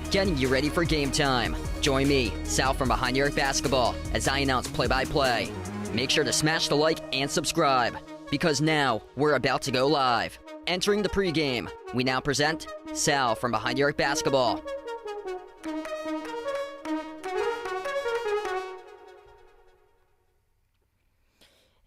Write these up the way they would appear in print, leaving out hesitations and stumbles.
getting you ready for game time. Join me, Sal from Behind the Arc Basketball, as I announce play-by-play. Make sure to smash the like and subscribe, because now we're about to go live. Entering the pregame, we now present Sal from Behind the Arc Basketball.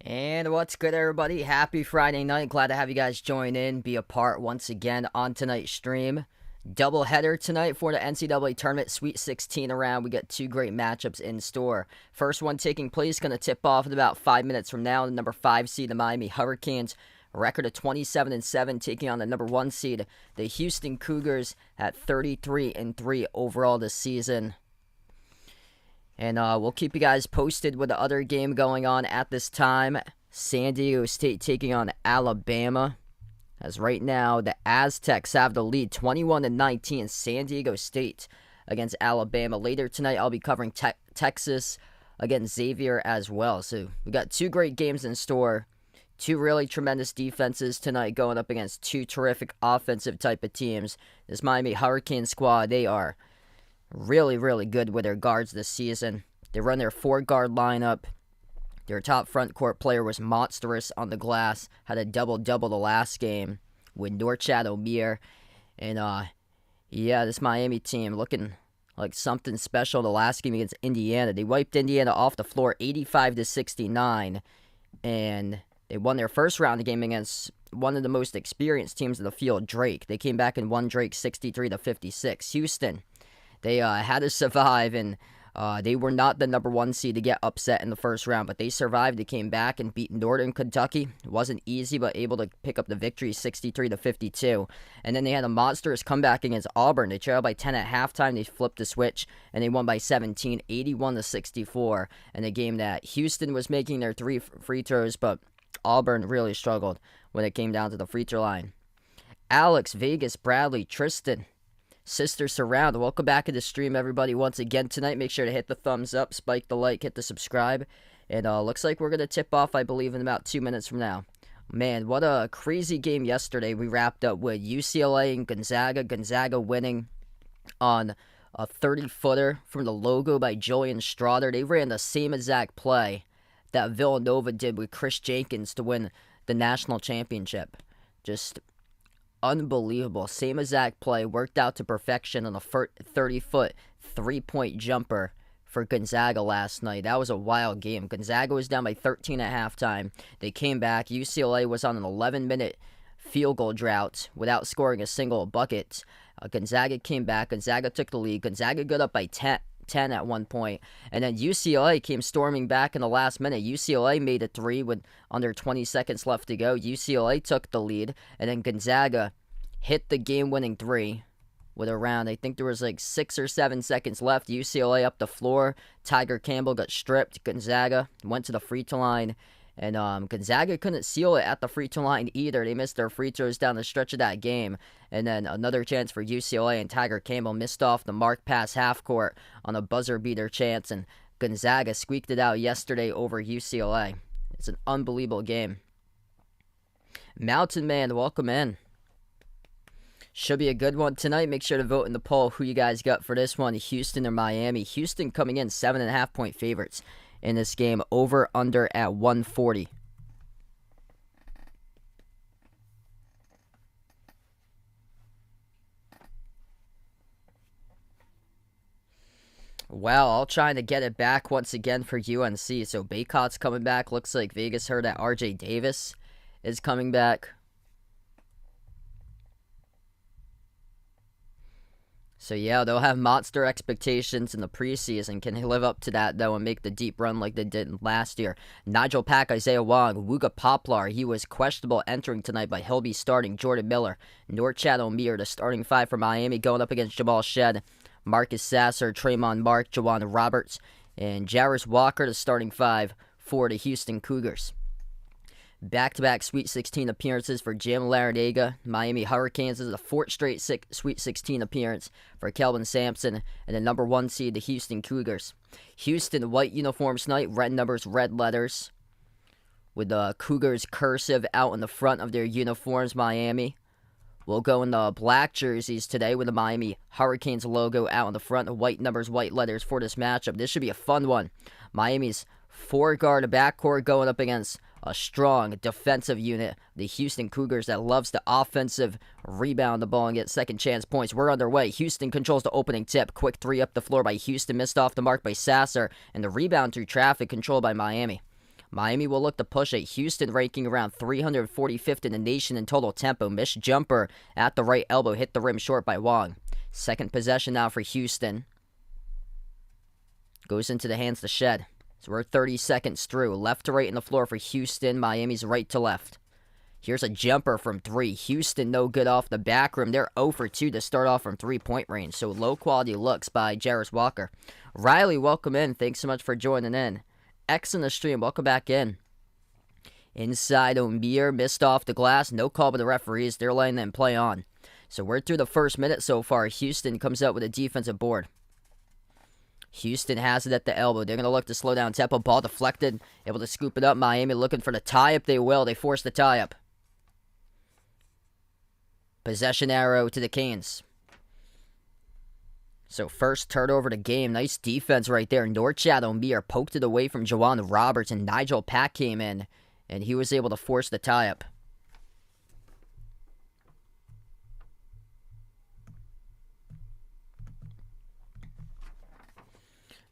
And what's good, everybody? Happy Friday night. Glad to have you guys join in, be a part once again on tonight's stream. Doubleheader tonight for the NCAA Tournament Sweet 16 round. We got two great matchups in store. First one taking place, going to tip off in about 5 minutes from now. The number 5 seed, the Miami Hurricanes, record of 27-7, taking on the number 1 seed, the Houston Cougars, at 33-3 overall this season. And we'll keep you guys posted with the other game going on at this time. San Diego State taking on Alabama. As right now, the Aztecs have the lead, 21-19, San Diego State against Alabama. Later tonight, I'll be covering Texas against Xavier as well. So we got two great games in store. Two really tremendous defenses tonight going up against two terrific offensive type of teams. This Miami Hurricane squad, they are really, really good with their guards this season. They run their 4-guard lineup. Their top front court player was monstrous on the glass. Had a double-double the last game with Norchad Omier. And, yeah, this Miami team looking like something special the last game against Indiana. They wiped Indiana off the floor 85-69. And they won their first round game against one of the most experienced teams in the field, Drake. They came back and won Drake 63-56. Houston, they had to survive, and they were not the number 1 seed to get upset in the first round, but they survived. They came back and beat Northern Kentucky. It wasn't easy, but able to pick up the victory 63-52. And then they had a monstrous comeback against Auburn. They trailed by 10 at halftime. They flipped the switch, and they won by 17, 81-64. In a game that Houston was making their 3 free throws, but Auburn really struggled when it came down to the free throw line. Alex, Vegas, Bradley, Tristan, Sister Surround, welcome back to the stream, everybody, once again tonight. Make sure to hit the thumbs up, spike the like, hit the subscribe. And looks like we're going to tip off, I believe, in about 2 minutes from now. Man, what a crazy game yesterday. We wrapped up with UCLA and Gonzaga. Gonzaga winning on a 30-footer from the logo by Julian Strother. They ran the same exact play that Villanova did with Chris Jenkins to win the national championship. Just unbelievable. Same exact play, worked out to perfection on a 30-foot three-point jumper for Gonzaga last night. That was a wild game. Gonzaga was down by 13 at halftime. They came back. UCLA was on an 11-minute field goal drought without scoring a single bucket. Gonzaga came back. Gonzaga took the lead. Gonzaga got up by 10 at one point, and then UCLA came storming back in the last minute. UCLA made a 3 with under 20 seconds left to go. UCLA took the lead, and then Gonzaga hit the game-winning 3 with around, I think there was like 6 or 7 seconds left. UCLA up the floor. Tiger Campbell got stripped. Gonzaga went to the free throw line, and Gonzaga couldn't seal it at the free throw line either. They missed their free throws down the stretch of that game. And then another chance for UCLA, and Tiger Campbell missed off the mark pass half court on a buzzer beater chance, and Gonzaga squeaked it out yesterday over UCLA. It's an unbelievable game. Mountain Man, welcome in. Should be a good one tonight. Make sure to vote in the poll who you guys got for this one, Houston or Miami. Houston coming in 7.5-point favorites in this game, over under at 140. Well, I'll try to get it back once again for UNC. So Baycott's coming back. Looks like Vegas heard that RJ Davis is coming back. So yeah, they'll have monster expectations in the preseason. Can they live up to that, though, and make the deep run like they did last year? Nigel Pack, Isaiah Wong, Wooga Poplar. He was questionable entering tonight, but he'll be starting. Jordan Miller, Norchad Omier, the starting 5 for Miami, going up against Jamal Shed, Marcus Sasser, Tremont Mark, Jawan Roberts, and Jarris Walker, the starting 5 for the Houston Cougars. Back-to-back Sweet 16 appearances for Jim Larranaga. Miami Hurricanes is a 4th straight Sweet 16 appearance for Kelvin Sampson, and the number 1 seed, the Houston Cougars. Houston, white uniforms tonight, red numbers, red letters, with the Cougars cursive out in the front of their uniforms. Miami, will go in the black jerseys today with the Miami Hurricanes logo out on the front. White numbers, white letters for this matchup. This should be a fun one. Miami's four-guard backcourt going up against a strong defensive unit, the Houston Cougars, that loves to offensive rebound the ball and get second chance points. We're underway. Houston controls the opening tip. Quick three up the floor by Houston, missed off the mark by Sasser, and the rebound through traffic controlled by Miami. Miami will look to push it. Houston ranking around 345th in the nation in total tempo. Missed jumper at the right elbow, hit the rim short by Wong. Second possession now for Houston. Goes into the hands to Shed. So we're 30 seconds through. Left to right in the floor for Houston. Miami's right to left. Here's a jumper from three. Houston no good off the back rim. They're 0 for 2 to start off from three-point range. So low quality looks by Jarris Walker. Riley, welcome in. Thanks so much for joining in. X in the stream. Welcome back in. Inside O'Meara. Missed off the glass. No call by the referees. They're letting them play on. So we're through the first minute so far. Houston comes out with a defensive board. Houston has it at the elbow. They're going to look to slow down tempo. Ball deflected. Able to scoop it up. Miami looking for the tie-up. They will. They force the tie-up. Possession arrow to the Canes. So first turnover to game. Nice defense right there. Norchad O'Meara poked it away from Jawan Roberts, and Nigel Pack came in, and he was able to force the tie-up.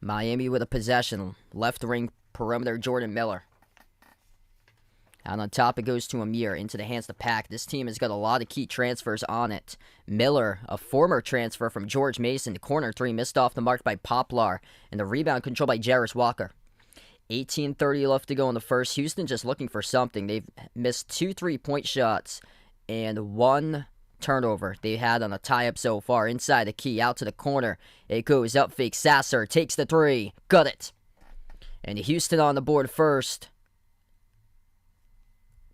Miami with a possession. Left ring perimeter, Jordan Miller. Out on top, it goes to Amir. Into the hands to Pack. This team has got a lot of key transfers on it. Miller, a former transfer from George Mason. Corner three, missed off the mark by Poplar. And the rebound controlled by Jarris Walker. 18:30 left to go in the first. Houston just looking for something. They've missed 2 3-point shots and 1 turnover they had on a tie-up so far. Inside the key, out to the corner. It goes up, fake. Sasser takes the 3. Got it. And Houston on the board first.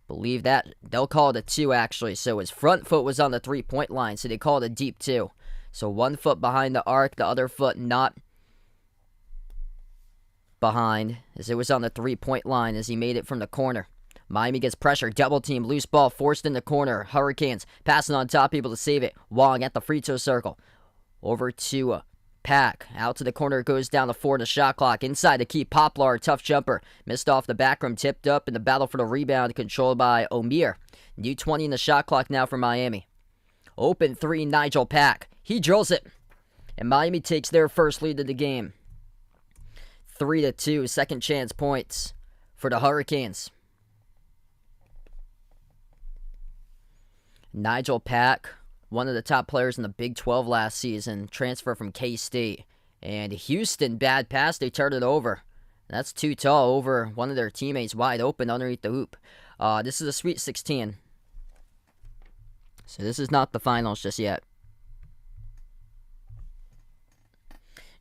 Believe that. They'll call it a 2, actually. So his front foot was on the 3-point line, so they call it a deep 2. So 1 foot behind the arc, the other foot not behind, as it was on the 3-point line as he made it from the corner. Miami gets pressure, double team, loose ball, forced in the corner. Hurricanes passing on top, able to save it. Wong at the free throw circle. Over to Pack. Out to the corner, goes down to 4 to shot clock. Inside the key, Poplar, tough jumper. Missed off the back rim, tipped up in the battle for the rebound, controlled by O'Meara. New 20 in the shot clock now for Miami. Open 3, Nigel Pack. He drills it. And Miami takes their first lead of the game. 3-2, second chance points for the Hurricanes. Nigel Pack, one of the top players in the Big 12 last season, transfer from K-State. And Houston, bad pass, they turned it over. That's too tall over one of their teammates, wide open underneath the hoop. This is a Sweet 16. So this is not the finals just yet.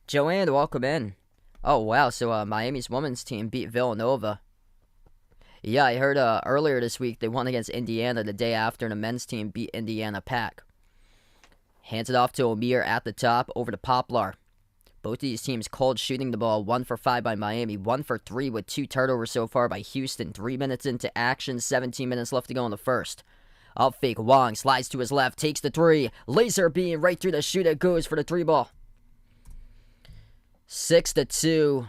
Joanne, welcome in. Oh, wow, so Miami's women's team beat Villanova. Yeah, I heard earlier this week they won against Indiana the day after the men's team beat Indiana Pack. Hands it off to O'Meara at the top, over to Poplar. Both of these teams cold shooting the ball. 1 for 5 by Miami, 1 for 3 with 2 turnovers so far by Houston. 3 minutes into action, 17 minutes left to go in the first. Up fake, Wong slides to his left, takes the 3. Laser beam right through the shoot, it goes for the 3 ball. 6-2.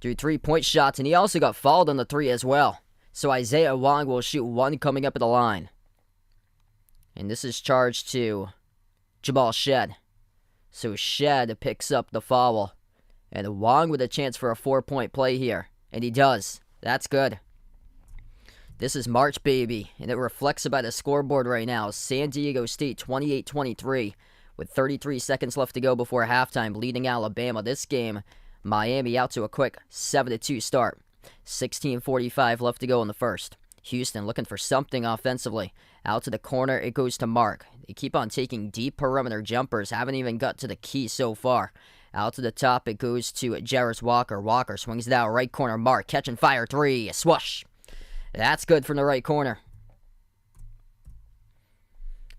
Through 3-point shots, and he also got fouled on the 3 as well. So Isaiah Wong will shoot 1 coming up at the line. And this is charged to Jamal Shed. So Shed picks up the foul. And Wong with a chance for a 4-point play here. And he does. That's good. This is March, baby. And it reflects about the scoreboard right now. San Diego State 28-23. With 33 seconds left to go before halftime, leading Alabama. This game, Miami out to a quick 7-2 start. 16:45 left to go in the first. Houston looking for something offensively. Out to the corner, it goes to Mark. They keep on taking deep perimeter jumpers. Haven't even got to the key so far. Out to the top, it goes to Jarris Walker. Walker swings it out, right corner. Mark, catch and fire, 3. Swoosh. That's good from the right corner.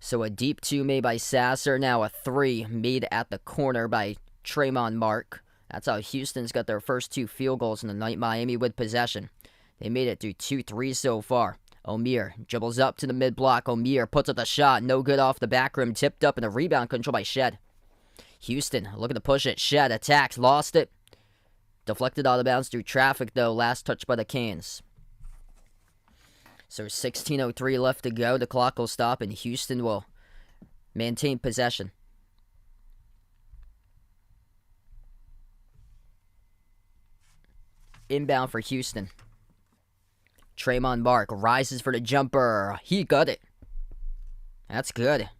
So a deep 2 made by Sasser. Now a 3 made at the corner by Tremont Mark. That's how Houston's got their first 2 field goals in the night. Miami with possession. They made it through 2 3s so far. O'Meara dribbles up to the mid-block. O'Meara puts up the shot. No good off the back rim. Tipped up and a rebound controlled by Shed. Houston looking to push it. Shed attacks. Lost it. Deflected out of bounds through traffic, though. Last touch by the Canes. So 16:03 left to go. The clock will stop, and Houston will maintain possession. Inbound for Houston. Tremont Mark rises for the jumper. He got it. That's good.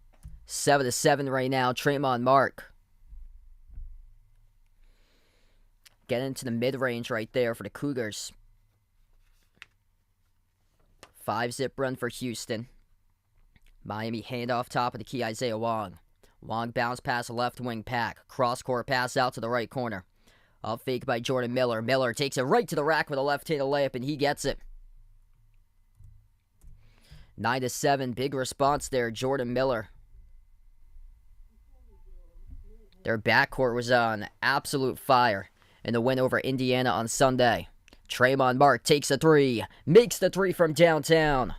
7-7 right now. Tremont Mark. Get into the mid-range right there for the Cougars. 5-zip run for Houston. Miami handoff top of the key, Isaiah Wong. Wong bounce pass left wing Pack. Cross-court pass out to the right corner. Up fake by Jordan Miller. Miller takes it right to the rack with a left-handed layup, and he gets it. 9-7, big response there, Jordan Miller. Their backcourt was on absolute fire in the win over Indiana on Sunday. Tremont Mark takes a three, makes the three from downtown.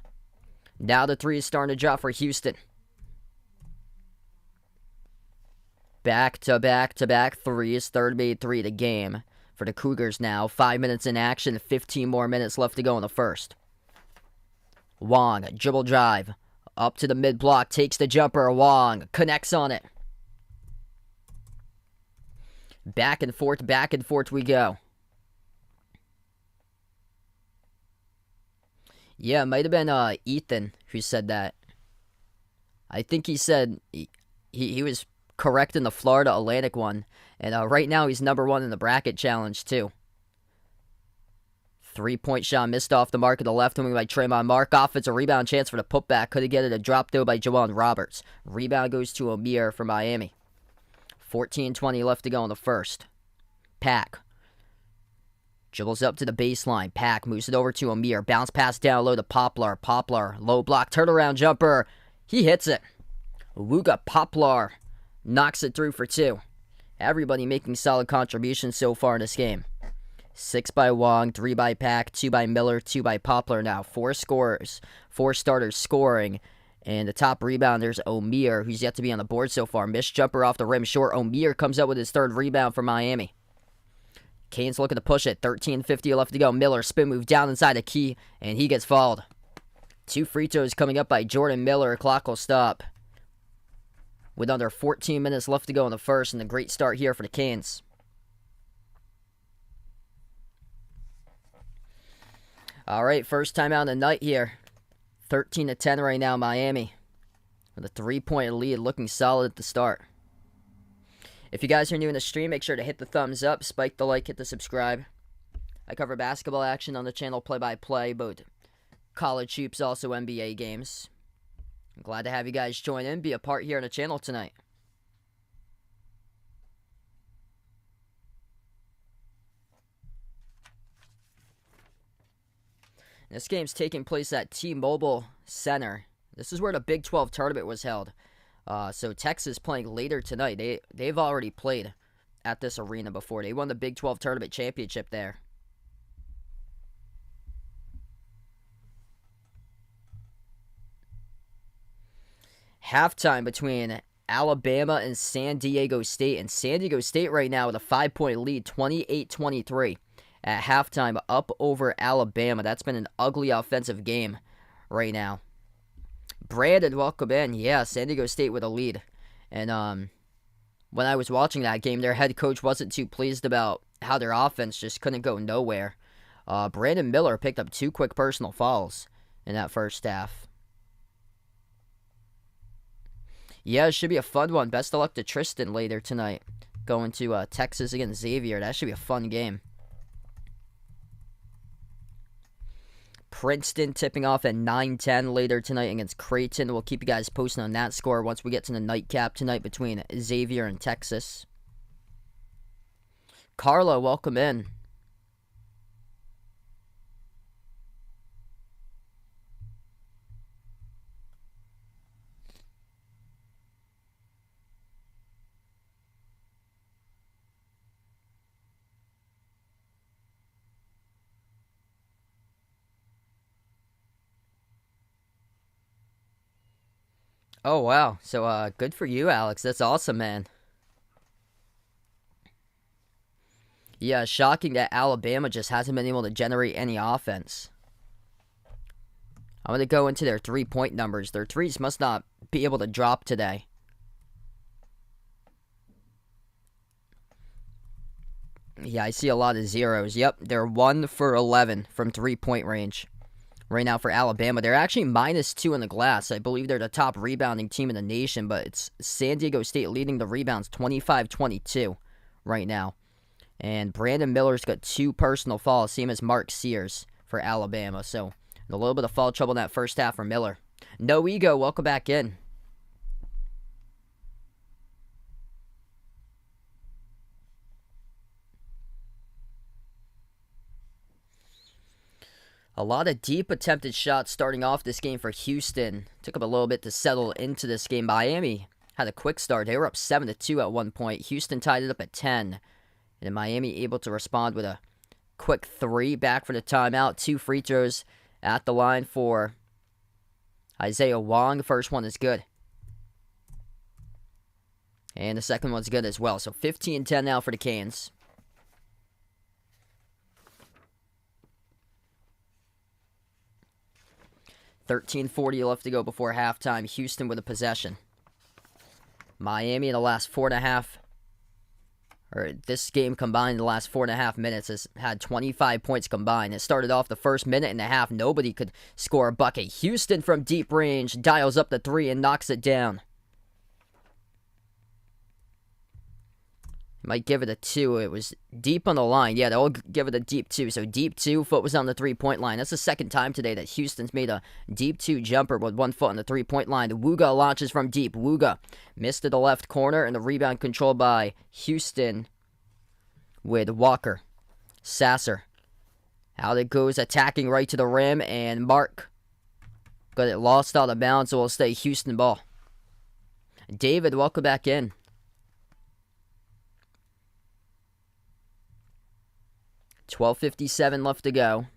Now the three is starting to drop for Houston. Back-to-back threes, third made three of the game for the Cougars now. 5 minutes in action, 15 more minutes left to go in the first. Wong, dribble drive, up to the mid-block, takes the jumper. Wong connects on it. Back and forth we go. Yeah, it might have been Ethan who said that. I think he said he was correct in the Florida Atlantic one. And right now he's number one in the bracket challenge too. 3-point shot missed off the mark of the left wing by Tremont Mark. Offensive rebound chance for the putback. Couldn't get it. A drop though by Jawan Roberts. Rebound goes to O'Meara for Miami. 14:20 left to go in the first. Pack dribbles up to the baseline. Pack moves it over to O'Meara. Bounce pass down low to Poplar. Poplar, low block, turnaround jumper. He hits it. Wooga Poplar knocks it through for two. Everybody making solid contributions so far in this game. 6 by Wong, 3 by Pack, 2 by Miller, 2 by Poplar now. 4 scorers, 4 starters scoring. And the top rebounder is O'Meara, who's yet to be on the board so far. Missed jumper off the rim short. O'Meara comes up with his third rebound for Miami. Canes looking to push it. 13:50 left to go. Miller spin move down inside the key, and he gets fouled. 2 free throws coming up by Jordan Miller. Clock will stop with under 14 minutes left to go in the first, and a great start here for the Canes. All right, first timeout of the night here. 13-10 right now, Miami. With a 3-point lead, looking solid at the start. If you guys are new in the stream, make sure to hit the thumbs up, spike the like, hit the subscribe. I cover basketball action on the channel, play-by-play, both college hoops, also NBA games. I'm glad to have you guys join in, be a part here on the channel tonight. This game's taking place at T-Mobile Center. This is where the Big 12 tournament was held. So Texas playing later tonight. They've already played at this arena before. They won the Big 12 tournament championship there. Halftime between Alabama and San Diego State. And San Diego State right now with a 5-point lead, 28-23. At halftime, up over Alabama. That's been an ugly offensive game right now. Brandon, welcome in. Yeah, San Diego State with a lead. And when I was watching that game, their head coach wasn't too pleased about how their offense just couldn't go nowhere. Brandon Miller picked up 2 quick personal fouls in that first half. Yeah, it should be a fun one. Best of luck to Tristan later tonight. Going to Texas against Xavier. That should be a fun game. Princeton tipping off at 9:10 later tonight against Creighton. We'll keep you guys posted on that score once we get to the nightcap tonight between Xavier and Texas. Carla, welcome in. Oh, wow. So, good for you, Alex. That's awesome, man. Yeah, shocking that Alabama just hasn't been able to generate any offense. I'm going to go into their three-point numbers. Their threes must not be able to drop today. Yeah, I see a lot of zeros. Yep, they're 1 for 11 from three-point range. Right now for Alabama, they're actually -2 in the glass. I believe they're the top rebounding team in the nation, but it's San Diego State leading the rebounds 25-22 right now. And Brandon Miller's got 2 personal fouls, same as Mark Sears for Alabama. So a little bit of foul trouble in that first half for Miller. No ego, welcome back in. A lot of deep attempted shots starting off this game for Houston. Took them a little bit to settle into this game. Miami had a quick start. They were up 7-2 at one point. Houston tied it up at 10. And Miami able to respond with a quick 3 back for the timeout. 2 free throws at the line for Isaiah Wong. The first one is good. And the second one's good as well. So 15-10 now for the Canes. 13:40 left to go before halftime. Houston with a possession. Miami in the last 4.5, or this game combined in the last 4.5 minutes has had 25 points combined. It started off the first minute and a half. Nobody could score a bucket. Houston from deep range dials up the 3 and knocks it down. Might give it a 2. It was deep on the line. Yeah, they'll give it a deep 2. So deep 2, foot was on the three-point line. That's the second time today that Houston's made a deep 2 jumper with 1 foot on the three-point line. Wooga launches from deep. Wooga missed to the left corner, and the rebound controlled by Houston with Walker. Sasser. Out it goes, attacking right to the rim, and Mark got it lost out of bounds, so it'll stay Houston ball. David, welcome back in. 12:57 left to go.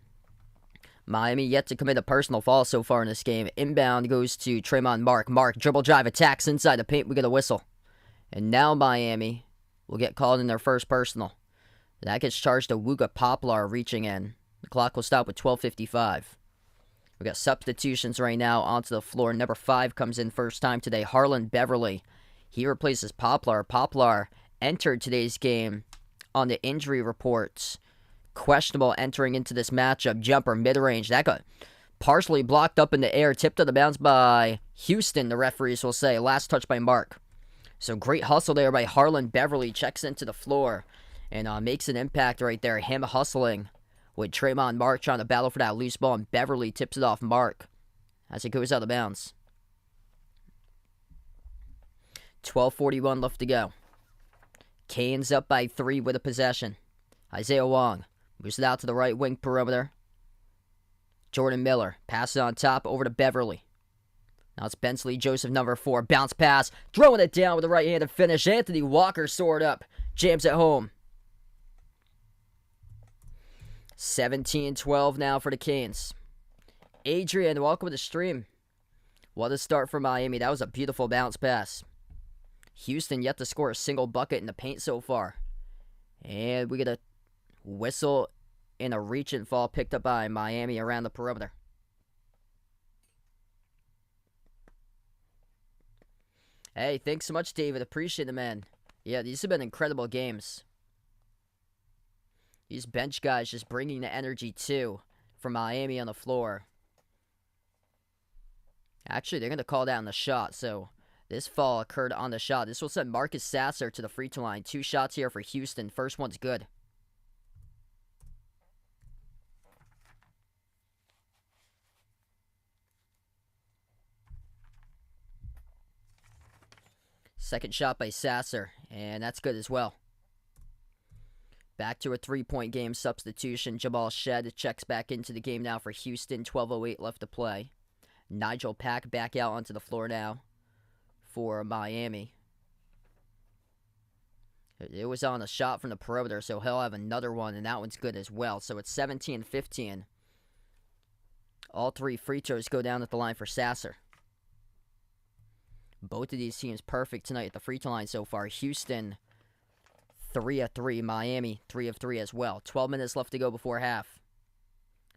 Miami yet to commit a personal foul so far in this game. Inbound goes to Tremont Mark. Mark, dribble drive, attacks inside the paint. We get a whistle. And now Miami will get called in their first personal. That gets charged to Wooga Poplar reaching in. The clock will stop with 12:55. We got substitutions right now onto the floor. Number 5 comes in first time today. Harlan Beverly. He replaces Poplar. Poplar entered today's game on the injury reports. Questionable entering into this matchup. Jumper mid-range. That got partially blocked up in the air. Tipped to the bounce by Houston, the referees will say. Last touch by Mark. So great hustle there by Harlan Beverly. Checks into the floor and makes an impact right there. Him hustling with Tremont Mark trying to battle for that loose ball. And Beverly tips it off Mark as it goes out of bounds. 12:41 left to go. Canes up by 3 with a possession. Isaiah Wong moves it out to the right wing perimeter. Jordan Miller passes on top over to Beverly. Now it's Bensley Joseph, number 4. Bounce pass. Throwing it down with the right-handed finish. Anthony Walker soared up. Jams it home. 17-12 now for the Canes. Adrian, welcome to the stream. What a start for Miami. That was a beautiful bounce pass. Houston yet to score a single bucket in the paint so far. And we get a whistle and a reach and fall picked up by Miami around the perimeter. Hey, thanks so much, David. Appreciate it, man. Yeah, these have been incredible games. These bench guys just bringing the energy, too, for Miami on the floor. Actually, they're going to call down the shot, so this fall occurred on the shot. This will send Marcus Sasser to the free throw line. 2 shots here for Houston. First one's good. Second shot by Sasser, and that's good as well. Back to a 3-point game substitution. Jamal Shed checks back into the game now for Houston. 12:08 left to play. Nigel Pack back out onto the floor now for Miami. It was on a shot from the perimeter, so he'll have another one, and that one's good as well. So it's 17-15. All 3 free throws go down at the line for Sasser. Both of these teams perfect tonight at the free throw line so far. Houston, 3 of 3. Miami, 3 of 3 as well. 12 minutes left to go before half.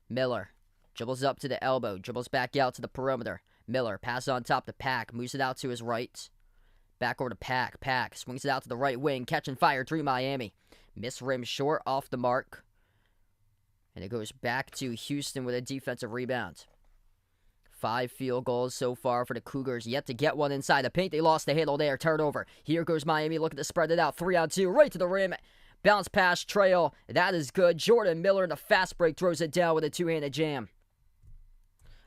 Miller dribbles up to the elbow, dribbles back out to the perimeter. Miller passes on top to Pack, moves it out to his right. Back over to Pack. Pack swings it out to the right wing, catch and fire, 3 Miami. Miss rim short, off the mark. And it goes back to Houston with a defensive rebound. 5 field goals so far for the Cougars. Yet to get one inside the paint. They lost the handle there. Turnover. Here goes Miami looking to spread it out. 3-on-2. Right to the rim. Bounce pass trail. That is good. Jordan Miller in the fast break throws it down with a two-handed jam.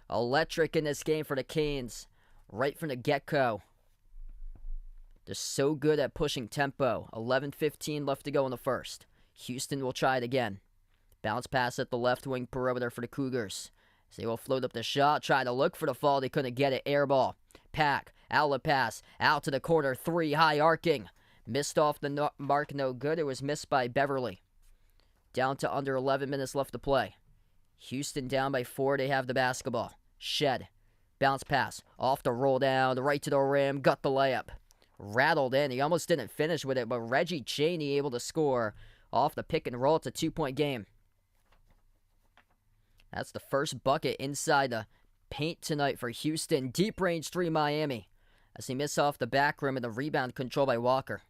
Electric in this game for the Canes. Right from the get-go. They're so good at pushing tempo. 11:15 left to go in the first. Houston will try it again. Bounce pass at the left wing perimeter for the Cougars. So they will float up the shot, try to look for the fall. They couldn't get it. Air ball. Pack. Outlet pass. Out to the corner. 3. High arcing. Missed off the mark. No good. It was missed by Beverly. Down to under 11 minutes left to play. Houston down by 4. They have the basketball. Shed. Bounce pass. Off the roll down. Right to the rim. Got the layup. Rattled in. He almost didn't finish with it, but Reggie Chaney able to score off the pick and roll. It's a 2-point game. That's the first bucket inside the paint tonight for Houston. Deep range 3 Miami. As he missed off the back rim and the rebound controlled by Walker.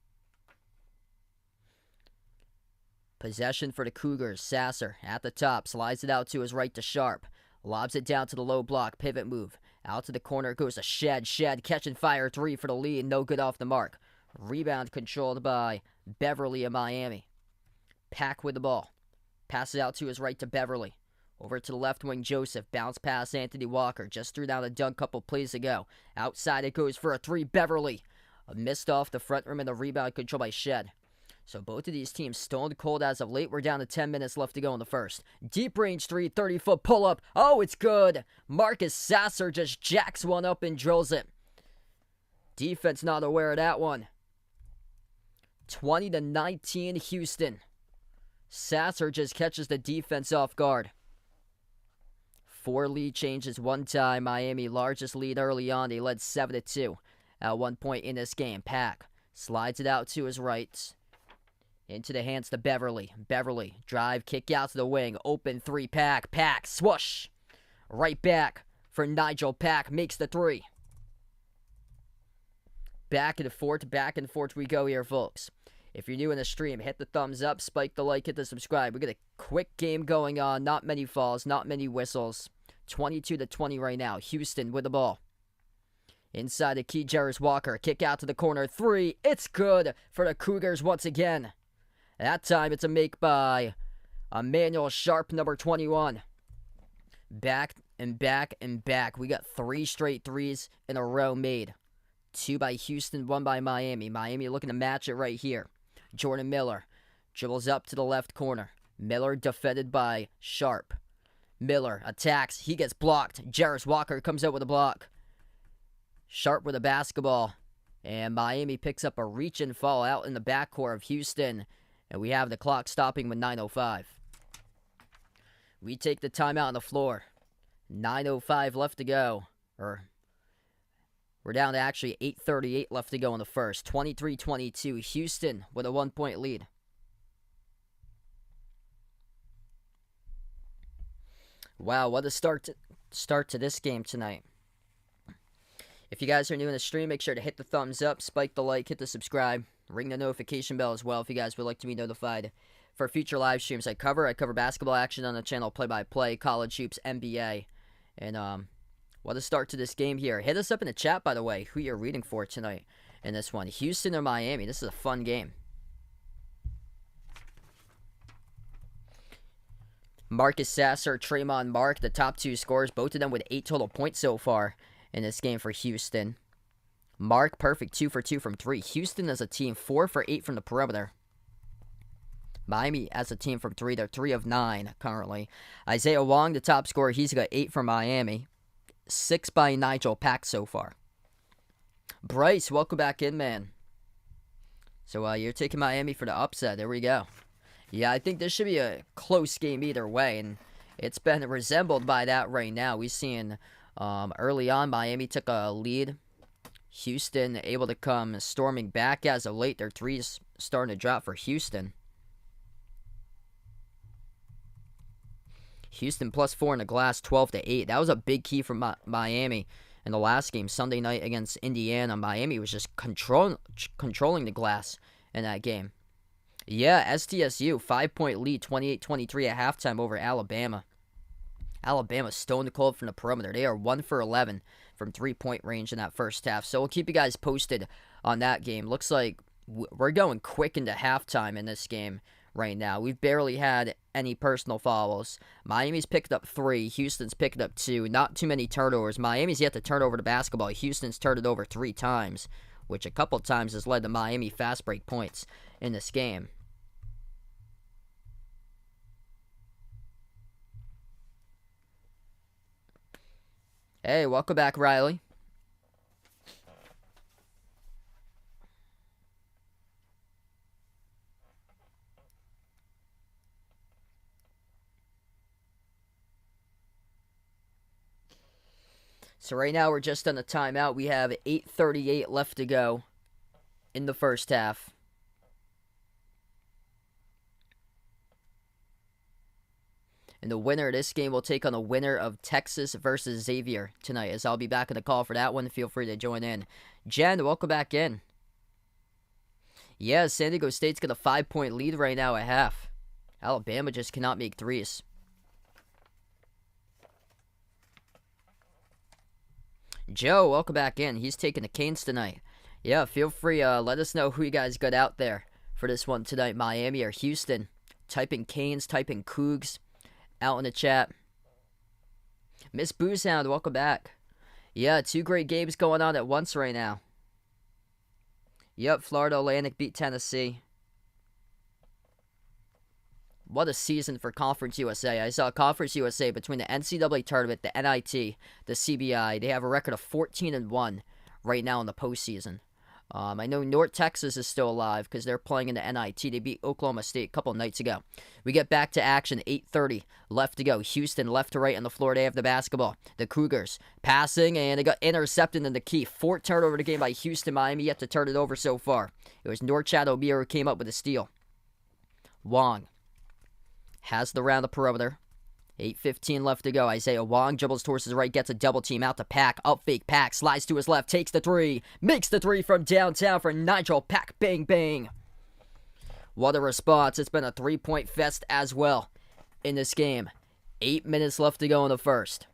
Possession for the Cougars. Sasser at the top. Slides it out to his right to Sharp. Lobs it down to the low block. Pivot move. Out to the corner goes to Shed. Shed catch and fire 3 for the lead. No good off the mark. Rebound controlled by Beverly of Miami. Pack with the ball. Passes out to his right to Beverly. Over to the left wing, Joseph. Bounce pass, Anthony Walker. Just threw down a dunk couple plays ago. Outside it goes for a 3, Beverly. Missed off the front rim and the rebound controlled by Shed. So both of these teams stone cold as of late. We're down to 10 minutes left to go in the first. Deep range 3, 30-foot pull-up. Oh, it's good. Marcus Sasser just jacks one up and drills it. Defense not aware of that one. 20-19 Houston. Sasser just catches the defense off guard. 4 lead changes one time. Miami largest lead early on. They led 7-2 at one point in this game. Pack slides it out to his right. Into the hands to Beverly. Beverly drive, kick out to the wing. Open 3, Pack. Pack swoosh. Right back for Nigel. Pack makes the 3. Back and forth we go here, folks. If you're new in the stream, hit the thumbs up, spike the like, hit the subscribe. We got a quick game going on. Not many falls, not many whistles. 22-20 right now. Houston with the ball. Inside the key, Jarris Walker. Kick out to the corner. 3. It's good for the Cougars once again. That time it's a make by Emmanuel Sharp, number 21. Back and back and back. We got 3 straight threes in a row made. 2 by Houston, 1 by Miami. Miami looking to match it right here. Jordan Miller dribbles up to the left corner. Miller defended by Sharp. Miller attacks. He gets blocked. Jarris Walker comes out with a block. Sharp with a basketball. And Miami picks up a reach and fall out in the backcourt of Houston. And we have the clock stopping with 9:05. We take the timeout on the floor. 9:05 left to go. We're down to actually 8:38 left to go in the first. 23-22. Houston with a 1-point lead. Wow, what a start to this game tonight. If you guys are new in the stream, make sure to hit the thumbs up, spike the like, hit the subscribe, ring the notification bell as well if you guys would like to be notified for future live streams I cover. Basketball action on the channel, play-by-play, college hoops, NBA, and what a start to this game here. Hit us up in the chat, by the way, who you're rooting for tonight in this one. Houston or Miami. This is a fun game. Marcus Sasser, Tremont Mark, the top 2 scorers, both of them with 8 total points so far in this game for Houston. Mark, perfect, 2 for 2 from 3. Houston as a team, 4 for 8 from the perimeter. Miami as a team from 3, they're 3 of 9 currently. Isaiah Wong, the top scorer, he's got 8 for Miami. 6 by Nigel Pack so far. Bryce, welcome back in, man. So you're taking Miami for the upset. There we go. Yeah, I think this should be a close game either way, and it's been resembled by that right now. We've seen early on Miami took a lead Houston able to come storming back as of late. Their threes starting to drop for Houston. Houston +4 in the glass, 12-8. That was a big key from Miami in the last game, Sunday night against Indiana. Miami was just controlling the glass in that game. Yeah, SDSU, 5-point lead, 28-23 at halftime over Alabama. Alabama stone cold from the perimeter. They are 1 for 11 from three-point range in that first half. So we'll keep you guys posted on that game. Looks like we're going quick into halftime in this game right now. We've barely had any personal fouls. Miami's picked up 3. Houston's picked up 2. Not too many turnovers. Miami's yet to turn over the basketball. Houston's turned it over 3 times, which a couple times has led to Miami fast break points in this game. Hey, welcome back, Riley. So right now we're just on a timeout. We have 8:38 left to go in the first half. And the winner of this game will take on the winner of Texas versus Xavier tonight, as I'll be back in the call for that one. Feel free to join in. Jen, welcome back in. Yeah, San Diego State's got a 5-point lead right now at half. Alabama just cannot make threes. Joe, welcome back in. He's taking the Canes tonight. Yeah, feel free. Let us know who you guys got out there for this one tonight, Miami or Houston. Type in Canes, type in Cougs out in the chat. Miss Boozehound, welcome back. Yeah, 2 great games going on at once right now. Yep, Florida Atlantic beat Tennessee. What a season for Conference USA. I saw Conference USA between the NCAA tournament, the NIT, the CBI. They have a record of 14-1 right now in the postseason. I know North Texas is still alive because they're playing in the NIT. They beat Oklahoma State a couple nights ago. We get back to action, 8:30 left to go. Houston left to right on the floor. They have the basketball. The Cougars passing, and it got intercepted in the key. 4th turnover of the game by Houston. Miami yet to turn it over so far. It was Norchad Obier who came up with a steal. Wong has the round the perimeter. 8:15 left to go. Isaiah Wong dribbles towards his right, gets a double team out to Pack. Up fake Pack, slides to his left, takes the 3. Makes the 3 from downtown for Nigel Pack. Bang, bang. What a response. It's been a 3-point fest as well in this game. 8 minutes left to go in the first.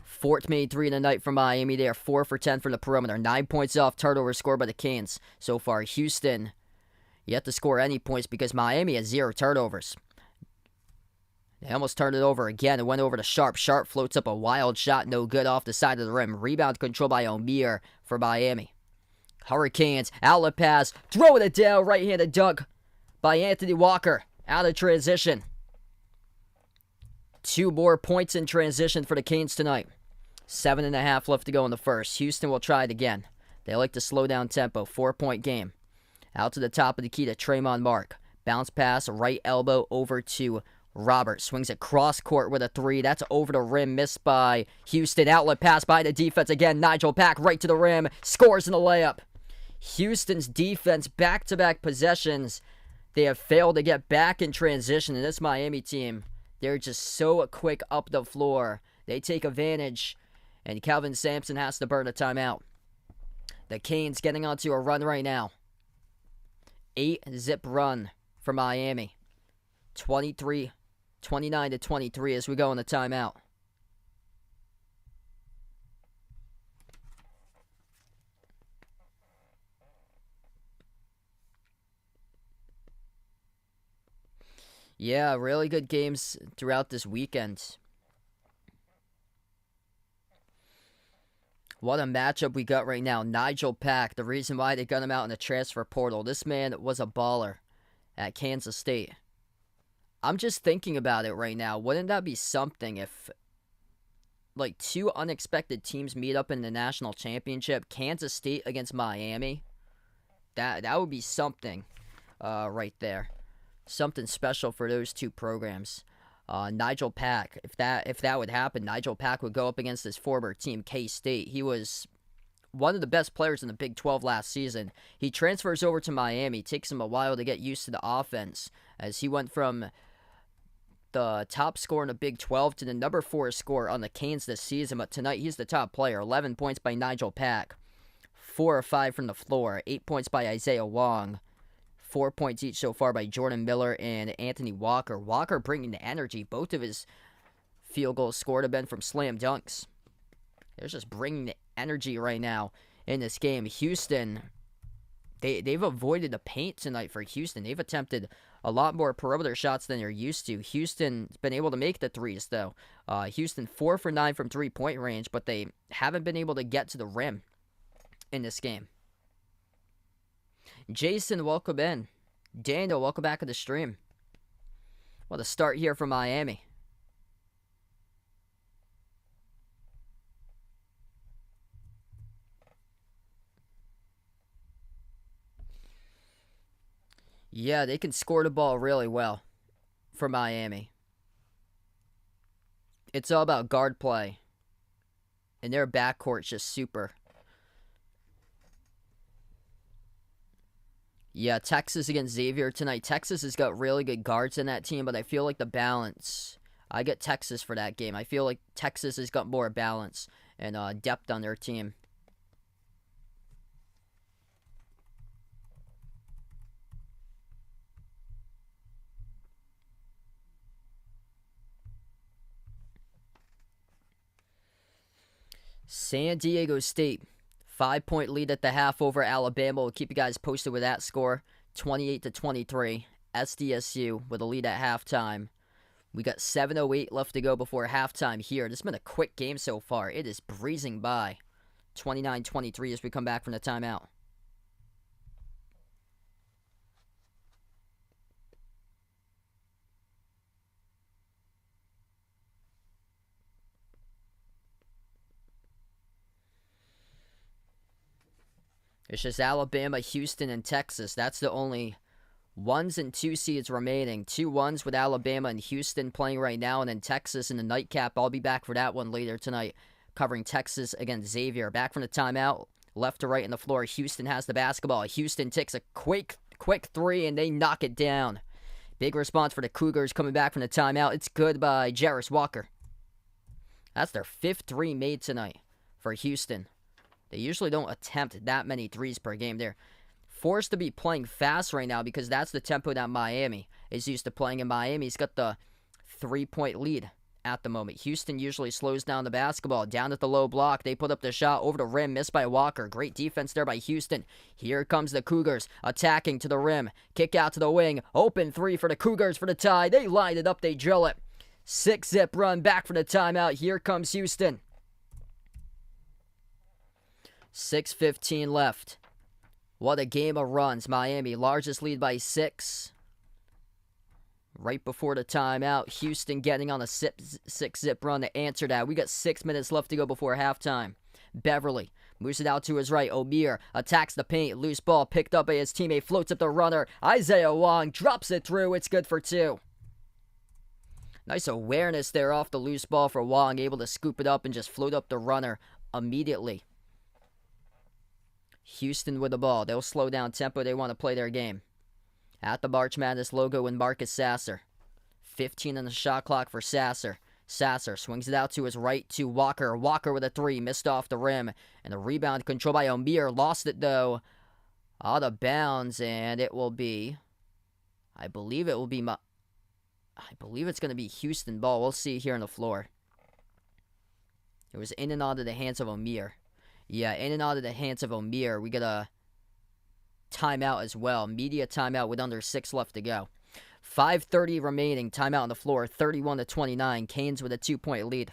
Fort made 3 tonight for Miami. They are 4 for 10 from the perimeter. 9 points off turnover scored by the Canes so far. Houston yet to score any points because Miami has 0 turnovers. They almost turned it over again. It went over to Sharp. Sharp floats up a wild shot. No good off the side of the rim. Rebound control by Omier for Miami. Hurricanes. Outlet pass. Throwing it down. Right-handed dunk by Anthony Walker. Out of transition. 2 more points in transition for the Canes tonight. 7.5 left to go in the first. Houston will try it again. They like to slow down tempo. 4-point game. Out to the top of the key to Tremont Mark. Bounce pass. Right elbow over to Robert. Swings it cross court with a 3. That's over the rim. Missed by Houston. Outlet pass by the defense again. Nigel Pack right to the rim. Scores in the layup. Houston's defense, back-to-back possessions. They have failed to get back in transition. And this Miami team, they're just so quick up the floor. They take advantage. And Calvin Sampson has to burn a timeout. The Canes getting onto a run right now. 8-zip run for Miami. 29-23 as we go in the timeout. Yeah, really good games throughout this weekend. What a matchup we got right now. Nigel Pack, the reason why they got him out in the transfer portal. This man was a baller at Kansas State. I'm just thinking about it right now. Wouldn't that be something if, like, 2 unexpected teams meet up in the national championship? Kansas State against Miami. That would be something right there. Something special for those 2 programs. Nigel Pack, if that would happen, Nigel Pack would go up against his former team, K-State. He was one of the best players in the Big 12 last season. He transfers over to Miami. Takes him a while to get used to the offense, as he went from the top scorer in the Big 12 to the number 4 scorer on the Canes this season. But tonight, he's the top player. 11 points by Nigel Pack. 4 or 5 from the floor. 8 points by Isaiah Wong. 4 points each so far by Jordan Miller and Anthony Walker. Walker bringing the energy. Both of his field goals scored have been from slam dunks. They're just bringing the energy right now in this game. Houston, they've avoided the paint tonight for Houston. They've attempted a lot more perimeter shots than they're used to. Houston's been able to make the threes, though. Houston 4 for 9 from three-point range, but they haven't been able to get to the rim in this game. Jason, welcome in. Daniel, welcome back to the stream. Well, the start here from Miami. Yeah, they can score the ball really well for Miami. It's all about guard play. And their backcourt's just super. Yeah, Texas against Xavier tonight. Texas has got really good guards in that team, but I feel like the balance, I get Texas for that game. I feel like Texas has got more balance and depth on their team. San Diego State, 5-point lead at the half over Alabama. We'll keep you guys posted with that score. 28-23. SDSU with a lead at halftime. We got 7:08 left to go before halftime here. This has been a quick game so far. It is breezing by. 29-23 as we come back from the timeout. It's just Alabama, Houston, and Texas. That's the only 1s and 2 seeds remaining. 2 1s with Alabama and Houston playing right now, and then Texas in the nightcap. I'll be back for that one later tonight, covering Texas against Xavier. Back from the timeout, left to right on the floor. Houston has the basketball. Houston takes a quick three, and they knock it down. Big response for the Cougars coming back from the timeout. It's good by Jarris Walker. That's their 5th three made tonight for Houston. They usually don't attempt that many threes per game. They're forced to be playing fast right now because that's the tempo that Miami is used to playing. In Miami's got the 3-point lead at the moment. Houston usually slows down the basketball. Down at the low block, they put up the shot over the rim, missed by Walker. Great defense there by Houston. Here comes the Cougars, attacking to the rim. Kick out to the wing. Open three for the Cougars for the tie. They line it up, they drill it. 6-zip run back for the timeout. Here comes Houston. 6:15 left. What a game of runs. Miami, largest lead by 6. Right before the timeout, Houston getting on a 6-zip run to answer that. We got 6 minutes left to go before halftime. Beverly moves it out to his right. O'Meara attacks the paint. Loose ball picked up by his teammate. Floats up the runner. Isaiah Wong drops it through. It's good for 2. Nice awareness there off the loose ball for Wong. Able to scoop it up and just float up the runner immediately. Houston with the ball. They'll slow down tempo. They want to play their game. At the March Madness logo in Marcus Sasser. 15 on the shot clock for Sasser. Sasser swings it out to his right to Walker. Walker with a 3. Missed off the rim. And the rebound controlled by O'Meara. Lost it, though. Out of bounds. And it will be... I believe it's going to be Houston ball. We'll see here on the floor. It was in and out of the hands of O'Meara. Yeah, in and out of the hands of O'Meara. We got a timeout as well. Media timeout with under 6 left to go. 5:30 remaining. Timeout on the floor. 31-29. Canes with a 2-point lead.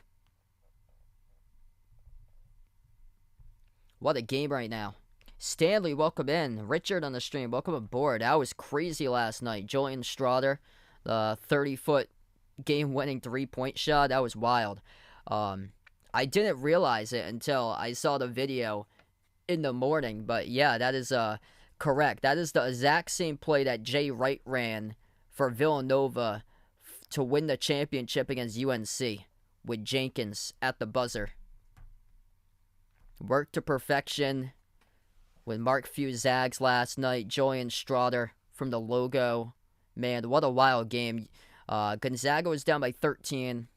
What a game right now. Stanley, welcome in. Richard on the stream, welcome aboard. That was crazy last night. Julian Strother, the 30-foot game-winning 3-point shot. That was wild. I didn't realize it until I saw the video in the morning. But yeah, that is correct. That is the exact same play that Jay Wright ran for Villanova to win the championship against UNC with Jenkins at the buzzer. Worked to perfection with Mark Few Zags last night. Julian Straughter from the logo. Man, what a wild game. Gonzaga was down by 13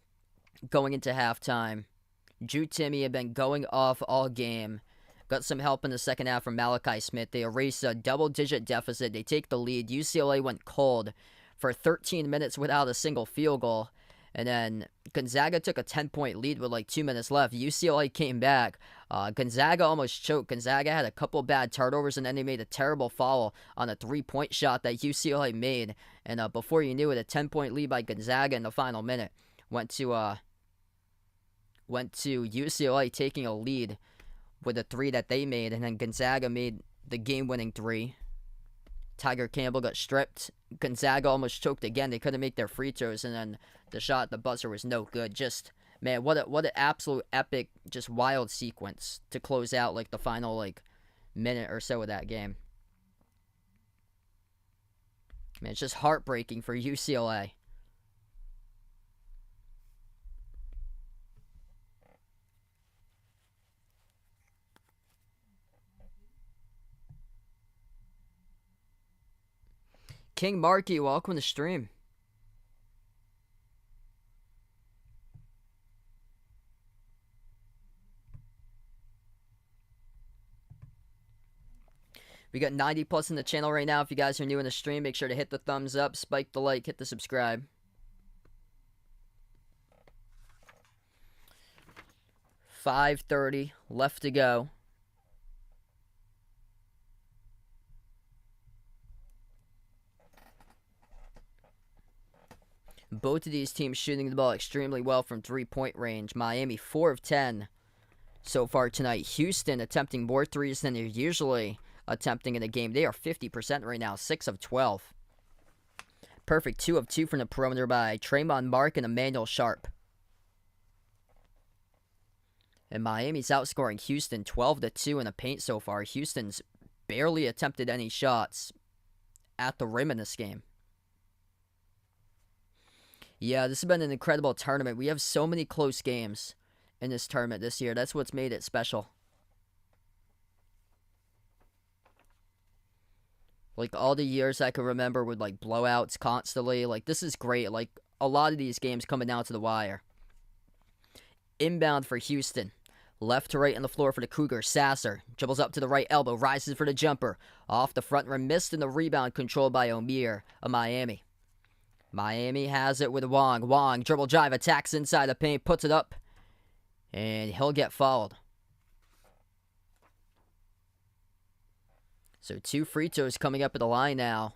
going into halftime. Drew Timme had been going off all game. Got some help in the second half from Malachi Smith. They erase a double-digit deficit. They take the lead. UCLA went cold for 13 minutes without a single field goal. And then Gonzaga took a 10-point lead with like 2 minutes left. UCLA came back. Gonzaga almost choked. Gonzaga had a couple bad turnovers, and then they made a terrible foul on a three-point shot that UCLA made. And before you knew it, a 10-point lead by Gonzaga in the final minute went to UCLA taking a lead with a three that they made, and then Gonzaga made the game-winning three. Tiger Campbell got stripped. Gonzaga almost choked again. They couldn't make their free throws, and then the shot at the buzzer was no good. Just, man, what an absolute epic, just wild sequence to close out like the final like minute or so of that game. Man, it's just heartbreaking for UCLA. King Markey, welcome to the stream. We got 90 plus in the channel right now. If you guys are new in the stream, make sure to hit the thumbs up, spike the like, hit the subscribe. $5:30 left to go. Both of these teams shooting the ball extremely well from three-point range. Miami 4 of 10 so far tonight. Houston attempting more threes than they're usually attempting in a game. They are 50% right now, 6 of 12. Perfect 2 of 2 from the perimeter by Tremont Mark and Emmanuel Sharp. And Miami's outscoring Houston 12-2 in the paint so far. Houston's barely attempted any shots at the rim in this game. Yeah, this has been an incredible tournament. We have so many close games in this tournament this year. That's what's made it special. Like, all the years I can remember with, like, blowouts constantly. Like, this is great. Like, a lot of these games coming down to the wire. Inbound for Houston. Left to right on the floor for the Cougars. Sasser dribbles up to the right elbow. Rises for the jumper. Off the front rim. Missed in the rebound. Controlled by Omir of Miami. Miami has it with Wong. Wong, dribble drive, attacks inside the paint, puts it up, and he'll get fouled. So 2 free throws coming up at the line now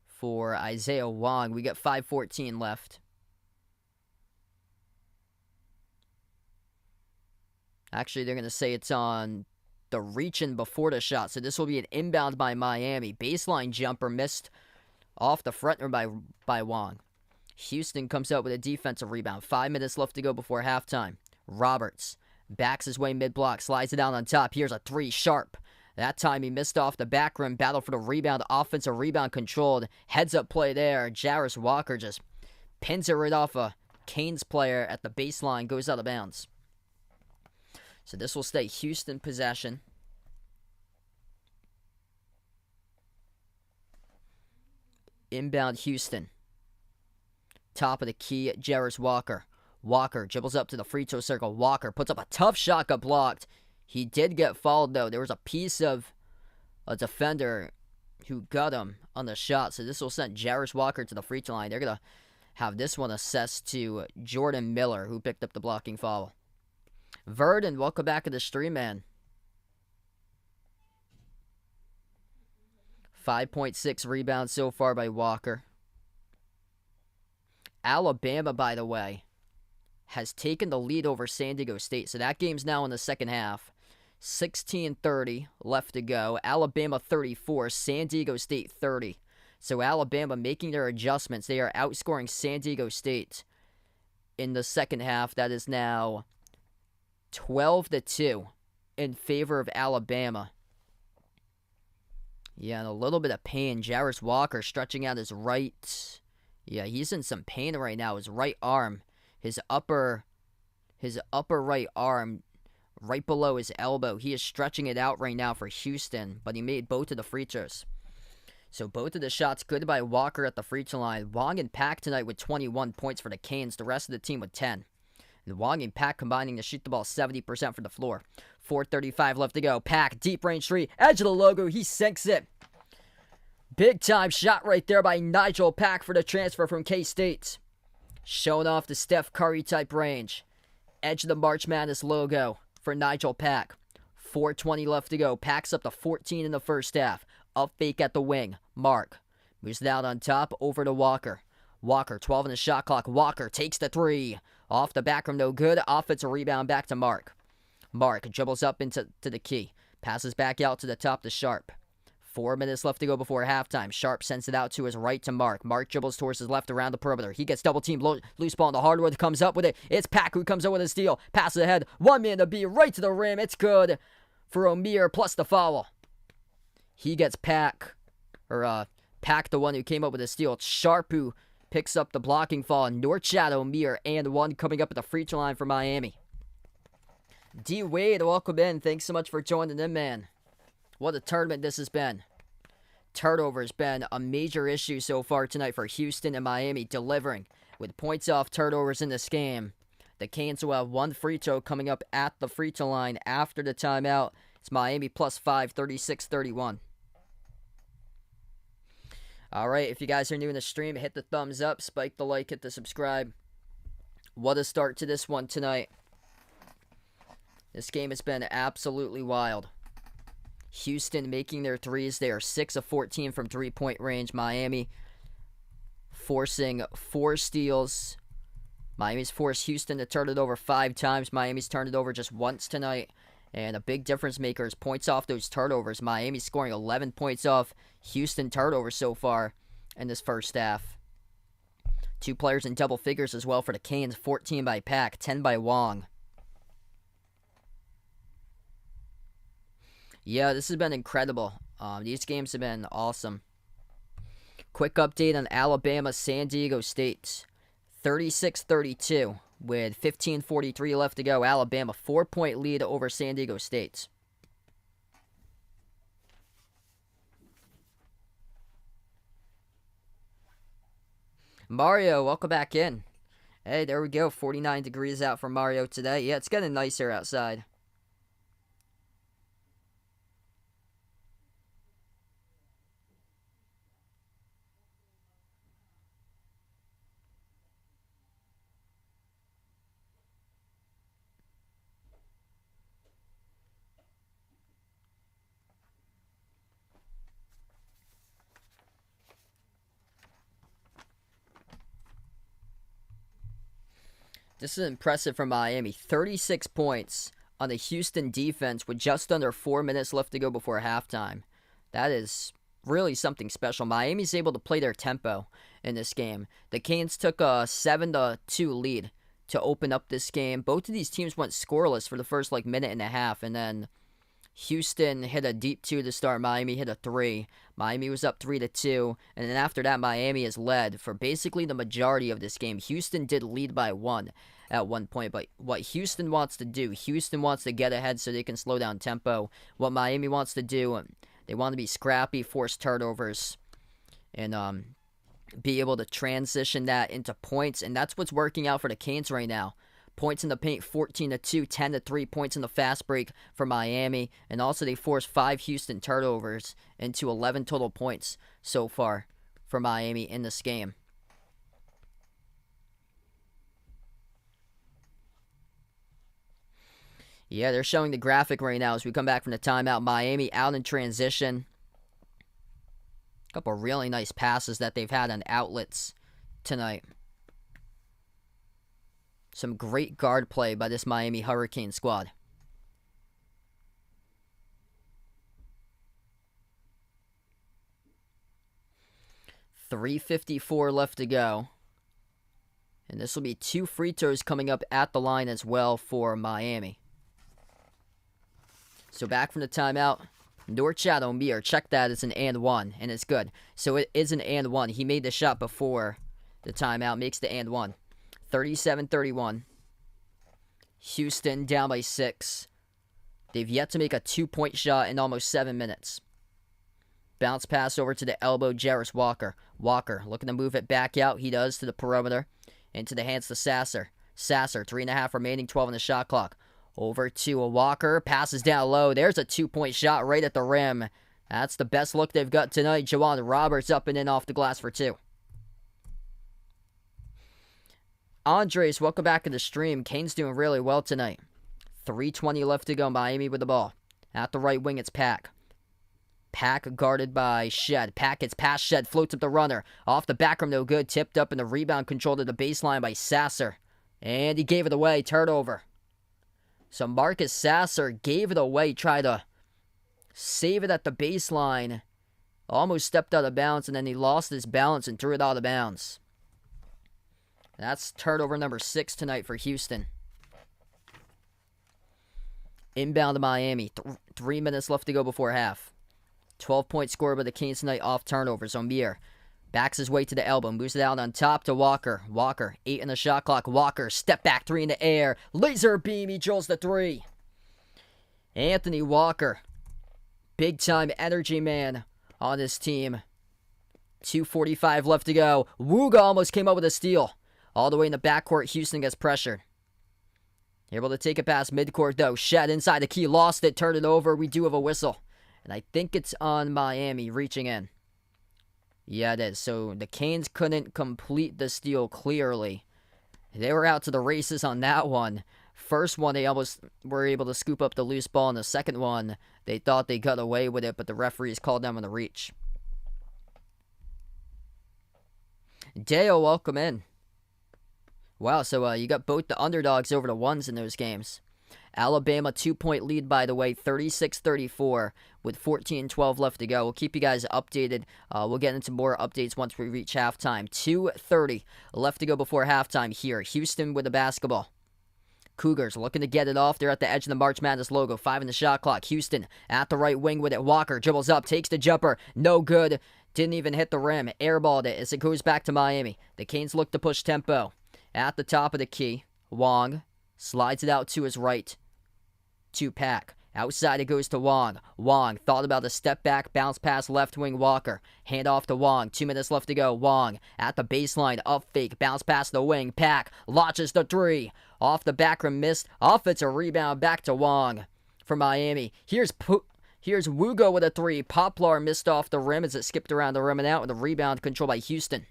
for Isaiah Wong. We got 5:14 left. Actually, they're going to say it's on the reach-in before the shot, so this will be an inbound by Miami. Baseline jumper missed off the front rim by Wong. Houston comes out with a defensive rebound. 5 minutes left to go before halftime. Roberts backs his way mid-block, slides it down on top. Here's a 3, Sharp. That time he missed off the back rim. Battle for the rebound. Offensive rebound controlled. Heads-up play there. Jarris Walker just pins it right off a Canes player at the baseline. Goes out of bounds. So this will stay Houston possession. Inbound Houston. Top of the key, Jarris Walker. Walker dribbles up to the free throw circle. Walker puts up a tough shot, got blocked. He did get fouled, though. There was a piece of a defender who got him on the shot. So this will send Jarris Walker to the free throw line. They're going to have this one assessed to Jordan Miller, who picked up the blocking foul. Verdon, welcome back to the stream, man. 5.6 rebounds so far by Walker. Alabama, by the way, has taken the lead over San Diego State. So that game's now in the second half. 16:30 left to go. Alabama 34, San Diego State 30. So Alabama making their adjustments. They are outscoring San Diego State in the second half. That is now 12-2 in favor of Alabama. Yeah, and a little bit of pain. Jarris Walker stretching out his right. Yeah, he's in some pain right now. His right arm, his upper right arm, right below his elbow. He is stretching it out right now for Houston, but he made both of the free throws. So both of the shots good by Walker at the free throw line. Wong and Pack tonight with 21 points for the Canes. The rest of the team with 10. And Wong and Pack combining to shoot the ball 70% from the floor. 4:35 left to go. Pack, deep range three, edge of the logo. He sinks it. Big time shot right there by Nigel Pack for the transfer from K-State. Showing off the Steph Curry type range. Edge of the March Madness logo for Nigel Pack. 4:20 left to go. Pack's up to 14 in the first half. Up fake at the wing. Mark moves it out on top over to Walker. Walker, 12 in the shot clock. Walker takes the three. Off the back rim, no good. Offensive rebound back to Mark. Mark dribbles up into the key. Passes back out to the top to Sharp. 4 minutes left to go before halftime. Sharp sends it out to his right to Mark. Mark dribbles towards his left around the perimeter. He gets double teamed. Loose ball on the hardwood. Comes up with it. It's Pack who comes up with a steal. Passes ahead. 1 man to beat right to the rim. It's good for O'Meara plus the foul. He gets Pack the one who came up with a steal. It's Sharp who picks up the blocking foul. Norchad, O'Meara, and one coming up at the free throw line for Miami. D. Wade, welcome in. Thanks so much for joining in, man. What a tournament this has been. Turnovers been a major issue so far tonight for Houston and Miami, delivering with points off turnovers in this game. The Canes will have one free throw coming up at the free throw line after the timeout. It's Miami plus 5, 36-31. All right, if you guys are new in the stream, hit the thumbs up, spike the like, hit the subscribe. What a start to this one tonight. This game has been absolutely wild. Houston making their threes. They are 6 of 14 from three-point range. Miami forcing 4 steals. Miami's forced Houston to turn it over 5 times. Miami's turned it over just once tonight. And a big difference maker is points off those turnovers. Miami's scoring 11 points off Houston turnovers so far in this first half. 2 players in double figures as well for the Canes. 14 by Pack, 10 by Wong. Yeah, this has been incredible. These games have been awesome. Quick update on Alabama, San Diego State. 36-32 with 15:43 left to go. Alabama 4-point lead over San Diego State. Mario, welcome back in. Hey, there we go. 49 degrees out for Mario today. Yeah, it's getting nicer outside. This is impressive from Miami. 36 points on the Houston defense with just under 4 minutes left to go before halftime. That is really something special. Miami's able to play their tempo in this game. The Canes took a 7-2 lead to open up this game. Both of these teams went scoreless for the first minute and a half, and then Houston hit a deep 2 to start. Miami hit a 3. Miami was up 3-2, and then after that, Miami has led for basically the majority of this game. Houston did lead by 1 at one point, but what Houston wants to do, Houston wants to get ahead so they can slow down tempo. What Miami wants to do, they want to be scrappy, force turnovers, and be able to transition that into points, and that's what's working out for the Canes right now. Points in the paint, 14-2, 10-3 points in the fast break for Miami. And also they forced 5 Houston turnovers into 11 total points so far for Miami in this game. Yeah, they're showing the graphic right now as we come back from the timeout. Miami out in transition. A couple of really nice passes that they've had on outlets tonight. Some great guard play by this Miami Hurricane squad. $3:54 left to go. And this will be 2 free throws coming up at the line as well for Miami. So back from the timeout. Norchad O'Meara, check that as an and 1, and it's good. So it is an and 1. He made the shot before the timeout, makes the and 1. 37-31. Houston down by 6. They've yet to make a 2-point shot in almost 7 minutes. Bounce pass over to the elbow, Jarris Walker. Walker looking to move it back out. He does to the perimeter. Into the hands to Sasser. Sasser, 3.5 remaining, 12 on the shot clock. Over to a Walker. Passes down low. There's a 2-point shot right at the rim. That's the best look they've got tonight. Jawan Roberts up and in off the glass for 2. Andres, welcome back to the stream. Kane's doing really well tonight. 3:20 left to go. Miami with the ball. At the right wing, it's Pack. Pack guarded by Shed. Pack gets past Shed. Floats up the runner. Off the back rim, no good. Tipped up, and the rebound controlled to the baseline by Sasser. And he gave it away. Turnover. So Marcus Sasser gave it away. Tried to save it at the baseline. Almost stepped out of bounds, and then he lost his balance and threw it out of bounds. That's turnover number 6 tonight for Houston. Inbound to Miami. 3 minutes left to go before half. 12-point score by the Canes tonight off turnovers. Omir backs his way to the elbow. Moves it out on top to Walker. Walker, 8 in the shot clock. Walker, step back 3 in the air. Laser beam. He drills the 3. Anthony Walker. Big time energy man on this team. 2:45 left to go. Wooga almost came up with a steal. All the way in the backcourt, Houston gets pressured. Able to take it past midcourt, though. Shed inside the key, lost it, turned it over. We do have a whistle. And I think it's on Miami reaching in. Yeah, it is. So the Canes couldn't complete the steal clearly. They were out to the races on that one. First one, they almost were able to scoop up the loose ball. And the second one, they thought they got away with it, but the referees called them on the reach. Deo, welcome in. Wow, so you got both the underdogs over the ones in those games. Alabama 2-point lead, by the way, 36-34 with 14-12 left to go. We'll keep you guys updated. We'll get into more updates once we reach halftime. 2:30 left to go before halftime here. Houston with the basketball. Cougars looking to get it off. They're at the edge of the March Madness logo. 5 in the shot clock. Houston at the right wing with it. Walker dribbles up, takes the jumper. No good. Didn't even hit the rim. Airballed it as it goes back to Miami. The Canes look to push tempo. At the top of the key, Wong slides it out to his right. To Pack. Outside it goes to Wong. Wong thought about the step back, bounce pass left wing Walker. Hand off to Wong. 2 minutes left to go. Wong at the baseline, up fake, bounce pass the wing. Pack launches the 3. Off the back rim, missed. Offensive rebound back to Wong for Miami. Here's Wugo with a 3. Poplar missed off the rim as it skipped around the rim and out with a rebound controlled by Houston.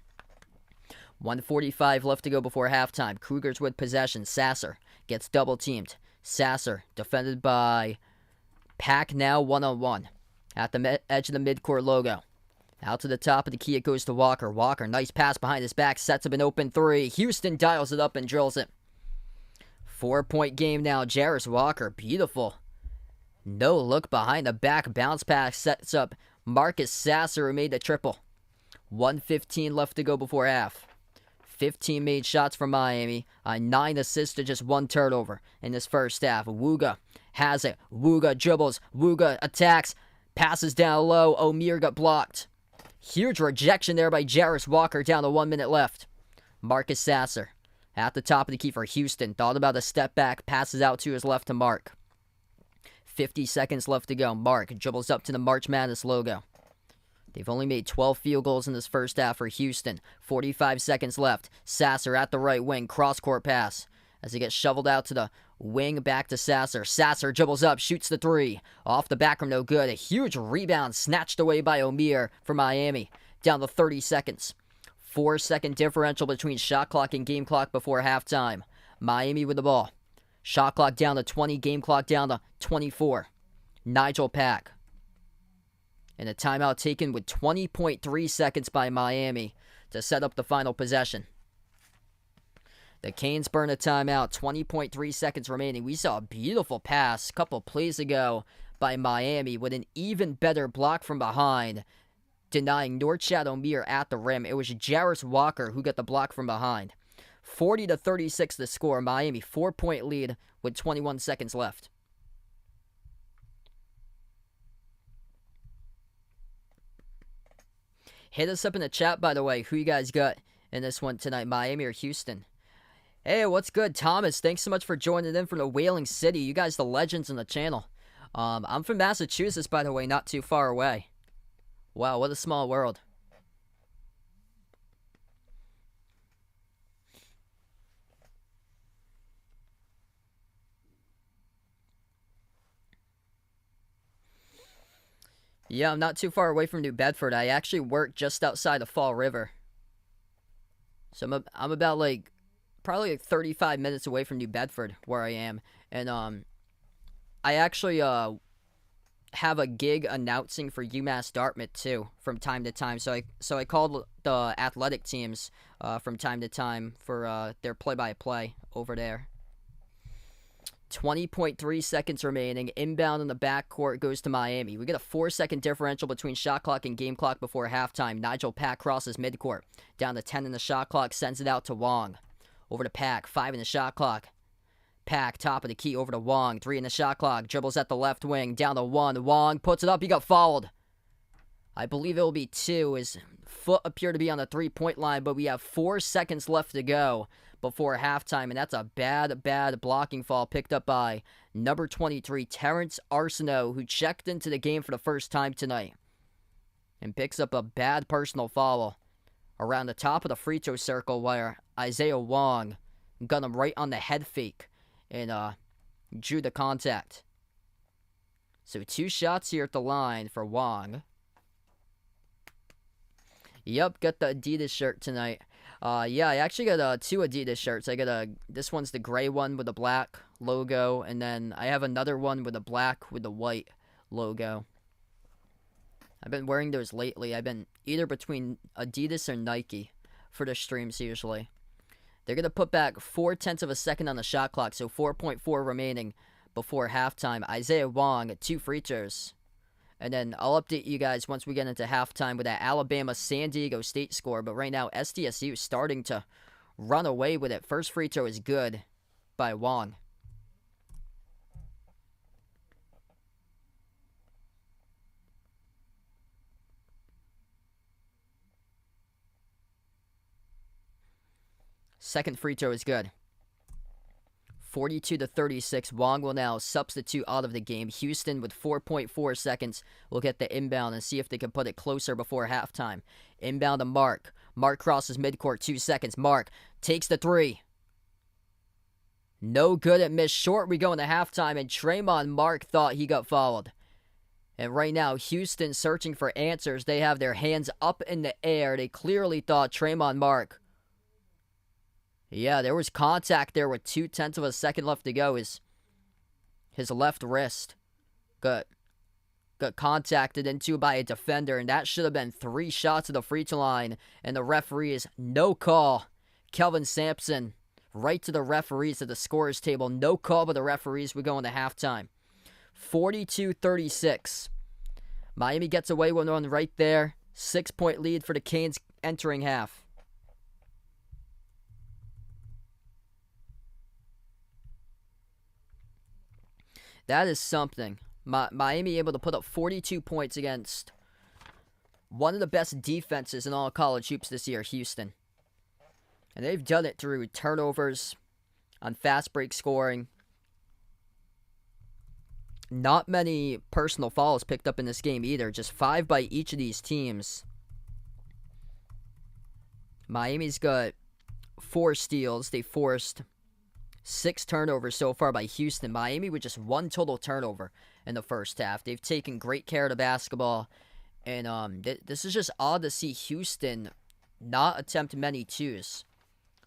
1:45 left to go before halftime. Cougars with possession. Sasser gets double teamed. Sasser defended by Pack, now 1-on-1 at the edge of the midcourt logo. Out to the top of the key, it goes to Walker. Walker, nice pass behind his back, sets up an open 3. Houston dials it up and drills it. 4-point game now. Jarris Walker, beautiful. No look behind the back. Bounce pass sets up Marcus Sasser, who made the triple. 1:15 left to go before half. 15 made shots for Miami. 9 assists to just 1 turnover in this first half. Wooga has it. Wooga dribbles. Wooga attacks. Passes down low. Omir got blocked. Huge rejection there by Jarris Walker down to 1 minute left. Marcus Sasser at the top of the key for Houston. Thought about a step back. Passes out to his left to Mark. 50 seconds left to go. Mark dribbles up to the March Madness logo. They've only made 12 field goals in this first half for Houston. 45 seconds left. Sasser at the right wing. Cross-court pass. As he gets shoveled out to the wing, back to Sasser. Sasser dribbles up, shoots the 3. Off the back rim, no good. A huge rebound snatched away by Omir for Miami. Down to 30 seconds. 4-second differential between shot clock and game clock before halftime. Miami with the ball. Shot clock down to 20, game clock down to 24. Nigel Pack. And a timeout taken with 20.3 seconds by Miami to set up the final possession. The Canes burn a timeout, 20.3 seconds remaining. We saw a beautiful pass a couple plays ago by Miami with an even better block from behind, denying Norchad Omir at the rim. It was Jarris Walker who got the block from behind. 40-36 the score. Miami 4-point lead with 21 seconds left. Hit us up in the chat, by the way, who you guys got in this one tonight, Miami or Houston. Hey, what's good, Thomas? Thanks so much for joining in from the Whaling City. You guys the legends on the channel. I'm from Massachusetts, by the way, not too far away. Wow, what a small world. Yeah, I'm not too far away from New Bedford. I actually work just outside of Fall River. So I'm about like probably like 35 minutes away from New Bedford where I am. And I actually have a gig announcing for UMass Dartmouth too from time to time. So I called the athletic teams from time to time for their play-by-play over there. 20.3 seconds remaining. Inbound in the backcourt goes to Miami. We get a 4-second differential between shot clock and game clock before halftime. Nigel Pack crosses midcourt. Down to 10 in the shot clock. Sends it out to Wong. Over to Pack. 5 in the shot clock. Pack, top of the key, over to Wong. 3 in the shot clock. Dribbles at the left wing. Down to 1. Wong puts it up. He got fouled. I believe it will be 2. His foot appeared to be on the 3-point line, but we have 4 seconds left to go before halftime, and that's a bad blocking foul picked up by number 23, Terrence Arsenault, who checked into the game for the first time tonight, and picks up a bad personal foul around the top of the free throw circle where Isaiah Wong got him right on the head fake and drew the contact. So 2 shots here at the line for Wong. Yep, got the Adidas shirt tonight. Yeah, I actually got 2 Adidas shirts. I got this one's the gray one with the black logo, and then I have another one with the black with the white logo. I've been wearing those lately. I've been either between Adidas or Nike for the streams usually. They're going to put back 0.4 of a second on the shot clock, so 4.4 remaining before halftime. Isaiah Wong, 2 free throws. And then I'll update you guys once we get into halftime with that Alabama-San Diego State score. But right now, SDSU is starting to run away with it. First free throw is good by Wong. Second free throw is good. 42-36. Wong will now substitute out of the game. Houston with 4.4 seconds will get the inbound and see if they can put it closer before halftime. Inbound to Mark. Mark crosses midcourt. 2 seconds. Mark takes the 3. No good at missed short. We go into halftime, and Tremont Mark thought he got fouled. And right now, Houston searching for answers. They have their hands up in the air. They clearly thought Tremont Mark. Yeah, there was contact there with 0.2 of a second left to go. His left wrist got contacted into by a defender, and that should have been 3 shots at the free throw line. And the referees, no call. Kelvin Sampson, right to the referees at the scorer's table. No call by the referees. We go into halftime. 42-36. Miami gets away with one right there. 6-point lead for the Canes entering half. That is something. Miami able to put up 42 points against one of the best defenses in all college hoops this year, Houston. And they've done it through turnovers, on fast break scoring. Not many personal fouls picked up in this game either. Just 5 by each of these teams. Miami's got 4 steals. They forced 6 turnovers so far by Houston. Miami with just 1 total turnover in the first half. They've taken great care of the basketball. And this is just odd to see Houston not attempt many 2s.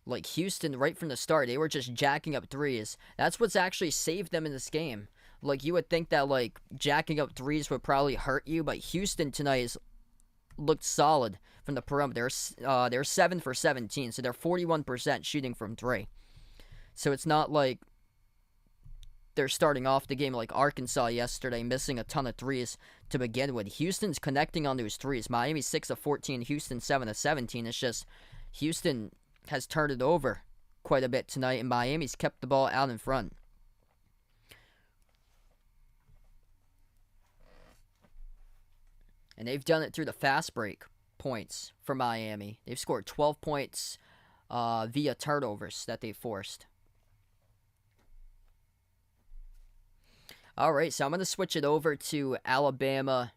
Like Houston, right from the start, they were just jacking up 3s. That's what's actually saved them in this game. Like, you would think that, like, jacking up 3s would probably hurt you, but Houston tonight looked solid from the perimeter. They're 7 for 17, so they're 41% shooting from 3. So it's not like they're starting off the game like Arkansas yesterday, missing a ton of 3s to begin with. Houston's connecting on those 3s. Miami 6 of 14, Houston 7 of 17. It's just Houston has turned it over quite a bit tonight, and Miami's kept the ball out in front. And they've done it through the fast break points for Miami. They've scored 12 points via turnovers that they forced. All right, so I'm going to switch it over to Alabama,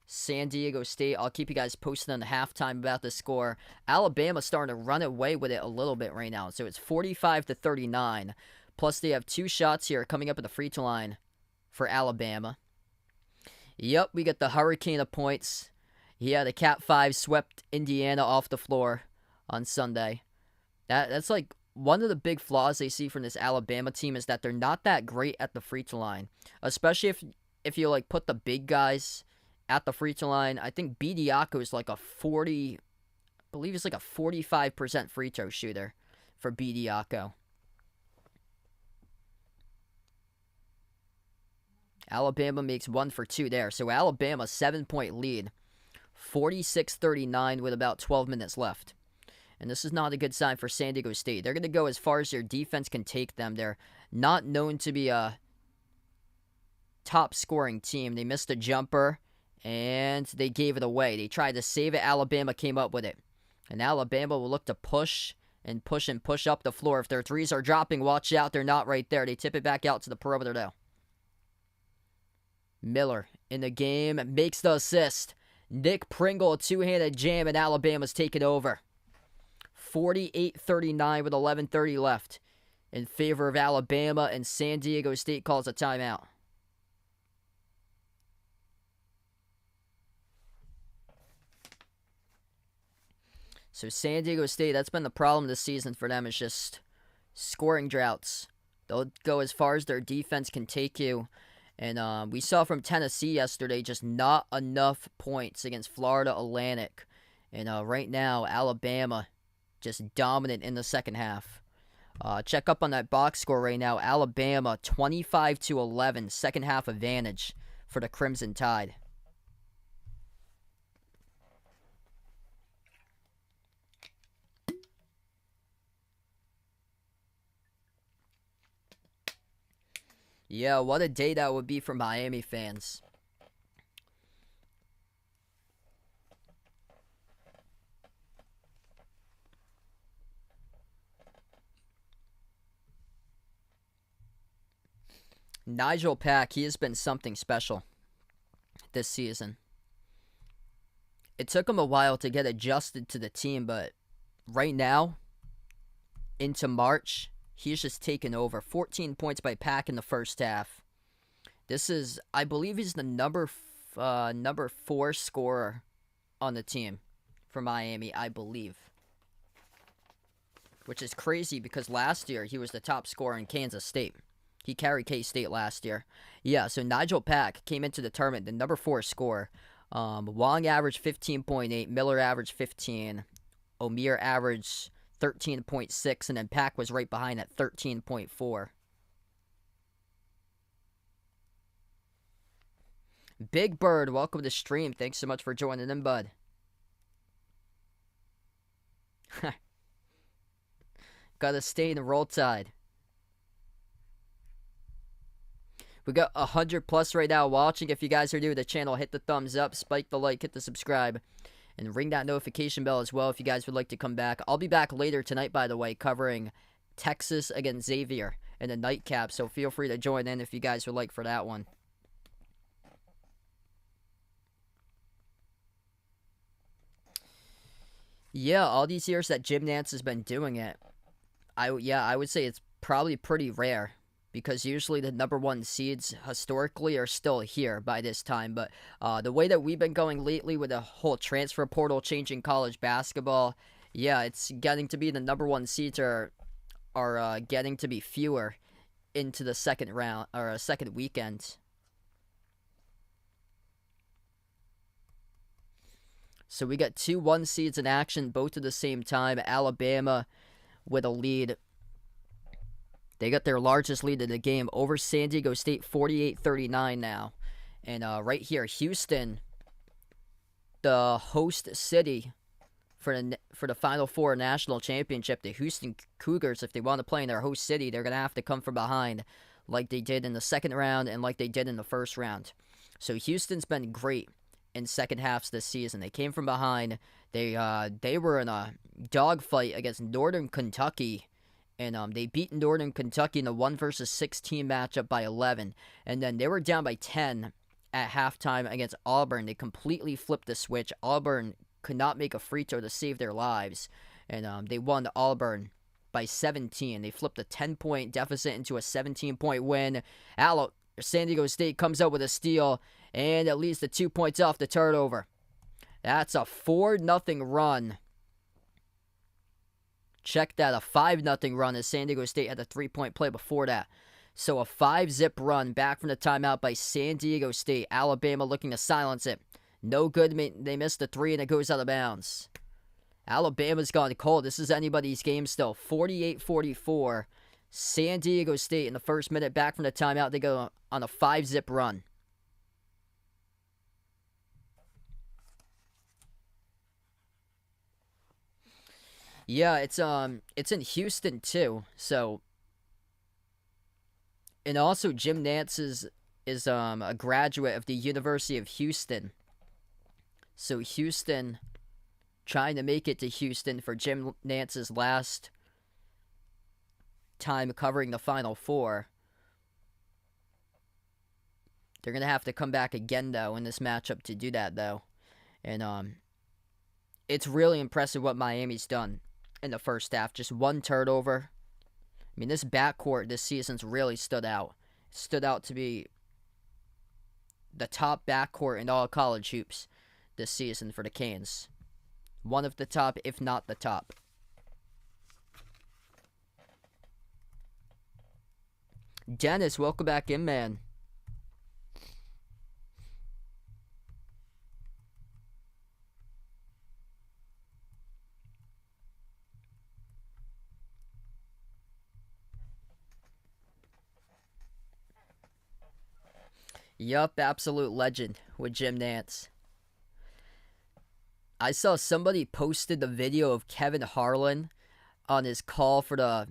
San Diego State. I'll keep you guys posted on the halftime about the score. Alabama starting to run away with it a little bit right now. So it's 45-39. Plus, they have 2 shots here coming up at the free throw line for Alabama. Yep, we get the hurricane of points. Yeah, the Cat 5 swept Indiana off the floor on Sunday. That's like one of the big flaws they see from this Alabama team is that they're not that great at the free throw line, especially if you like put the big guys at the free throw line. I think Bediako is like I believe it's like a 45% free throw shooter for Bediako. Alabama makes 1 for 2 there. So Alabama 7-point lead, 46-39 with about 12 minutes left. And this is not a good sign for San Diego State. They're going to go as far as their defense can take them. They're not known to be a top scoring team. They missed a jumper and they gave it away. They tried to save it. Alabama came up with it. And Alabama will look to push and push and push up the floor. If their threes are dropping, watch out. They're not right there. They tip it back out to the perimeter now. Miller in the game makes the assist. Nick Pringle, a two-handed jam, and Alabama's taken over. 48-39 with 11:30 left in favor of Alabama, and San Diego State calls a timeout. So San Diego State, that's been the problem this season for them, is just scoring droughts. They'll go as far as their defense can take you. And we saw from Tennessee yesterday just not enough points against Florida Atlantic. And right now, Alabama just dominant in the second half. Check up on that box score right now. Alabama 25-11, second half advantage for the Crimson Tide. Yeah, what a day that would be for Miami fans. Nigel Pack, he has been something special this season. It took him a while to get adjusted to the team, but right now, into March, he's just taken over. 14 points by Pack in the first half. This is, I believe he's the number 4 scorer on the team for Miami, I believe. Which is crazy because last year he was the top scorer in Kansas State. He carried K-State last year. Yeah, so Nigel Pack came into the tournament, the number 4 scorer. Wong averaged 15.8, Miller averaged 15, O'Meara averaged 13.6, and then Pack was right behind at 13.4. Big Bird, welcome to the stream. Thanks so much for joining in, bud. Gotta stay in the Roll Tide. We got 100 plus right now watching. If you guys are new to the channel, hit the thumbs up, spike the like, hit the subscribe, and ring that notification bell as well if you guys would like to come back. I'll be back later tonight, by the way, covering Texas against Xavier in the nightcap, so feel free to join in if you guys would like for that one. Yeah, all these years that Jim Nantz has been doing it, I would say it's probably pretty rare. Because usually the number 1 seeds historically are still here by this time. But the way that we've been going lately with the whole transfer portal changing college basketball, yeah, it's getting to be the number 1 seeds are getting to be fewer into the second round or second weekend. So we got 2 1 seeds in action, both at the same time. Alabama with a lead. They got their largest lead of the game over San Diego State, 48-39 now. And right here, Houston, the host city for the Final Four National Championship. The Houston Cougars, if they want to play in their host city, they're going to have to come from behind like they did in the second round and like they did in the first round. So Houston's been great in second halves this season. They came from behind. They were in a dogfight against Northern Kentucky And they beat Northern Kentucky in the 1 versus 16 matchup by 11. And then they were down by 10 at halftime against Auburn. They completely flipped the switch. Auburn could not make a free throw to save their lives. And they won Auburn by 17. They flipped a 10-point deficit into a 17-point win. San Diego State comes out with a steal, and it leads to 2 points off the turnover. That's a 4-0 run. Check that, a 5-0 run as San Diego State had a 3-point play before that. So a 5-zip run back from the timeout by San Diego State. Alabama looking to silence it. No good. They missed the 3 and it goes out of bounds. Alabama's gone cold. This is anybody's game still. 48-44. San Diego State in the first minute back from the timeout. They go on a 5-zip run. Yeah, it's in Houston too. So, and also Jim Nantz is a graduate of the University of Houston. So Houston trying to make it to Houston for Jim Nantz's last time covering the Final Four. They're gonna have to come back again though in this matchup to do that though, and it's really impressive what Miami's done in the first half. Just 1 turnover. I mean, this backcourt this season's really stood out. Stood out to be the top backcourt in all college hoops this season for the Canes. One of the top, if not the top. Dennis, welcome back in, man. Yup, absolute legend with Jim Nantz. I saw somebody posted the video of Kevin Harlan on his call for the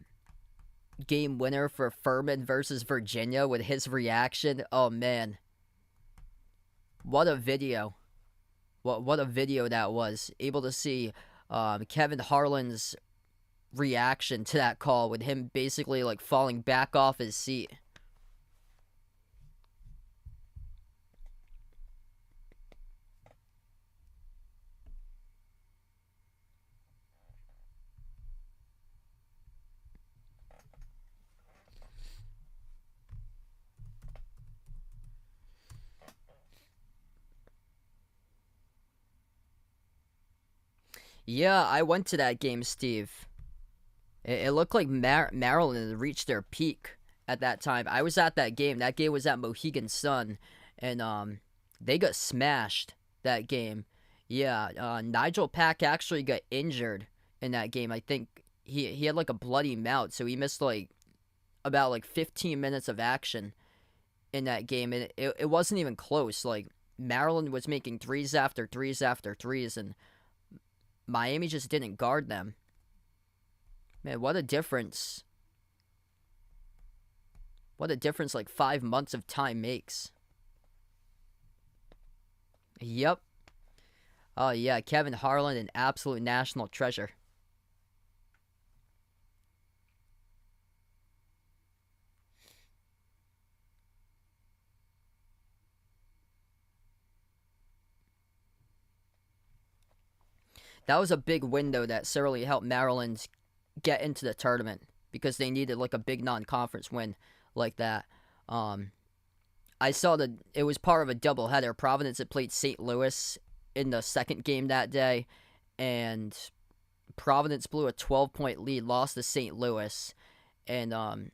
game winner for Furman versus Virginia with his reaction. Oh, man. What a video. What a video that was. Able to see Kevin Harlan's reaction to that call with him basically like falling back off his seat. Yeah, I went to that game, Steve. It looked like Maryland had reached their peak at that time. I was at that game. That game was at Mohegan Sun, and they got smashed that game. Yeah, Nigel Pack actually got injured in that game. I think he had like a bloody mouth, so he missed like about like 15 minutes of action in that game, and it wasn't even close. Like Maryland was making threes after threes after threes, and Miami just didn't guard them. Man, what a difference. What a difference like 5 months of time makes. Yep. Oh, yeah, Kevin Harlan, an absolute national treasure. That was a big window that certainly helped Maryland get into the tournament because they needed like a big non-conference win like that. I saw that it was part of a doubleheader. Providence had played St. Louis in the second game that day, and Providence blew a 12-point lead, lost to St. Louis. And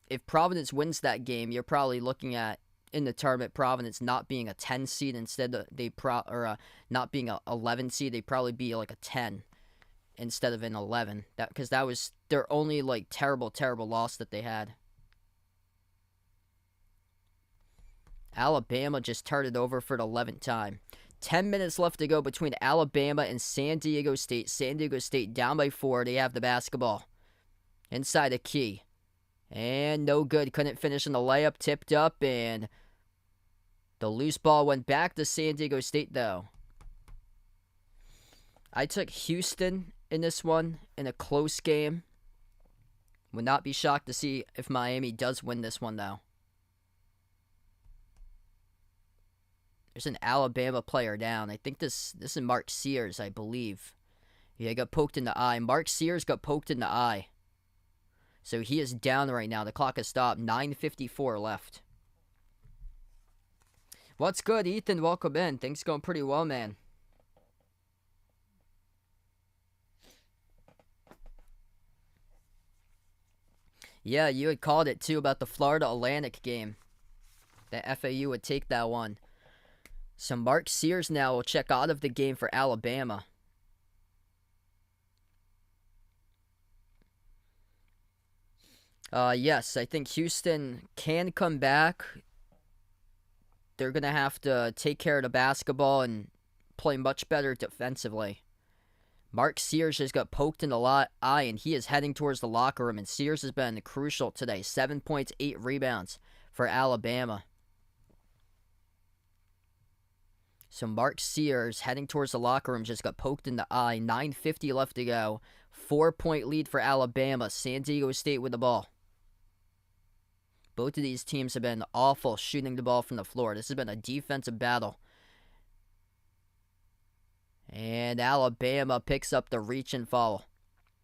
if Providence wins that game, you're probably looking at in the tournament Providence not being a 10 seed instead of not being a 11 seed. They'd probably be like a 10 instead of an 11. Because that was their only like terrible loss that they had. Alabama just turned it over for the 11th time. 10 minutes left to go between Alabama and San Diego State. San Diego State down by 4. They have the basketball inside the key. And no good. Couldn't finish in the layup. Tipped up, and the loose ball went back to San Diego State, though. I took Houston in this one in a close game. Would not be shocked to see if Miami does win this one, though. There's an Alabama player down. I think this is Mark Sears, I believe. Yeah, he got poked in the eye. Mark Sears got poked in the eye. So he is down right now. The clock has stopped. 9:54 left. What's good, Ethan? Welcome in. Things going pretty well, man. Yeah, you had called it, too, about the Florida Atlantic game. That FAU would take that one. So Mark Sears now will check out of the game for Alabama. Yes, I think Houston can come back. They're going to have to take care of the basketball and play much better defensively. Mark Sears just got poked in the eye, and he is heading towards the locker room. And Sears has been crucial today. 7 points, 8 rebounds for Alabama. So Mark Sears heading towards the locker room just got poked in the eye. 9:50 left to go. 4-point lead for Alabama. San Diego State with the ball. Both of these teams have been awful shooting the ball from the floor. This has been a defensive battle. And Alabama picks up the reach and foul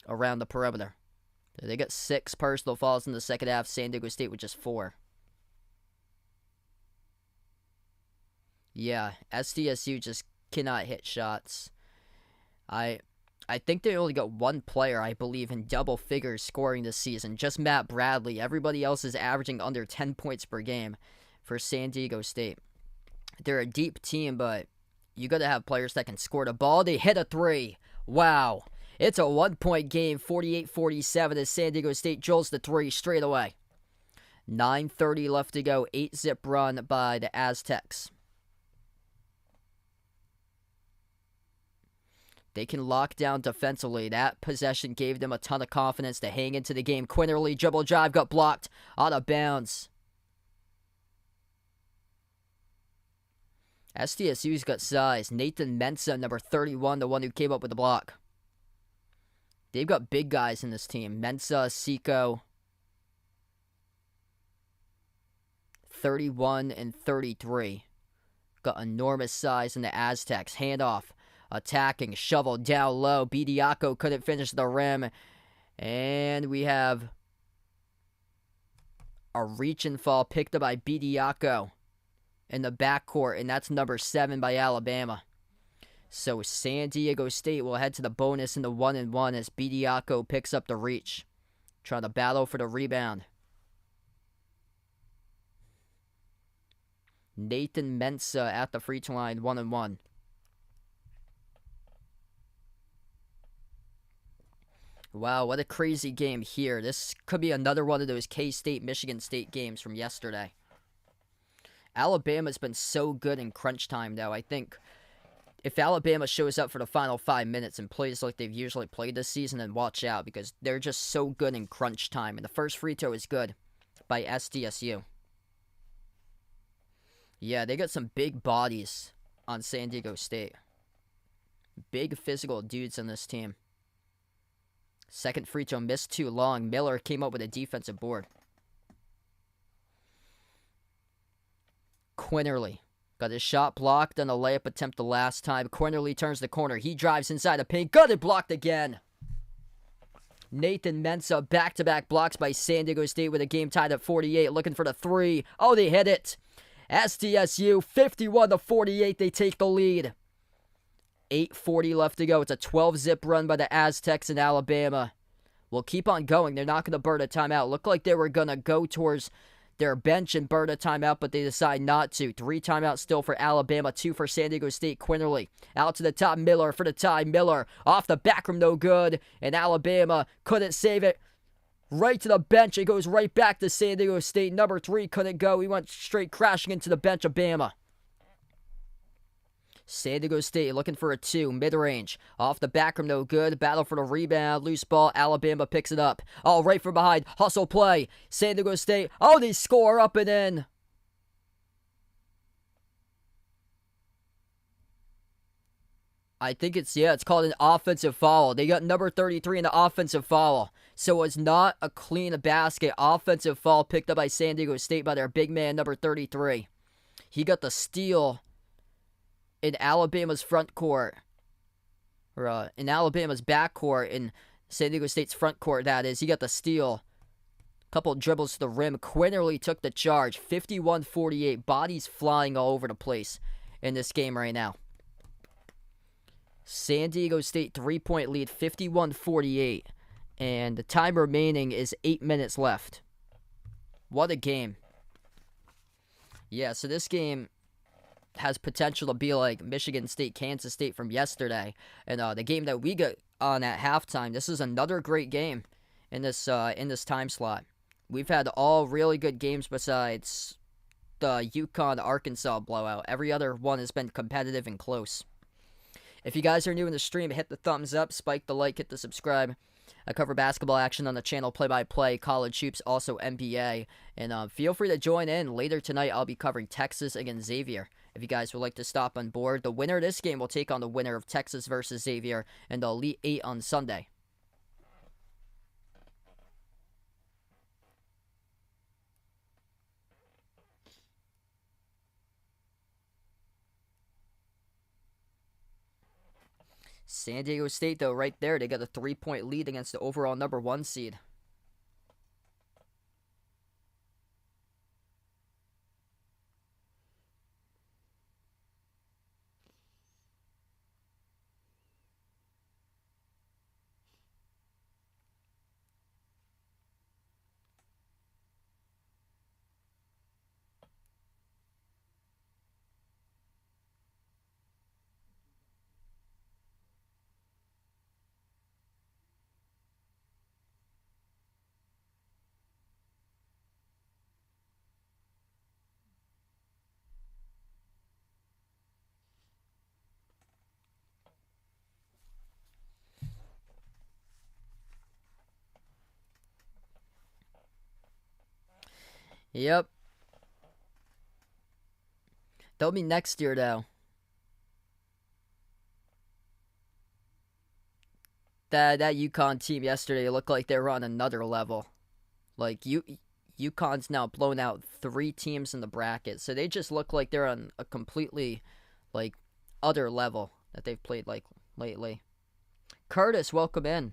around the perimeter. They got 6 personal fouls in the second half. San Diego State with just 4. Yeah, SDSU just cannot hit shots. I think they only got one player, I believe, in double figures scoring this season. Just Matt Bradley. Everybody else is averaging under 10 points per game for San Diego State. They're a deep team, but you got to have players that can score the ball. They hit a 3. Wow. It's a 1-point game, 48-47 as San Diego State drills the 3 straight away. 9:30 left to go. 8-zip run by the Aztecs. They can lock down defensively. That possession gave them a ton of confidence to hang into the game. Quinterly dribble drive got blocked out of bounds. SDSU's got size. Nathan Mensah, number 31, the one who came up with the block. They've got big guys in this team. Mensah, Seco, 31 and 33. Got enormous size in the Aztecs. Handoff. Attacking, shovel down low. Bediako couldn't finish the rim. And we have a reach and fall picked up by Bediako in the backcourt. And that's number 7 by Alabama. So San Diego State will head to the bonus in the 1-and-1 as Bediako picks up the reach. Trying to battle for the rebound. Nathan Mensah at the free throw line, 1-and-1. Wow, what a crazy game here. This could be another one of those K-State, Michigan State games from yesterday. Alabama's been so good in crunch time, though. I think if Alabama shows up for the final 5 minutes and plays like they've usually played this season, then watch out because they're just so good in crunch time. And the first free throw is good by SDSU. Yeah, they got some big bodies on San Diego State. Big physical dudes on this team. Second free throw missed too long. Miller came up with a defensive board. Quinterly got his shot blocked on the layup attempt the last time. Quinterly turns the corner. He drives inside the paint. Got it blocked again. Nathan Mensah, back-to-back blocks by San Diego State with a game tied at 48. Looking for the 3. Oh, they hit it. SDSU, 51-48. They take the lead. 8:40 left to go. It's a 12-zip run by the Aztecs in Alabama. We'll keep on going. They're not going to burn a timeout. Looked like they were going to go towards their bench and burn a timeout, but they decide not to. 3 timeouts still for Alabama, 2 for San Diego State. Quinterly out to the top. Miller for the tie. Miller off the back room, no good. And Alabama couldn't save it. Right to the bench. It goes right back to San Diego State. Number 3 couldn't go. He went straight crashing into the bench of Bama. San Diego State looking for a 2. Mid-range. Off the back room, no good. Battle for the rebound. Loose ball. Alabama picks it up. Oh, right from behind. Hustle play. San Diego State. Oh, they score up and in. I think it's called an offensive foul. They got number 33 in the offensive foul. So it was not a clean basket. Offensive foul picked up by San Diego State by their big man, number 33. He got the steal in Alabama's front court. Or in Alabama's backcourt, in San Diego State's front court, that is. He got the steal. Couple dribbles to the rim. Quinterly took the charge. 51-48. Bodies flying all over the place in this game right now. San Diego State 3-point lead, 51-48. And the time remaining is 8 minutes left. What a game. Yeah, so this game has potential to be like Michigan State, Kansas State from yesterday. And the game that we got on at halftime, this is another great game in this time slot. We've had all really good games besides the UConn-Arkansas blowout. Every other one has been competitive and close. If you guys are new in the stream, hit the thumbs up, spike the like, hit the subscribe. I cover basketball action on the channel, play-by-play, college hoops, also NBA. And feel free to join in. Later tonight, I'll be covering Texas against Xavier. If you guys would like to stop on board, the winner of this game will take on the winner of Texas versus Xavier in the Elite Eight on Sunday. San Diego State, though, right there, they got a 3-point lead against the overall number 1 seed. Yep. That'll be next year, though. That UConn team yesterday looked like they were on another level. Like, UConn's now blown out 3 teams in the bracket, so they just look like they're on a completely, like, other level that they've played, like, lately. Curtis, welcome in.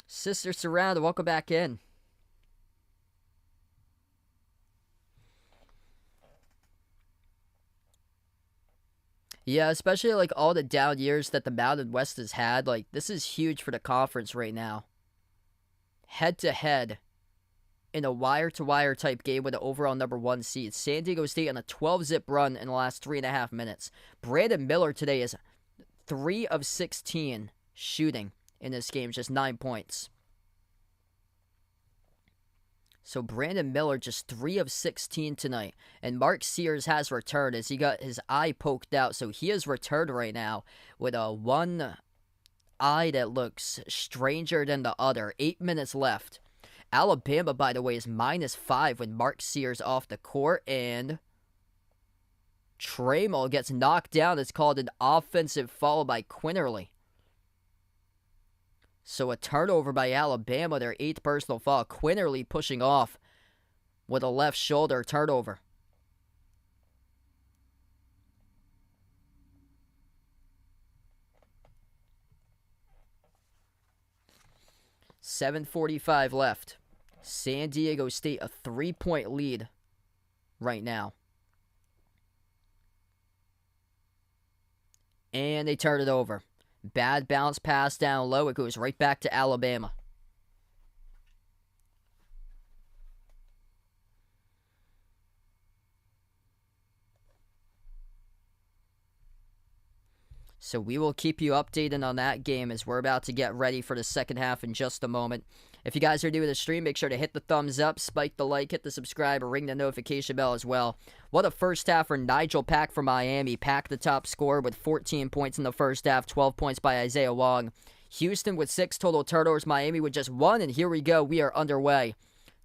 Sister Surrounded, welcome back in. Yeah, especially like all the down years that the Mountain West has had. Like, this is huge for the conference right now. Head to head in a wire-to-wire type game with the overall number 1 seed. San Diego State on a 12-zip run in the last 3.5 minutes. Brandon Miller today is 3 of 16 shooting in this game, just 9 points. So Brandon Miller just 3 of 16 tonight. And Mark Sears has returned as he got his eye poked out. So he has returned right now with a one eye that looks stranger than the other. 8 minutes left. Alabama, by the way, is -5 with Mark Sears off the court. And Trammell gets knocked down. It's called an offensive foul by Quinterly. So a turnover by Alabama, their 8th personal foul. Quinterly pushing off with a left shoulder turnover. .7:45 left. San Diego State a 3-point lead right now. And they turn it over. Bad bounce pass down low. It goes right back to Alabama. So we will keep you updated on that game as we're about to get ready for the second half in just a moment. If you guys are new to the stream, make sure to hit the thumbs up, spike the like, hit the subscribe, or ring the notification bell as well. What a first half for Nigel Pack from Miami. Pack the top scorer with 14 points in the first half, 12 points by Isaiah Wong. Houston with 6 total turnovers, Miami with just 1, and here we go. We are underway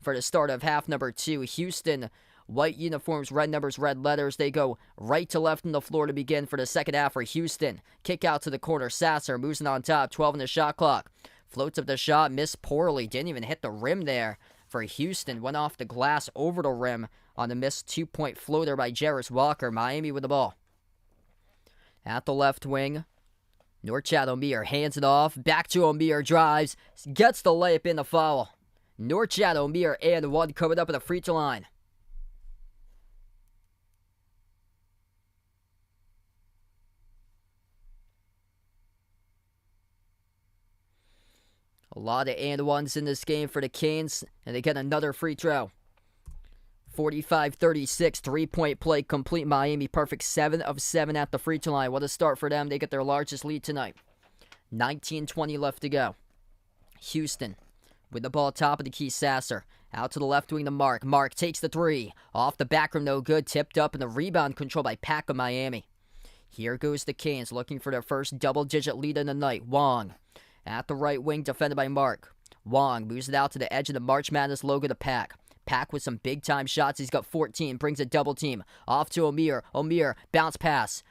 for the start of half number 2. Houston, white uniforms, red numbers, red letters. They go right to left on the floor to begin for the second half for Houston. Kick out to the corner. Sasser moves it on top, 12 on the shot clock. Floats up the shot, missed poorly. Didn't even hit the rim there for Houston. Went off the glass over the rim on the missed 2-point floater by Jarris Walker. Miami with the ball. At the left wing, Norchad Omier hands it off. Back to Omier, drives, gets the layup in the foul. Norchad Omier and 1 coming up at the free throw line. A lot of and ones in this game for the Canes, and they get another free throw. 45-36, 3-point play complete. Miami perfect, 7 of 7 at the free throw line. What a start for them. They get their largest lead tonight. 19-20 left to go. Houston with the ball top of the key. Sasser out to the left wing to Mark. Mark takes the 3. Off the back rim, no good. Tipped up, and the rebound controlled by Pack of Miami. Here goes the Canes looking for their first double-digit lead in the night. Wong at the right wing, defended by Mark. Wong moves it out to the edge of the March Madness logo to Pack. Pack with some big-time shots. He's got 14. Brings a double team. Off to Omier. Omier, bounce pass.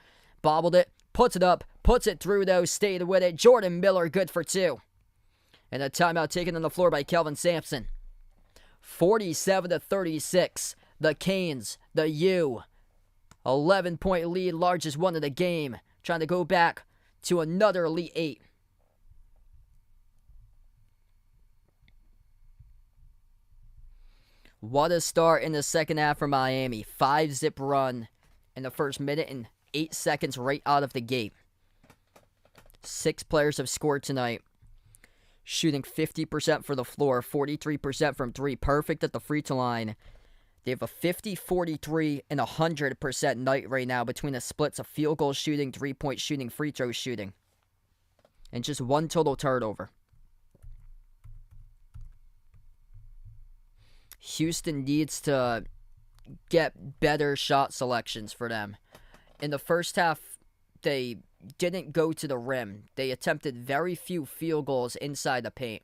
Bobbled it. Puts it up. Puts it through, though. Stayed with it. Jordan Miller, good for 2. And a timeout taken on the floor by Kelvin Sampson. 47-36. The Canes, the U. 11-point lead, largest one of the game. Trying to go back to another Elite 8. What a start in the second half for Miami. 5-zip run in the first minute and 8 seconds right out of the gate. 6 players have scored tonight. Shooting 50% for the floor, 43% from 3. Perfect at the free throw line. They have a 50, 43, and 100% night right now between the splits of field goal shooting, 3-point shooting, free throw shooting. And just 1 total turnover. Houston needs to get better shot selections for them. In the first half, they didn't go to the rim. They attempted very few field goals inside the paint.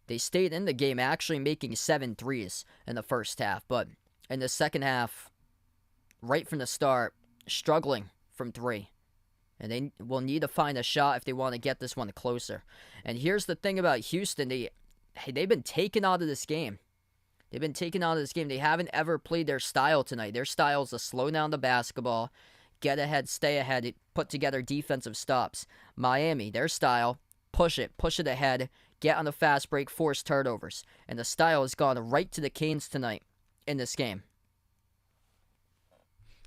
They stayed in the game, actually making 7 threes in the first half. But in the second half, right from the start, struggling from 3. And they will need to find a shot if they want to get this one closer. And here's the thing about Houston. They've been taken out of this game. They've been taken out of this game. They haven't ever played their style tonight. Their style is to slow down the basketball, get ahead, stay ahead, put together defensive stops. Miami, their style, push it ahead, get on the fast break, force turnovers. And the style has gone right to the Canes tonight in this game.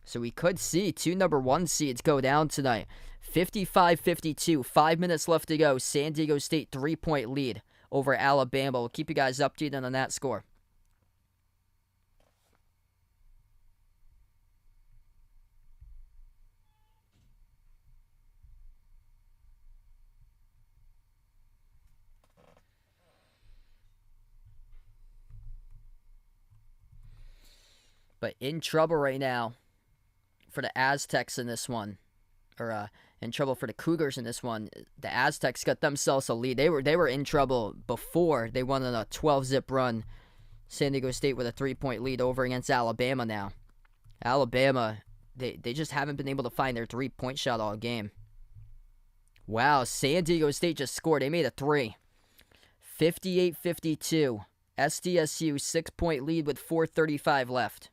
So we could see 2 number 1 seeds go down tonight. 55-52, 5 minutes left to go. San Diego State 3-point lead over Alabama. We'll keep you guys updated on that score. But in trouble right now for the Aztecs in this one. Or in trouble for the Cougars in this one. The Aztecs got themselves a lead. They were in trouble before they won on a 12-zip run. San Diego State with a 3-point lead over against Alabama now. Alabama, they just haven't been able to find their 3-point shot all game. Wow, San Diego State just scored. They made a 3. 58-52. SDSU 6-point lead with 4:35 left.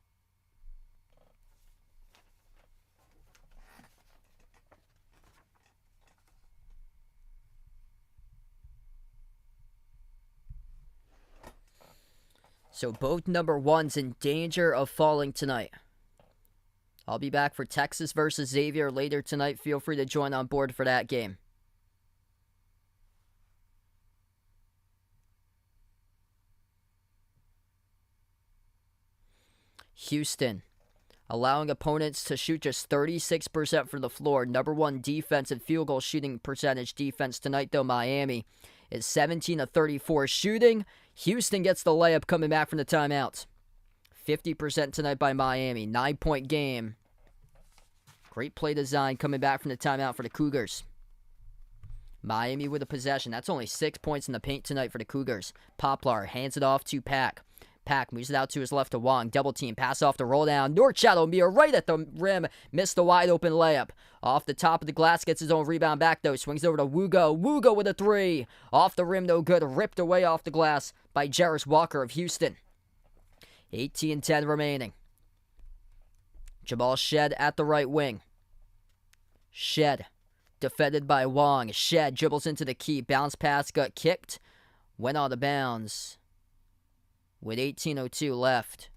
So both number 1s in danger of falling tonight. I'll be back for Texas versus Xavier later tonight. Feel free to join on board for that game. Houston, allowing opponents to shoot just 36% from the floor. Number 1 defense and field goal shooting percentage defense tonight, though. Miami is 17-34 shooting. Houston gets the layup coming back from the timeouts. 50% tonight by Miami. 9-point game. Great play design coming back from the timeout for the Cougars. Miami with a possession. That's only 6 points in the paint tonight for the Cougars. Poplar hands it off to Pack. Pack moves it out to his left to Wong. Double team. Pass off the roll down. Norchad O'Meara right at the rim. Missed the wide open layup. Off the top of the glass. Gets his own rebound back though. Swings over to Wugo. Wugo with a three. Off the rim, no good. Ripped away off the glass by Jarris Walker of Houston. 18-10 remaining. Jamal Shed at the right wing. Shed. Defended by Wong. Shed dribbles into the key. Bounce pass got kicked. Went out of bounds. With 18:02 left.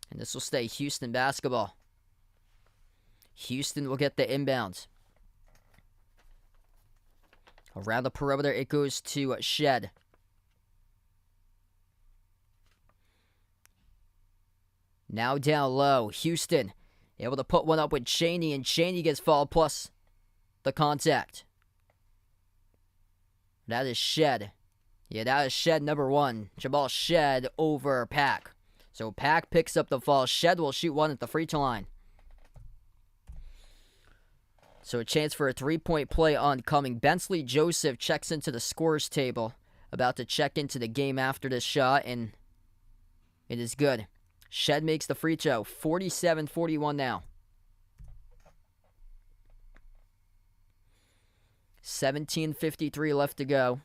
And this will stay Houston basketball. Houston will get the inbounds. Around the perimeter, it goes to Shed. Now down low. Houston able to put one up with Chaney, and Chaney gets fouled plus the contact. That is Shed. Yeah, that is Shed number one. Jamal Shed over Pack. So Pack picks up the fall. Shed will shoot one at the free throw line. So a chance for a three-point play oncoming. Bensley Joseph checks into the scorer's table. About to check into the game after this shot, and it is good. Shed makes the free throw. 47-41 now. 17:53 left to go.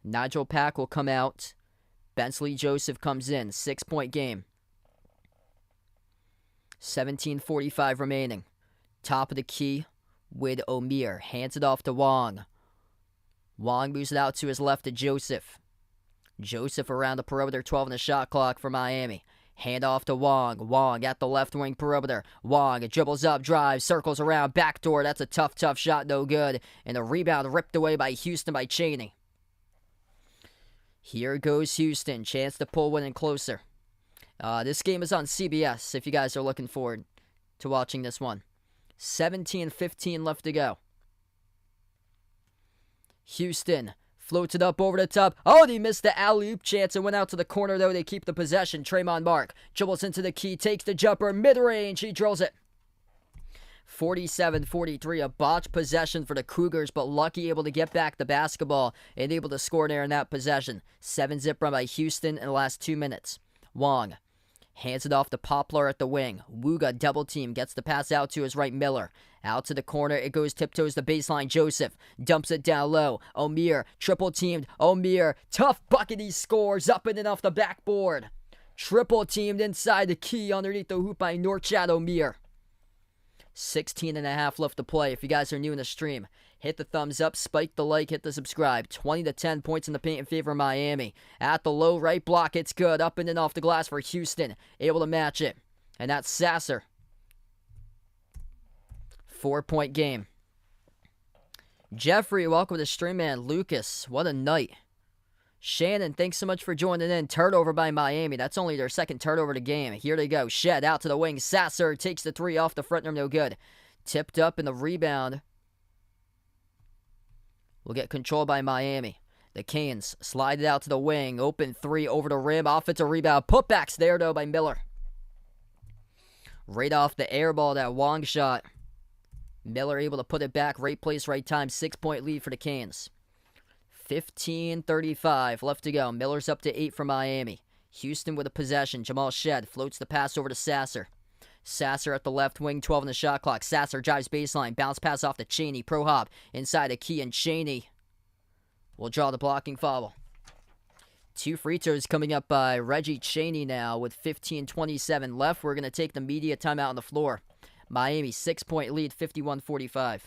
Nigel Pack will come out. Bensley Joseph comes in. 6-point game. 17:45 remaining. Top of the key with O'Meara. Hands it off to Wong. Wong moves it out to his left to Joseph. Joseph around the perimeter. 12 on the shot clock for Miami. Hand off to Wong. Wong at the left wing perimeter. Wong dribbles up, drives, circles around, backdoor. That's a tough shot, no good. And the rebound ripped away by Houston by Chaney. Here goes Houston. Chance to pull one in closer. This game is on CBS if you guys are looking forward to watching this one. 17:15 left to go. Houston floats it up over the top. Oh, they missed the alley-oop chance and went out to the corner, though. They keep the possession. Tremont Mark dribbles into the key, takes the jumper, mid-range. He drills it. 47-43, a botched possession for the Cougars, but Lucky able to get back the basketball and able to score there in that possession. 7-zip run by Houston in the last 2 minutes. Wong hands it off to Poplar at the wing. Wuga double team, gets the pass out to his right, Miller. Out to the corner, it goes tiptoes the baseline. Joseph dumps it down low. O'Meara triple teamed. O'Meara, tough bucket, he scores up and off the backboard. Triple teamed inside the key underneath the hoop by Norchad O'Meara. 16.5 left to play. If you guys are new in the stream, hit the thumbs up, spike the like, hit the subscribe. 20-10 points in the paint in favor of Miami. At the low right block, it's good. Up and off the glass for Houston. Able to match it. And that's Sasser. 4-point game. Jeffrey, welcome to the stream, man. Lucas, what a night. Shannon, thanks so much for joining in. Turnover by Miami. That's only their second turnover of the game. Here they go. Shed out to the wing. Sasser takes the three off the front rim. No good. Tipped up in the rebound. Will get controlled by Miami. The Canes slide it out to the wing. Open three over the rim. Offensive rebound. Putbacks there, though, by Miller. Right off the air ball, that Wong shot. Miller able to put it back. Right place, right time. 6-point lead for the Canes. 15:35 left to go. Miller's up to 8 for Miami. Houston with a possession. Jamal Shed floats the pass over to Sasser. Sasser at the left wing, 12 on the shot clock. Sasser drives baseline. Bounce pass off to Chaney. Pro hop inside the key, and Chaney will draw the blocking foul. 2 free throws coming up by Reggie Chaney now with 15:27 left. We're going to take the media timeout on the floor. Miami 6-point lead, 51-45.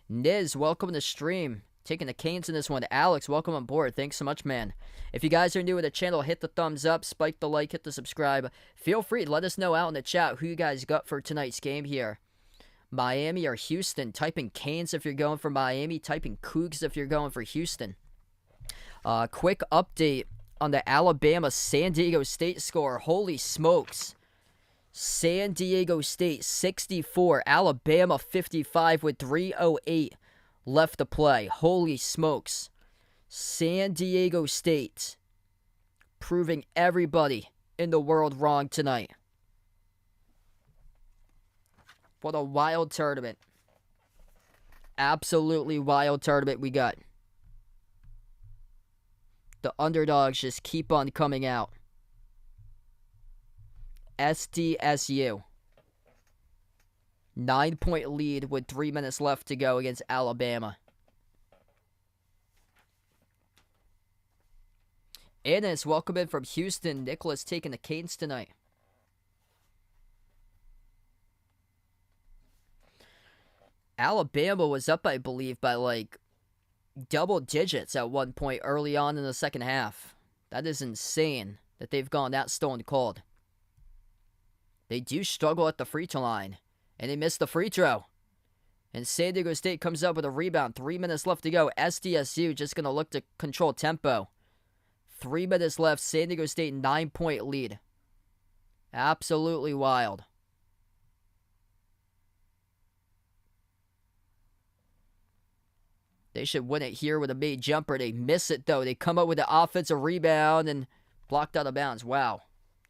Niz, welcome to the stream. Taking the Canes in this one. Alex, welcome on board. Thanks so much, man. If you guys are new to the channel, hit the thumbs up, spike the like, hit the subscribe. Feel free to let us know out in the chat who you guys got for tonight's game here. Miami or Houston. Type in Canes if you're going for Miami. Type in Cougs if you're going for Houston. Quick update on the Alabama-San Diego State score. Holy smokes. San Diego State 64, Alabama 55 with 3:08 left to play. Holy smokes. San Diego State proving everybody in the world wrong tonight. What a wild tournament. Absolutely wild tournament we got. The underdogs just keep on coming out. SDSU. 9-point lead with 3 minutes left to go against Alabama. Ennis, welcome in from Houston. Nicholas taking the Canes tonight. Alabama was up, I believe, by like double digits at one point early on in the second half. That is insane that they've gone that stone cold. They do struggle at the free throw line, and they missed the free throw. And San Diego State comes up with a rebound. 3 minutes left to go. SDSU just going to look to control tempo. 3 minutes left. San Diego State 9-point lead. Absolutely wild. They should win it here with a made jumper. They miss it, though. They come up with an offensive rebound and blocked out of bounds. Wow.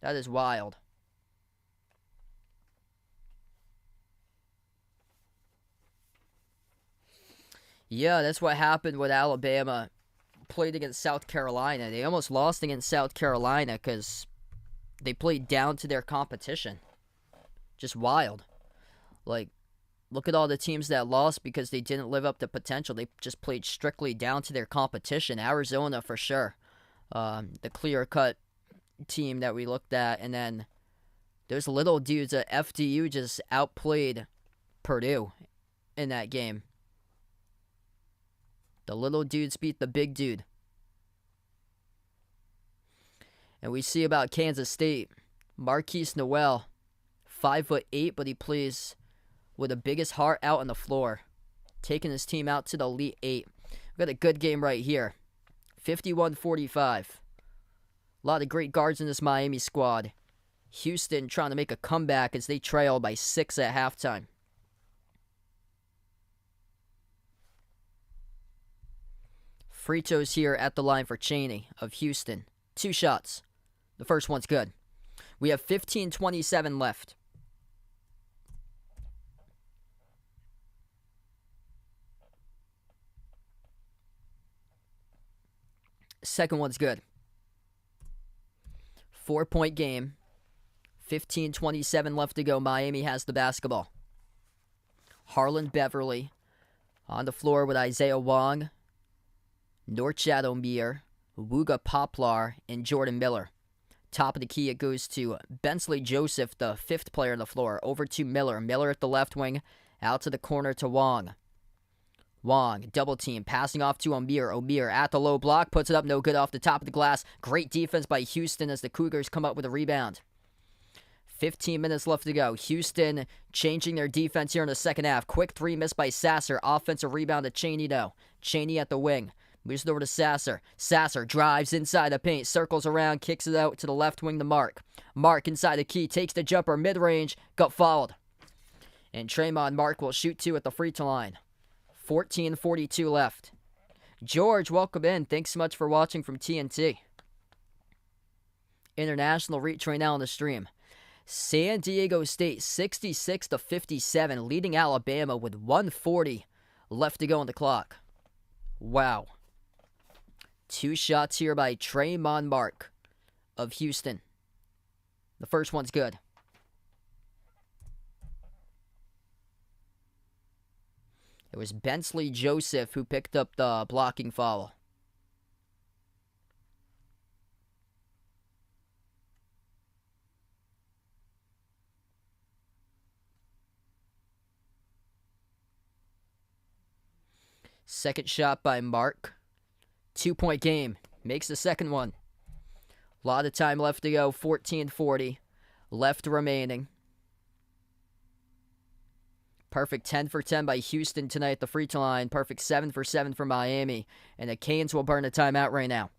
That is wild. Yeah, that's what happened when Alabama played against South Carolina. They almost lost against South Carolina because they played down to their competition. Just wild. Like, look at all the teams that lost because they didn't live up to potential. They just played strictly down to their competition. Arizona, for sure. The clear-cut team that we looked at. And then there's little dudes at FDU just outplayed Purdue in that game. The little dudes beat the big dude. And we see about Kansas State. Marquise Noel, 5'8", but he plays with the biggest heart out on the floor. Taking his team out to the Elite Eight. We got a good game right here. 51-45. A lot of great guards in this Miami squad. Houston trying to make a comeback as they trail by 6 at halftime. Free throws here at the line for Chaney of Houston. 2 shots. The first one's good. We have 15:27 left. Second one's good. 4-point game. 15:27 left to go. Miami has the basketball. Harlan Beverly on the floor with Isaiah Wong, Norchad Omier, Wooga Poplar, and Jordan Miller. Top of the key, it goes to Bensley Joseph, the 5th player on the floor. Over to Miller. Miller at the left wing. Out to the corner to Wong. Wong, double team, passing off to Omier. Omier at the low block, puts it up, no good off the top of the glass. Great defense by Houston as the Cougars come up with a rebound. 15 minutes left to go. Houston changing their defense here in the second half. Quick 3 missed by Sasser. Offensive rebound to Chaney, though. Chaney at the wing. Moves it over to Sasser. Sasser drives inside the paint, circles around, kicks it out to the left wing to Mark. Mark inside the key, takes the jumper, mid-range, got fouled. And Tremont Mark will shoot 2 at the free throw line. 14:42 left. George, welcome in. Thanks so much for watching from TNT. International reach right now on the stream. San Diego State 66-57, leading Alabama with 1:40 left to go on the clock. Wow. 2 shots here by Tremont Mark of Houston. The first one's good. It was Bensley Joseph who picked up the blocking foul. Second shot by Mark. 2-point game. Makes the second one. A lot of time left to go. 14:40 left remaining. Perfect 10 for 10 by Houston tonight at the free throw line. Perfect 7 for 7 for Miami. And the Canes will burn a timeout right now.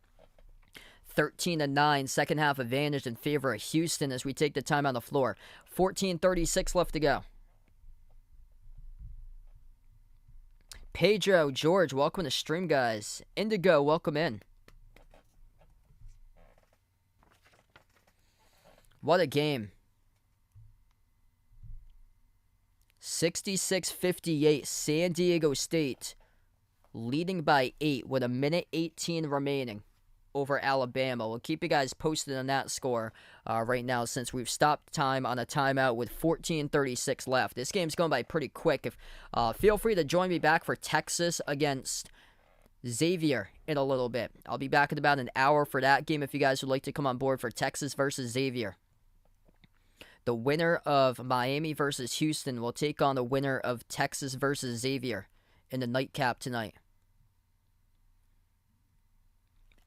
13-9, second half advantage in favor of Houston as we take the time on the floor. 14:36 left to go. Pedro, George, welcome to stream, guys. Indigo, welcome in. What a game. 66-58, San Diego State leading by 8 with 1:18 remaining over Alabama. We'll keep you guys posted on that score right now since we've stopped time on a timeout with 14:36 left. This game's going by pretty quick. Feel free to join me back for Texas against Xavier in a little bit. I'll be back in about an hour for that game if you guys would like to come on board for Texas versus Xavier. The winner of Miami versus Houston will take on the winner of Texas versus Xavier in the nightcap tonight.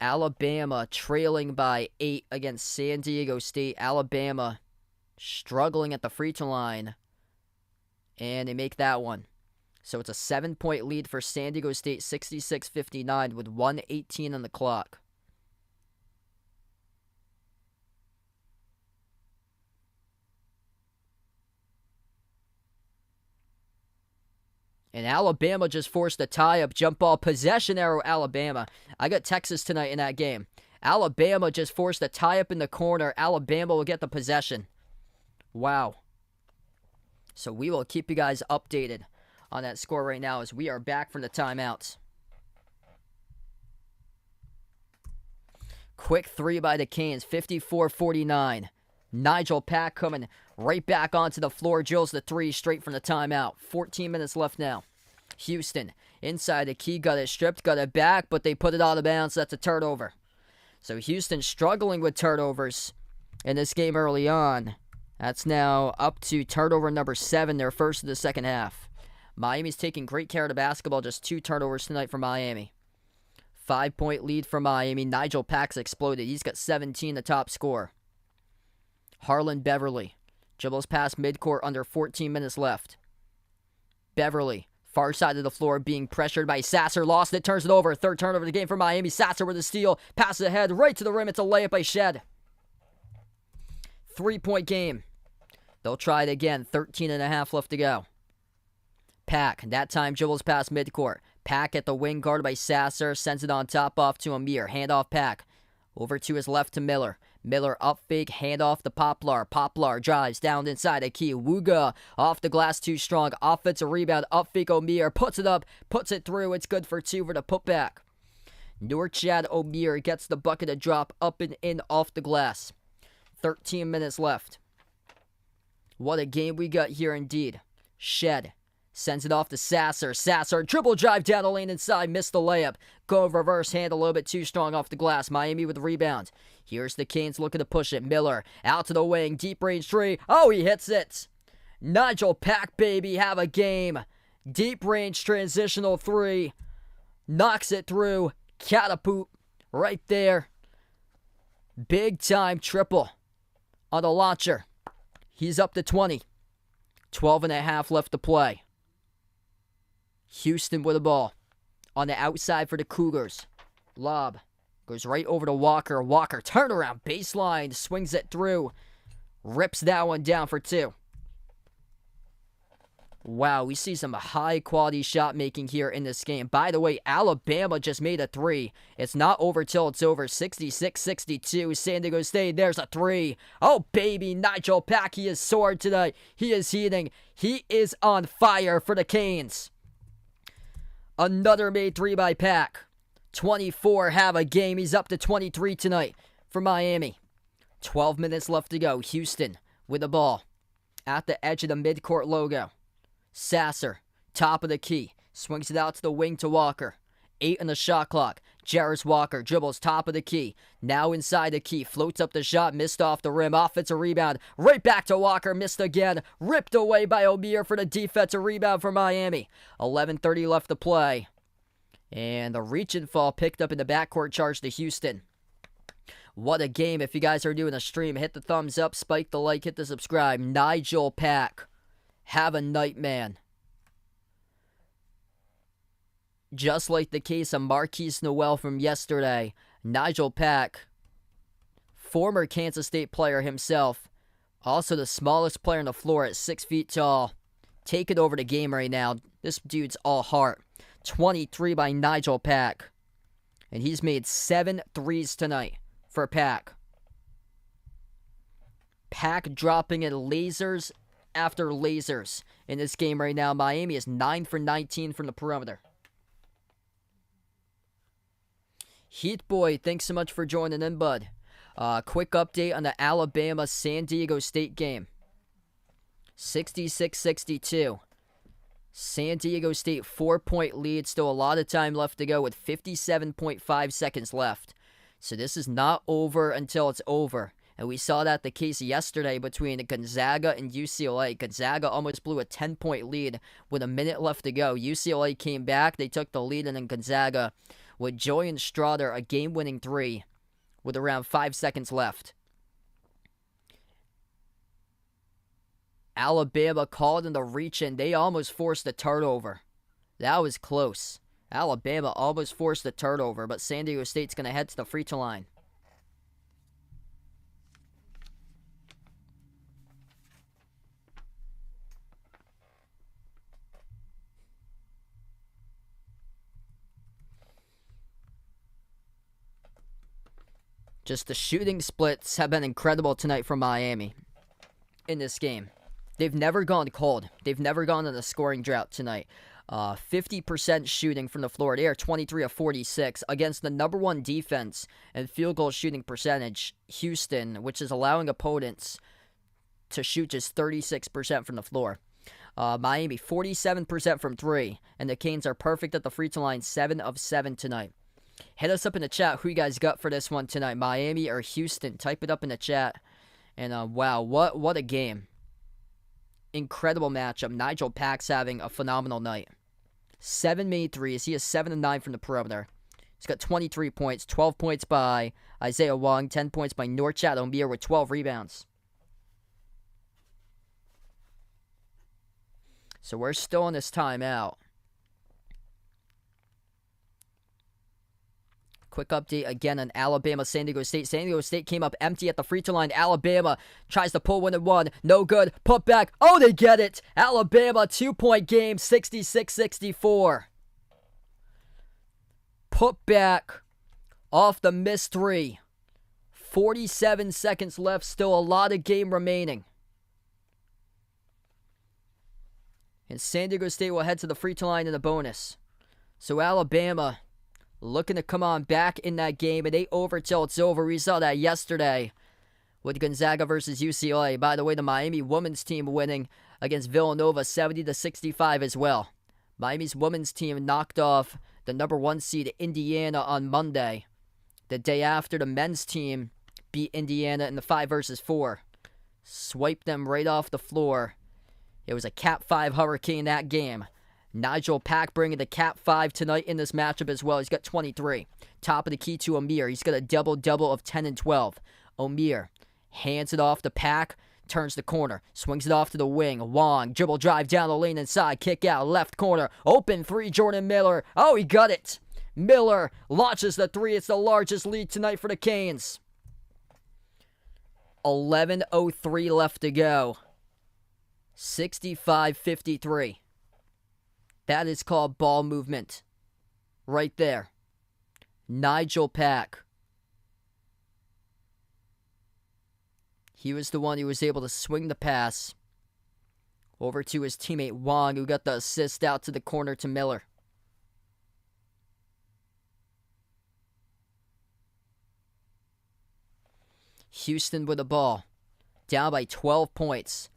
Alabama trailing by 8 against San Diego State. Alabama struggling at the free throw line. And they make that one. So it's a 7-point lead for San Diego State, 66-59 with 1:18 on the clock. And Alabama just forced a tie-up jump ball possession arrow, Alabama. I got Texas tonight in that game. Alabama just forced a tie-up in the corner. Alabama will get the possession. Wow. So we will keep you guys updated on that score right now as we are back from the timeouts. Quick three by the Canes, 54-49. Nigel Pack coming right back onto the floor. Drills the three straight from the timeout. 14 minutes left now. Houston inside the key, got it stripped, got it back, but they put it out of bounds. That's a turnover. So Houston struggling with turnovers in this game early on. That's now up to turnover number 7, their first of the second half. Miami's taking great care of the basketball. Just 2 turnovers tonight for Miami. 5-point lead for Miami. Nigel Pack's exploded. He's got 17, the top scorer. Harlan Beverly dribbles past midcourt under 14 minutes left. Beverly, far side of the floor, being pressured by Sasser. Lost it, turns it over. Third turnover of the game for Miami. Sasser with a steal. Passes ahead, right to the rim. It's a layup by Shed. 3-point game. They'll try it again. 13.5 left to go. Pack, that time dribbles past midcourt. Pack at the wing, guarded by Sasser. Sends it on top off to Amir. Handoff Pack. Over to his left to Miller. Miller up fake, hand off to Poplar. Poplar drives down inside a key. Wooga off the glass, too strong. Offensive rebound, up fake Omir. Puts it up, puts it through. It's good for 2 for the putback. Norchad Omir gets the bucket to drop up and in off the glass. 13 minutes left. What a game we got here indeed. Shed sends it off to Sasser. Sasser, dribble drive down the lane inside. Missed the layup. Go reverse hand a little bit too strong off the glass. Miami with the rebound. Here's the Canes looking to push it. Miller out to the wing. Deep range 3. Oh, he hits it. Nigel Pack, baby, have a game. Deep range transitional 3. Knocks it through. Catapult right there. Big time triple on the launcher. He's up to 20. 12.5 left to play. Houston with the ball. On the outside for the Cougars. Lob. Goes right over to Walker. Walker, turnaround, baseline. Swings it through. Rips that one down for 2. Wow, we see some high-quality shot making here in this game. By the way, Alabama just made a 3. It's not over till it's over. 66-62. San Diego State, there's a 3. Oh, baby, Nigel Pack, he is soared tonight. He is heating. He is on fire for the Canes. Another made 3 by Pack. 24 have a game. He's up to 23 tonight for Miami. 12 minutes left to go. Houston with the ball at the edge of the midcourt logo. Sasser, top of the key, swings it out to the wing to Walker. 8 on the shot clock. Jarris Walker dribbles top of the key. Now inside the key. Floats up the shot. Missed off the rim. Offensive rebound. Right back to Walker. Missed again. Ripped away by Omir for the defensive rebound for Miami. 11:30 left to play. And the reach and fall picked up in the backcourt charge to Houston. What a game. If you guys are doing a stream, hit the thumbs up, spike the like, hit the subscribe. Nigel Pack. Have a night, man. Just like the case of Marquise Noel from yesterday, Nigel Pack, former Kansas State player himself, also the smallest player on the floor at 6 feet tall, taking over the game right now. This dude's all heart. 23 by Nigel Pack. And he's made 7 threes tonight for Pack. Pack dropping in lasers after lasers in this game right now. Miami is 9 for 19 from the perimeter. Heat Boy, thanks so much for joining in, bud. Quick update on the Alabama-San Diego State game. 66-62. San Diego State 4-point lead. Still a lot of time left to go with 57.5 seconds left. So this is not over until it's over. And we saw that the case yesterday between Gonzaga and UCLA. Gonzaga almost blew a 10-point lead with a minute left to go. UCLA came back. They took the lead, and then Gonzaga with Julian Strother, a game-winning three with around 5 seconds left. Alabama called in the reach-in. They almost forced a turnover. That was close. Alabama almost forced a turnover, but San Diego State's going to head to the free throw line. Just the shooting splits have been incredible tonight from Miami in this game. They've never gone cold. They've never gone on a scoring drought tonight. 50% shooting from the floor. They are 23 of 46 against the number one defense and field goal shooting percentage, Houston, which is allowing opponents to shoot just 36% from the floor. Miami, 47% from three, and the Canes are perfect at the free throw line, 7 of 7 tonight. Hit us up in the chat who you guys got for this one tonight, Miami or Houston. Type it up in the chat. And wow, what a game. Incredible matchup. Nigel Pack's having a phenomenal night. 7 made threes. He is 7 of 9 from the perimeter. He's got 23 points, 12 points by Isaiah Wong, 10 points by Norchad Omier with 12 rebounds. So we're still in this timeout. Quick update again on Alabama, San Diego State. San Diego State came up empty at the free throw line. Alabama tries to pull one and one. No good. Put back. Oh, they get it. Alabama, 2-point game, 66-64. Put back off the missed three. 47 seconds left. Still a lot of game remaining. And San Diego State will head to the free throw line in the bonus. So Alabama looking to come on back in that game. It ain't over till it's over. We saw that yesterday with Gonzaga versus UCLA. By the way, the Miami women's team winning against Villanova 70-65 as well. Miami's women's team knocked off the number one seed Indiana on Monday. The day after, the men's team beat Indiana in the 5 versus 4. Swiped them right off the floor. It was a Cat 5 hurricane that game. Nigel Pack bringing the Cat 5 tonight in this matchup as well. He's got 23. Top of the key to Omier. He's got a double-double of 10 and 12. Omier hands it off to Pack. Turns the corner. Swings it off to the wing. Wong. Dribble drive down the lane inside. Kick out. Left corner. Open three. Jordan Miller. Oh, he got it. Miller launches the three. It's the largest lead tonight for the Canes. 11:03 left to go. 65-53. That is called ball movement. Right there. Nigel Pack. He was the one who was able to swing the pass over to his teammate Wong, who got the assist out to the corner to Miller. Houston with the ball. Down by 12 points.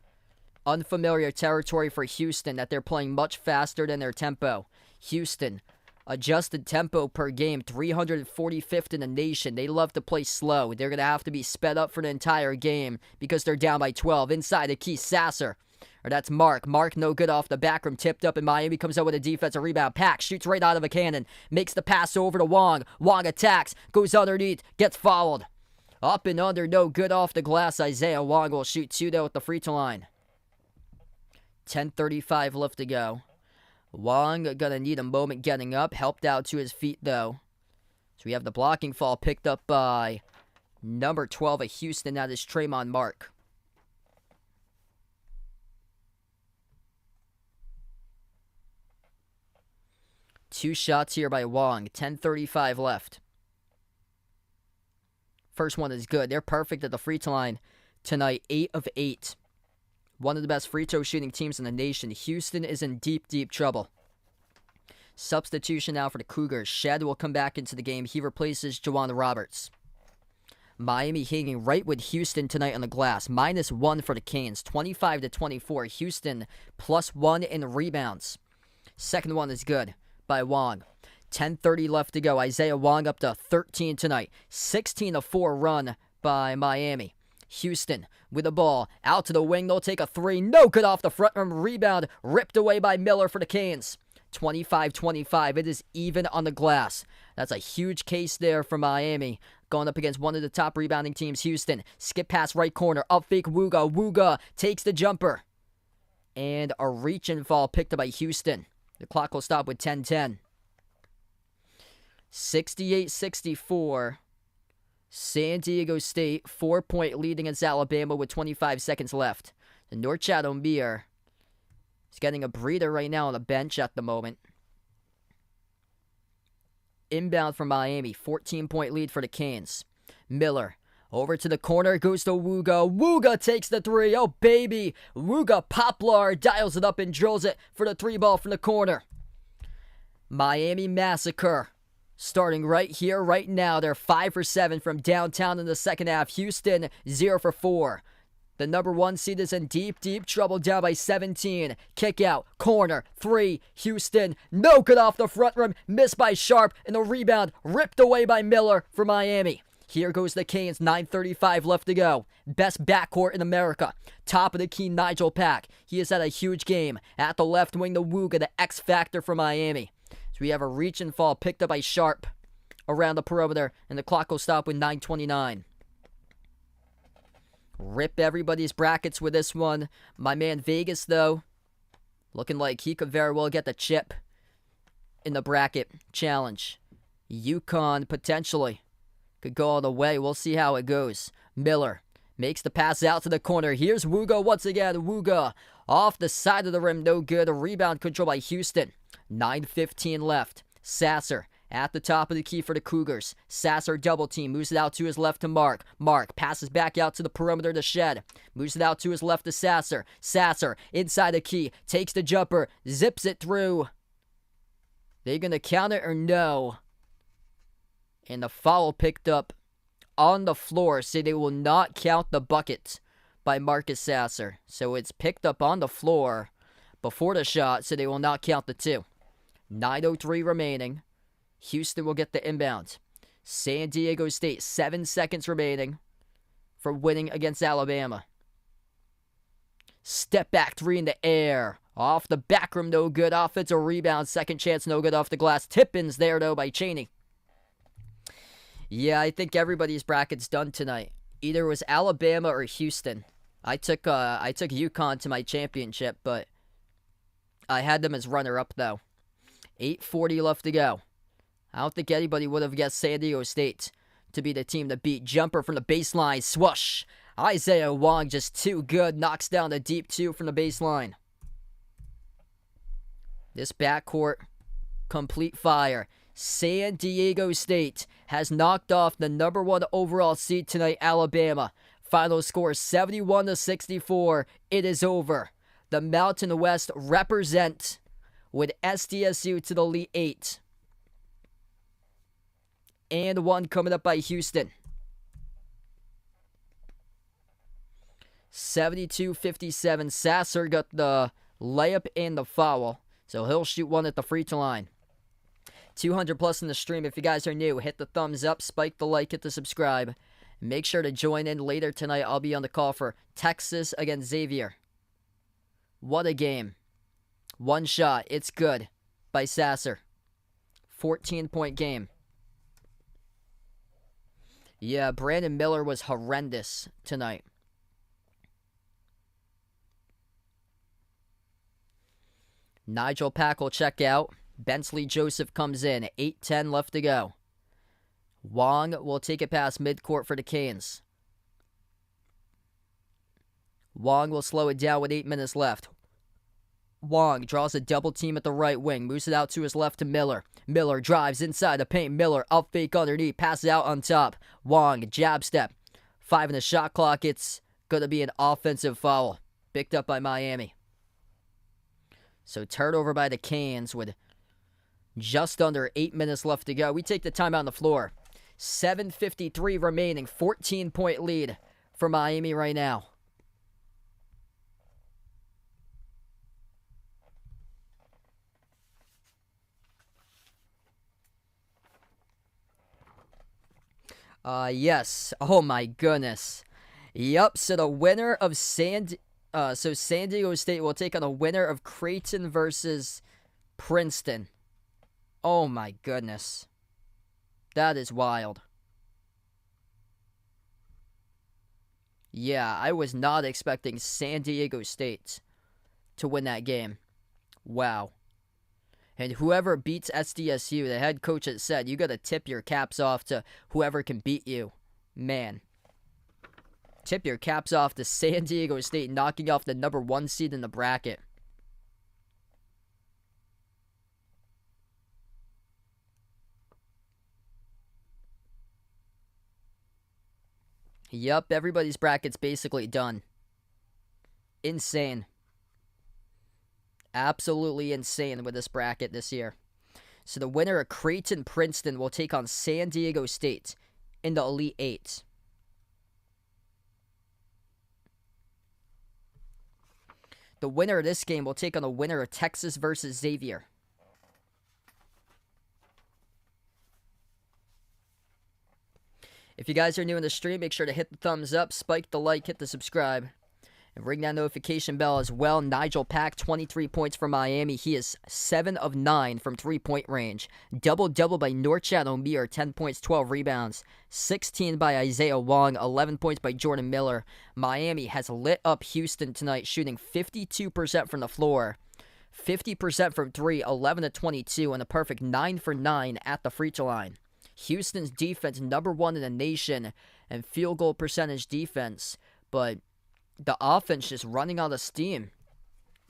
Unfamiliar territory for Houston that they're playing much faster than their tempo. Houston, adjusted tempo per game, 345th in the nation. They love to play slow. They're going to have to be sped up for the entire game because they're down by 12. Inside the key, Sasser. Or that's Mark. Mark no good off the back room. Tipped up, and Miami comes out with a defensive rebound. Pack shoots right out of a cannon. Makes the pass over to Wong. Wong attacks. Goes underneath. Gets fouled. Up and under. No good off the glass. Isaiah Wong will shoot two, though, at the free throw line. 10:35 left to go. Wong gonna need a moment getting up. Helped out to his feet, though. So we have the blocking fall picked up by number 12 of Houston. That is Tremont Mark. Two shots here by Wong. 10:35 left. First one is good. They're perfect at the free throw line tonight, 8 of 8. One of the best free throw shooting teams in the nation. Houston is in deep, deep trouble. Substitution now for the Cougars. Shed will come back into the game. He replaces Juwan Roberts. Miami hanging right with Houston tonight on the glass. -1 for the Canes. 25-24. Houston +1 in rebounds. Second one is good by Wong. 10:30 left to go. Isaiah Wong up to 13 tonight. 16-4 run by Miami. Houston with the ball. Out to the wing. They'll take a three. No good off the front rim. Rebound ripped away by Miller for the Canes. 25-25. It is even on the glass. That's a huge case there for Miami. Going up against one of the top rebounding teams, Houston. Skip pass right corner. Up fake Wooga. Wooga takes the jumper. And a reach and fall picked up by Houston. The clock will stop with 10:10. 68-64. San Diego State, 4-point lead against Alabama with 25 seconds left. The Norchad O'Meara is getting a breather right now on the bench at the moment. Inbound from Miami, 14-point lead for the Canes. Miller, over to the corner, goes to Wooga. Wooga takes the three. Oh, baby. Wooga Poplar dials it up and drills it for the three ball from the corner. Miami massacre. Starting right here, right now. They're 5 for 7 from downtown in the second half. Houston, 0 for 4. The number 1 seed is in deep, deep trouble, down by 17. Kick out, corner, 3, Houston. No good off the front rim, missed by Sharp, and the rebound ripped away by Miller for Miami. Here goes the Canes, 9:35 left to go. Best backcourt in America. Top of the key, Nigel Pack. He has had a huge game. At the left wing, the Wooga, the X factor for Miami. So we have a reach and fall picked up by Sharp around the perimeter, and the clock will stop with 9:29. Rip everybody's brackets with this one. My man Vegas, though, looking like he could very well get the chip in the bracket challenge. UConn, potentially, could go all the way. We'll see how it goes. Miller makes the pass out to the corner. Here's Wooga once again. Wooga off the side of the rim. No good. A rebound control by Houston. 9:15 left. Sasser at the top of the key for the Cougars. Sasser double team. Moves it out to his left to Mark. Mark passes back out to the perimeter to Shed. Moves it out to his left to Sasser. Sasser inside the key. Takes the jumper. Zips it through. They going to count it or no? And the foul picked up on the floor. So they will not count the bucket by Marcus Sasser. So it's picked up on the floor before the shot. So they will not count the two. 9:03 remaining. Houston will get the inbound. San Diego State, 7 seconds remaining for winning against Alabama. Step back three in the air. Off the back rim, no good. Offensive rebound, second chance, no good off the glass. Tip-ins there, though, by Chaney. Yeah, I think everybody's bracket's done tonight. Either it was Alabama or Houston. I took UConn to my championship, but I had them as runner-up, though. 8:40 left to go. I don't think anybody would have guessed San Diego State to be the team to beat. Jumper from the baseline. Swoosh. Isaiah Wong just too good. Knocks down the deep two from the baseline. This backcourt, complete fire. San Diego State has knocked off the number 1 overall seed tonight, Alabama. Final score 71-64. It is over. The Mountain West represent with SDSU to the Elite 8. And one coming up by Houston. 72-57. Sasser got the layup and the foul. So he'll shoot one at the free throw line. 200 plus in the stream. If you guys are new, hit the thumbs up, spike the like, hit the subscribe. Make sure to join in later tonight. I'll be on the call for Texas against Xavier. What a game. One shot. It's good by Sasser. 14-point game. Yeah, Brandon Miller was horrendous tonight. Nigel Pack will check out. Bensley Joseph comes in. 8:10 left to go. Wong will take it past midcourt for the Canes. Wong will slow it down with 8 minutes left. Wong draws a double team at the right wing. Moves it out to his left to Miller. Miller drives inside the paint. Miller up fake underneath. Passes out on top. Wong, jab step. 5 in the shot clock. It's Going to be an offensive foul picked up by Miami. So turnover by the Canes with just under 8 minutes left to go. We take the timeout on the floor. 7:53 remaining. 14-point lead for Miami right now. Yes. Oh my goodness. Yup. So the winner of San Diego State will take on the winner of Creighton versus Princeton. Oh my goodness. That is wild. Yeah, I was not expecting San Diego State to win that game. Wow. And whoever beats SDSU, the head coach had said, you got to tip your caps off to whoever can beat you. Man. Tip your caps off to San Diego State knocking off the number 1 seed in the bracket. Yup, everybody's bracket's basically done. Insane. Absolutely insane with this bracket this year. So the winner of Creighton Princeton will take on San Diego State in the Elite Eight. The winner of this game will take on the winner of Texas versus Xavier. If you guys are new in the stream, make sure to hit the thumbs up, spike the like, hit the subscribe, and ring that notification bell as well. Nigel Pack, 23 points for Miami. He is 7 of 9 from three-point range. Double-double by Norchad Omier, 10 points, 12 rebounds. 16 by Isaiah Wong, 11 points by Jordan Miller. Miami has lit up Houston tonight, shooting 52% from the floor. 50% from 3, 11 to 22, and a perfect 9 for 9 at the free throw line. Houston's defense, number 1 in the nation, and field goal percentage defense, but the offense just running out of steam.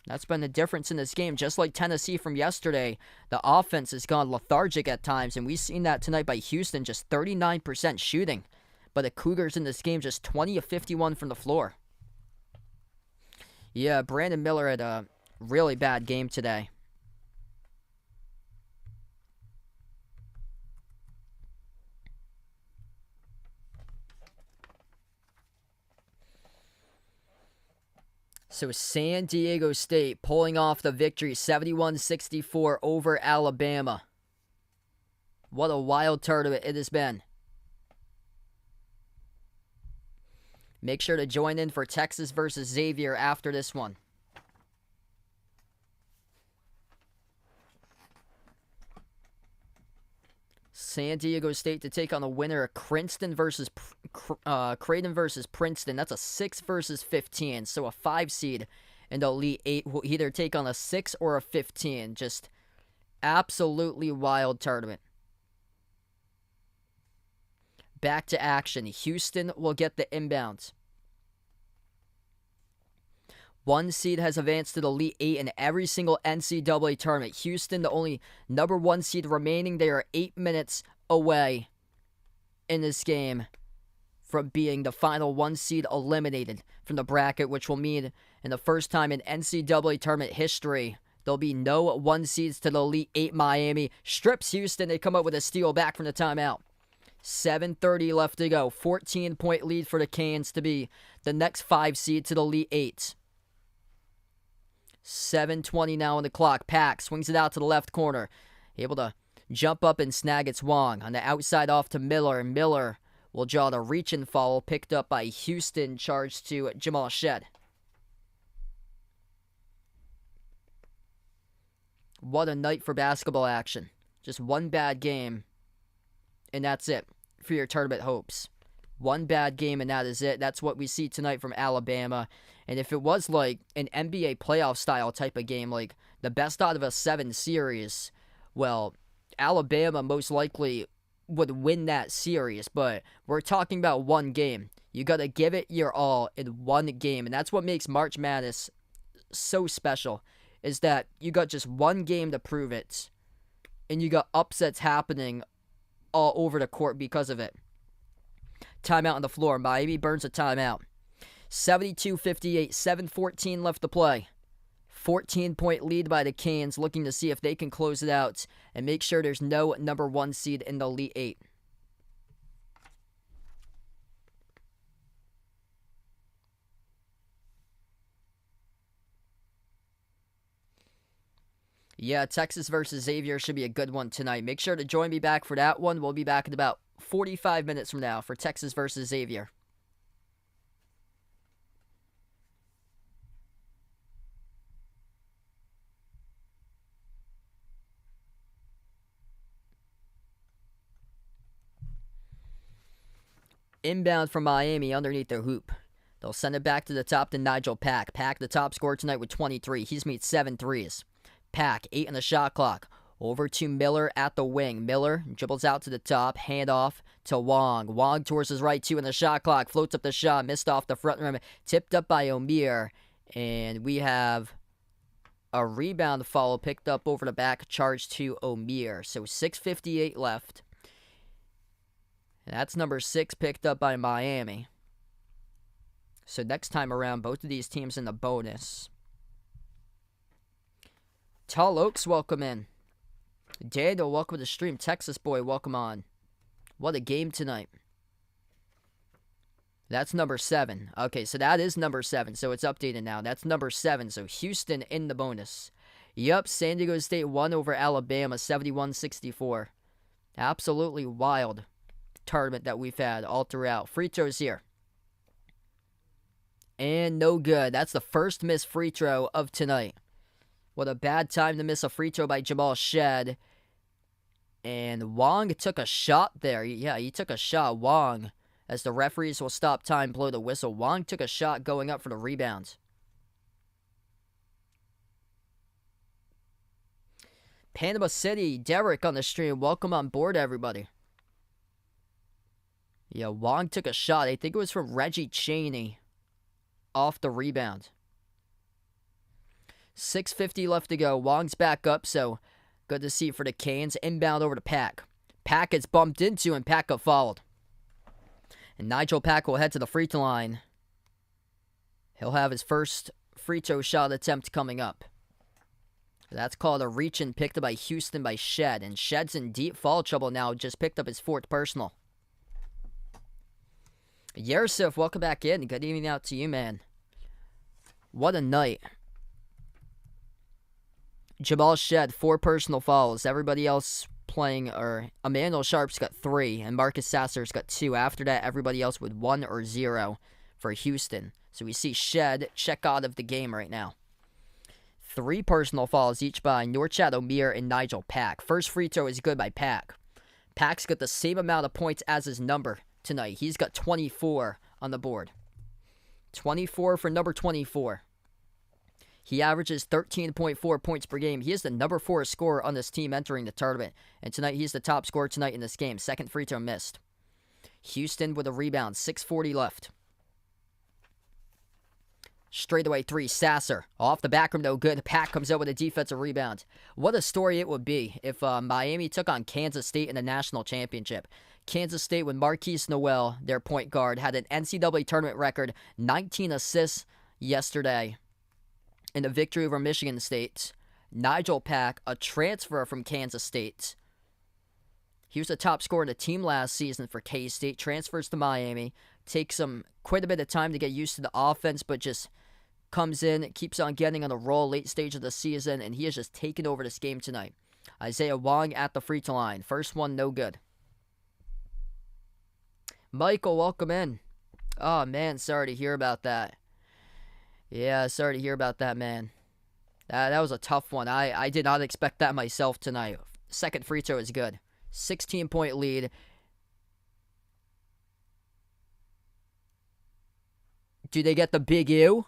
That's been the difference in this game. Just like Tennessee from yesterday, the offense has gone lethargic at times, and we've seen that tonight by Houston, just 39% shooting. But the Cougars in this game, just 20 of 51 from the floor. Yeah, Brandon Miller had a really bad game today. So San Diego State pulling off the victory, 71-64 over Alabama. What a wild tournament it has been. Make sure to join in for Texas versus Xavier after this one. San Diego State to take on the winner of Creighton versus Princeton. That's a 6 versus 15. So a 5 seed in the Elite 8 will either take on a 6 or a 15. Just absolutely wild tournament. Back to action. Houston will get the inbounds. 1 seed has advanced to the Elite 8 in every single NCAA tournament. Houston, the only number 1 seed remaining. They are 8 minutes away in this game from being the final 1 seed eliminated from the bracket, which will mean in the first time in NCAA tournament history, there'll be no 1 seeds to the Elite 8. Miami strips Houston. They come up with a steal back from the timeout. 7:30 left to go. 14-point lead for the Canes to be the next 5 seed to the Elite 8. 7:20 now on the clock. Pack swings it out to the left corner. Able to jump up and snag its Wong. On the outside off to Miller. And Miller will draw the reach and foul picked up by Houston. Charged to Jamal Shed. What a night for basketball action. Just 1 bad game. And that's it for your tournament hopes. 1 bad game and that is it. That's what we see tonight from Alabama. And if it was like an NBA playoff style type of game, like the best out of a 7 series, well, Alabama most likely would win that series. But we're talking about 1 game. You got to give it your all in 1 game. And that's what makes March Madness so special, is that you got just 1 game to prove it. And you got upsets happening all over the court because of it. Timeout on the floor. Miami burns a timeout. 72-58, 7:14 left to play. 14-point lead by the Canes, looking to see if they can close it out and make sure there's no number 1 seed in the Elite 8. Yeah, Texas versus Xavier should be a good one tonight. Make sure to join me back for that one. We'll be back in about 45 minutes from now for Texas versus Xavier. Inbound from Miami underneath the hoop. They'll send it back to the top to Nigel Pack. Pack, the top scorer tonight with 23. He's made 7 threes. Pack, 8 on the shot clock. Over to Miller at the wing. Miller dribbles out to the top. Handoff to Wong. Wong towards his right, 2 on the shot clock. Floats up the shot. Missed off the front rim. Tipped up by Omir. And we have a rebound follow picked up over the back. Charge to Omir. So 6:58 left. And that's number 6 picked up by Miami. So next time around, both of these teams in the bonus. Tall Oaks, welcome in. Daniel, welcome to the stream. Texas boy, welcome on. What a game tonight. That's number 7. Okay, so that is number 7. So it's updated now. That's number 7. So Houston in the bonus. Yup, San Diego State won over Alabama, 71-64. Absolutely wild tournament that we've had all throughout. Free throws here. And no good. That's the first missed free throw of tonight. What a bad time to miss a free throw by Jamal Shed. And Wong took a shot there. Yeah, he took a shot. Wong, as the referees will stop time, blow the whistle. Wong took a shot going up for the rebound. Panama City, Derek on the stream. Welcome on board, everybody. Yeah, Wong took a shot. I think it was from Reggie Chaney off the rebound. 6:50 left to go. Wong's back up, so good to see for the Canes. Inbound over to Pack. Pack gets bumped into, and Pack got fouled. And Nigel Pack will head to the free throw line. He'll have his first free throw shot attempt coming up. That's called a reach-in picked up by Houston by Shed. And Shed's in deep foul trouble now. Just picked up his 4th personal. Yersif, welcome back in. Good evening out to you, man. What a night. Jamal Shed, 4 personal fouls. Everybody else playing, or Emmanuel Sharp's got 3, and Marcus Sasser's got 2. After that, everybody else with 1 or 0 for Houston. So we see Shed check out of the game right now. 3 personal fouls each by Norchad Omir and Nigel Pack. First free throw is good by Pack. Pack's got the same amount of points as his number tonight. He's got 24 on the board. 24 for number 24. He averages 13.4 points per game. He is the number 4 scorer on this team entering the tournament. And tonight, he's the top scorer tonight in this game. Second free throw missed. Houston with a rebound. 6:40 left. Straightaway 3, Sasser. Off the back rim, no good. Pack comes out with a defensive rebound. What a story it would be if Miami took on Kansas State in the national championship. Kansas State with Marquise Noel, their point guard, had an NCAA tournament record, 19 assists yesterday in the victory over Michigan State. Nigel Pack, a transfer from Kansas State. He was the top scorer in the team last season for K-State. Transfers to Miami. Takes him quite a bit of time to get used to the offense, but just comes in, keeps on getting on the roll late stage of the season, and he has just taken over this game tonight. Isaiah Wong at the free throw line. First one, no good. Michael, welcome in. Oh, man, sorry to hear about that. Yeah, sorry to hear about that, man. That was a tough one. I did not expect that myself tonight. Second free throw is good. 16-point lead. Do they get the big U?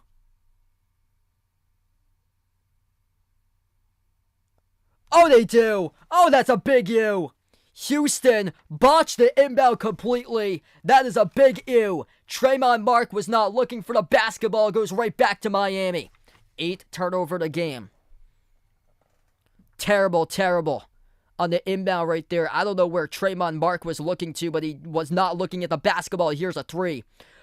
Oh, they do. Oh, that's a big U. Houston botched the inbound completely. That is a big ew. Traymon Mark was not looking for the basketball. Goes right back to Miami. 8 turnover the game. Terrible, terrible. On the inbound right there. I don't know where Traymon Mark was looking to, but he was not looking at the basketball. Here's a 3.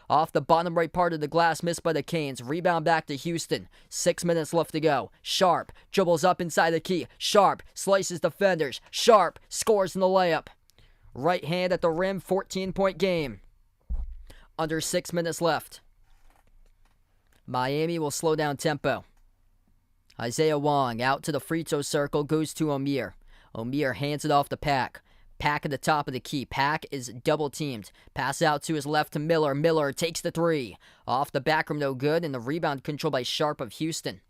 Off the bottom right part of the glass, missed by the Canes. Rebound back to Houston. 6 minutes left to go. Sharp dribbles up inside the key. Sharp slices defenders. Sharp scores in the layup. Right hand at the rim, 14-point game. Under 6 minutes left. Miami will slow down tempo. Isaiah Wong out to the free throw circle, goes to Omier. Omier hands it off to Pack. Pack at the top of the key. Pack is double teamed. Pass out to his left to Miller. Miller takes the three. Off the back rim, no good, and the rebound controlled by Sharp of Houston.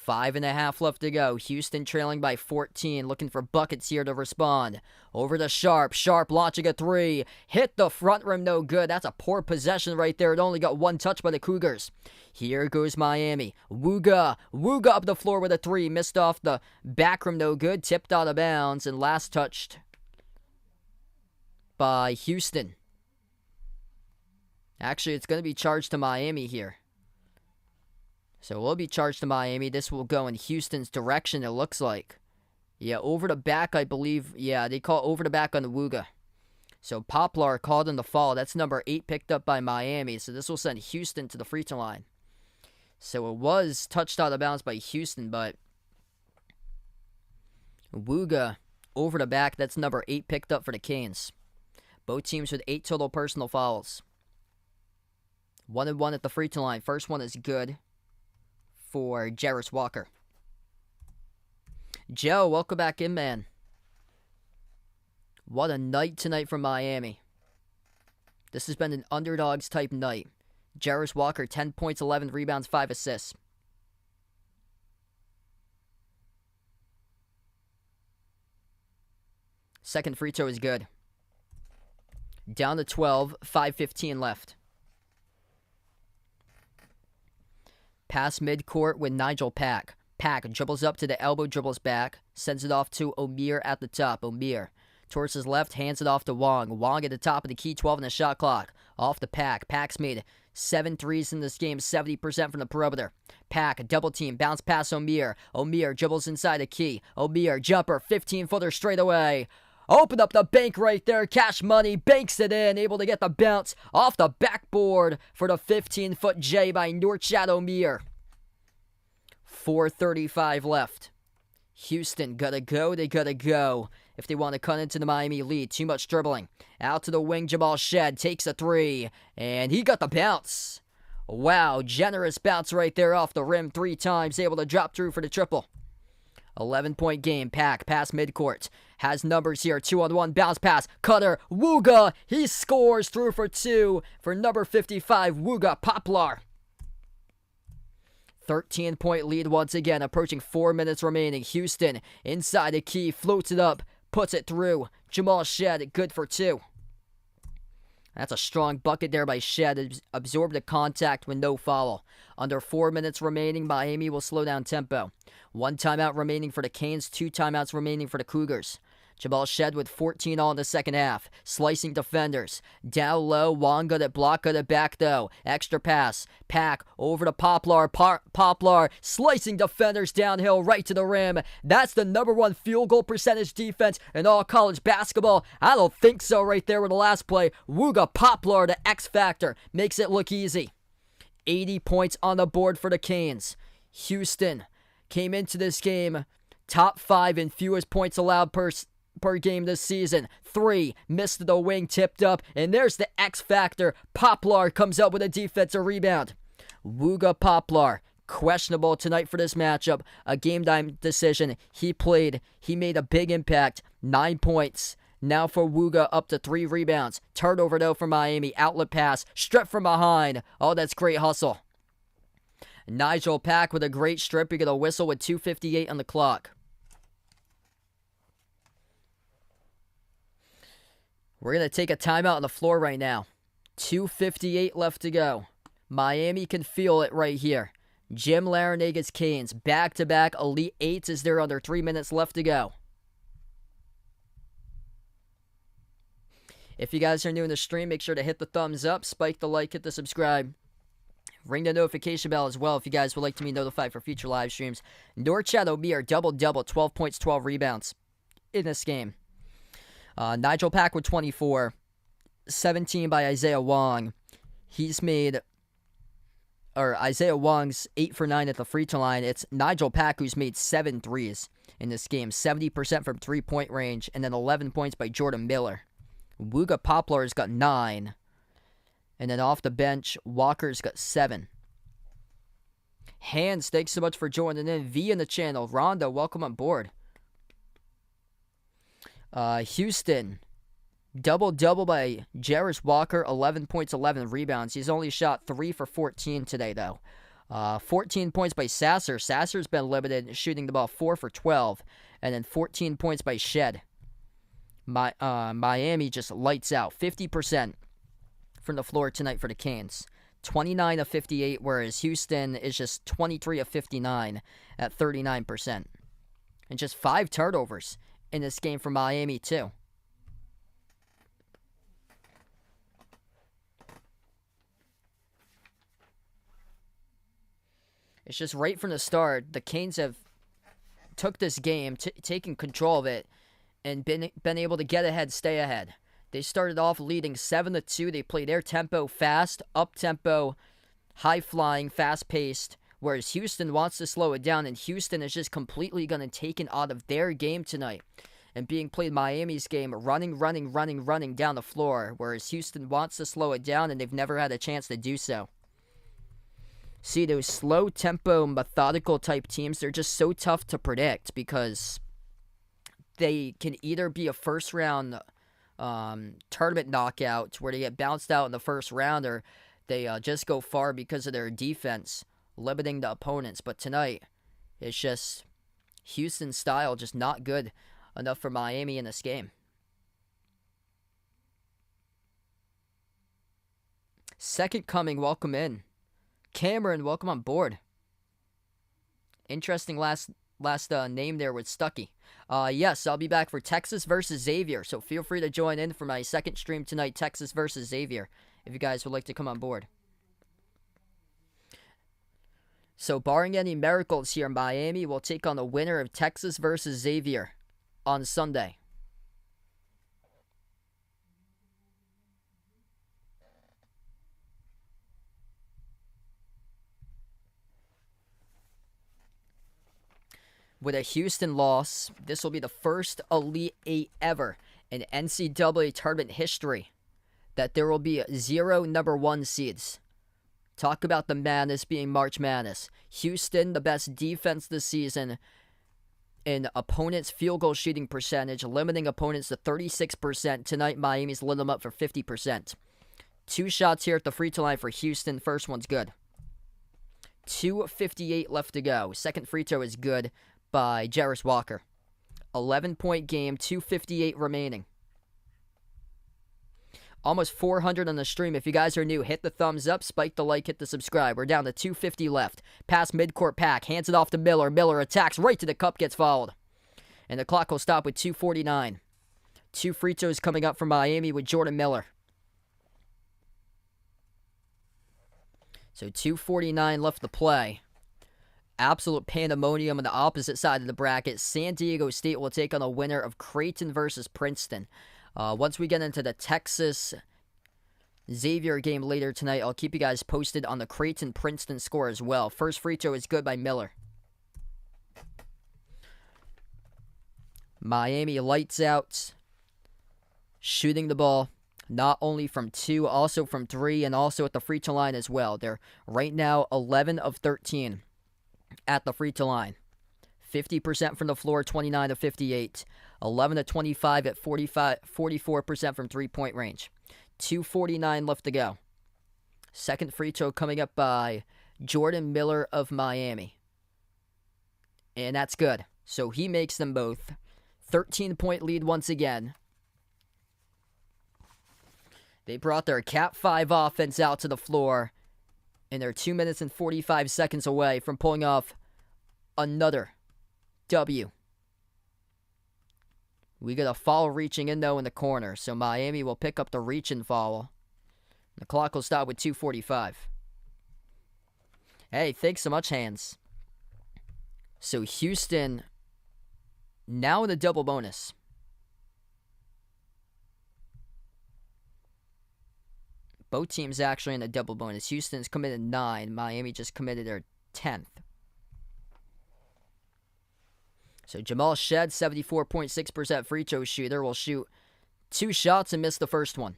5.5 left to go. Houston trailing by 14, looking for buckets here to respond. Over to Sharp. Sharp launching a three. Hit the front rim, no good. That's a poor possession right there. It only got one touch by the Cougars. Here goes Miami. Wooga up the floor with a three. Missed off the back rim, no good. Tipped out of bounds and last touched by Houston. Actually, it's going to be charged to Miami here. So it will be charged to Miami. This will go in Houston's direction, it looks like. Yeah, over the back, I believe. Yeah, they call over the back on the Wooga. So Poplar called in the foul. That's number 8 picked up by Miami. So this will send Houston to the free throw line. So it was touched out of bounds by Houston, but Wooga over the back. That's number 8 picked up for the Canes. Both teams with 8 total personal fouls. 1-1 at the free throw line. First one is good for Jarris Walker. Joe, welcome back in, man. What a night tonight from Miami. This has been an underdogs type night. Jarris Walker, 10 points, 11 rebounds, 5 assists. Second free throw is good. Down to 12, 5:15 left. Pass midcourt with Nigel Pack. Pack dribbles up to the elbow, dribbles back, sends it off to Omier at the top. Omier towards his left, hands it off to Wong. Wong at the top of the key, 12 in the shot clock. Off the Pack. Pack's made 7 threes in this game, 70% from the perimeter. Pack, double team, bounce pass Omier. Omier dribbles inside the key. Omier, jumper, 15-footer straight away. Open up the bank right there. Cash Money banks it in. Able to get the bounce off the backboard for the 15-foot J by Norchad Omier. 4:35 left. Houston gotta go. They gotta go if they want to cut into the Miami lead. Too much dribbling. Out to the wing. Jamal Shed takes a three. And he got the bounce. Wow. Generous bounce right there off the rim 3 times. Able to drop through for the triple. 11-point game. Pack pass midcourt. Has numbers here. 2-on-1 bounce pass. Cutter. Wooga. He scores through for 2 for number 55. Wooga Poplar. 13-point lead once again. Approaching 4 minutes remaining. Houston inside the key. Floats it up. Puts it through. Jamal Shed. Good for 2. That's a strong bucket there by Shed. Absorbed the contact with no foul. Under 4 minutes remaining, Miami will slow down tempo. 1 timeout remaining for the Canes, 2 timeouts remaining for the Cougars. Jamal Shed with 14 all in the second half. Slicing defenders. Down low, Wong got it, block got it back though. Extra pass. Pack over to Poplar. Poplar slicing defenders downhill right to the rim. That's the number 1 field goal percentage defense in all college basketball. I don't think so right there with the last play. Wooga Poplar, the X Factor, makes it look easy. 80 points on the board for the Canes. Houston came into this game top 5 in fewest points allowed per game this season. 3 missed the wing, tipped up, and there's the X Factor. Poplar comes up with a defensive rebound. Wooga Poplar, questionable tonight for this matchup. A game time decision. He made a big impact. 9 points. Now for Wooga, up to 3 rebounds. Turnover though for Miami. Outlet pass. Strip from behind. Oh, that's great hustle. Nigel Pack with a great strip. You get a whistle with 2:58 on the clock. We're going to take a timeout on the floor right now. 2:58 left to go. Miami can feel it right here. Jim Laranaga's Canes, back-to-back Elite 8s as they're under 3 minutes left to go. If you guys are new in the stream, make sure to hit the thumbs up, spike the like, hit the subscribe. Ring the notification bell as well if you guys would like to be notified for future live streams. Norchad Omier, double-double, 12 points, 12 rebounds in this game. Nigel Pack with 24. 17 by Isaiah Wong. He's made, or Isaiah Wong's 8 for 9 at the free throw line. It's Nigel Pack who's made 7 threes in this game, 70% from 3-point range, and then 11 points by Jordan Miller. Wooga Poplar's got 9. And then off the bench, Walker's got 7. Hans, thanks so much for joining in. V in the channel. Rhonda, welcome on board. Houston, double-double by Jarris Walker, 11 points, 11 rebounds. He's only shot 3 for 14 today, though. 14 points by Sasser. Sasser's been limited, shooting the ball 4 for 12. And then 14 points by Shed. Miami just lights out. 50% from the floor tonight for the Canes. 29 of 58, whereas Houston is just 23 of 59 at 39%. And just 5 turnovers in this game for Miami, too. It's just right from the start, the Canes have took this game, taken control of it, and been able to get ahead, stay ahead. They started off leading 7-2. They played their tempo fast, up-tempo, high-flying, fast-paced, whereas Houston wants to slow it down, and Houston is just completely going to take it out of their game tonight and being played Miami's game, running down the floor, whereas Houston wants to slow it down, and they've never had a chance to do so. See, those slow-tempo, methodical-type teams, they're just so tough to predict because they can either be a first-round tournament knockout where they get bounced out in the first round, or they just go far because of their defense, limiting the opponents. But tonight, it's just Houston's style just not good enough for Miami in this game. Second Coming, welcome in. Cameron, welcome on board. Interesting last name there with Stuckey. Yes, I'll be back for Texas versus Xavier, so feel free to join in for my second stream tonight, Texas versus Xavier, if you guys would like to come on board. So barring any miracles here, Miami will take on the winner of Texas versus Xavier on Sunday. With a Houston loss, this will be the first Elite Eight ever in NCAA tournament history that there will be 0 number 1 seeds. Talk about the madness being March Madness. Houston, the best defense this season in opponents' field goal shooting percentage, limiting opponents to 36%. Tonight, Miami's lit them up for 50%. 2 shots here at the free throw line for Houston. First one's good. 2:58 left to go. Second free throw is good by Jarris Walker. 11-point game, 2:58 remaining. Almost 400 on the stream. If you guys are new, hit the thumbs up, spike the like, hit the subscribe. We're down to 2:50 left. Pass midcourt Pack, hands it off to Miller. Miller attacks right to the cup, gets fouled. And the clock will stop with 2:49. 2 free throws coming up from Miami with Jordan Miller. So 2:49 left to play. Absolute pandemonium on the opposite side of the bracket. San Diego State will take on the winner of Creighton versus Princeton. Once we get into the Texas Xavier game later tonight, I'll keep you guys posted on the Creighton-Princeton score as well. First free throw is good by Miller. Miami lights out, shooting the ball. Not only from 2, also from 3, and also at the free throw line as well. They're right now 11 of 13 at the free throw line. 50% from the floor, 29 of 58. 11 of 25 at 44% from 3-point range. 2:49 left to go. Second free throw coming up by Jordan Miller of Miami. And that's good. So he makes them both. 13-point lead once again. They brought their Cat 5 offense out to the floor, and they're 2 minutes and 45 seconds away from pulling off another W. We got a foul reaching in, though, in the corner, so Miami will pick up the reach-in foul. The clock will stop with 2:45. Hey, thanks so much, Hans. So Houston now in the double bonus. Both teams actually in a double bonus. Houston's committed 9. Miami just committed their 10th. So Jamal Shed, 74.6% free throw shooter, will shoot 2 shots and miss the first one.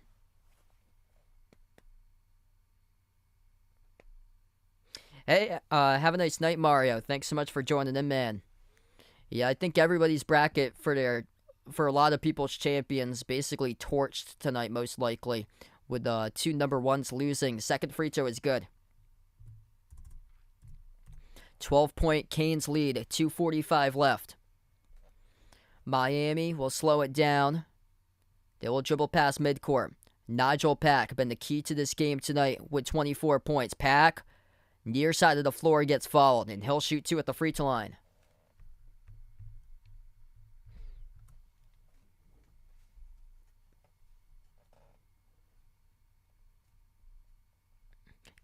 Hey, have a nice night, Mario. Thanks so much for joining in, man. Yeah, I think everybody's bracket for a lot of people's champions basically torched tonight, most likely, with 2 number 1s losing. Second free throw is good. 12-point Canes lead, 2:45 left. Miami will slow it down. They will dribble past midcourt. Nigel Pack been the key to this game tonight with 24 points. Pack, near side of the floor, gets fouled, and he'll shoot 2 at the free throw line.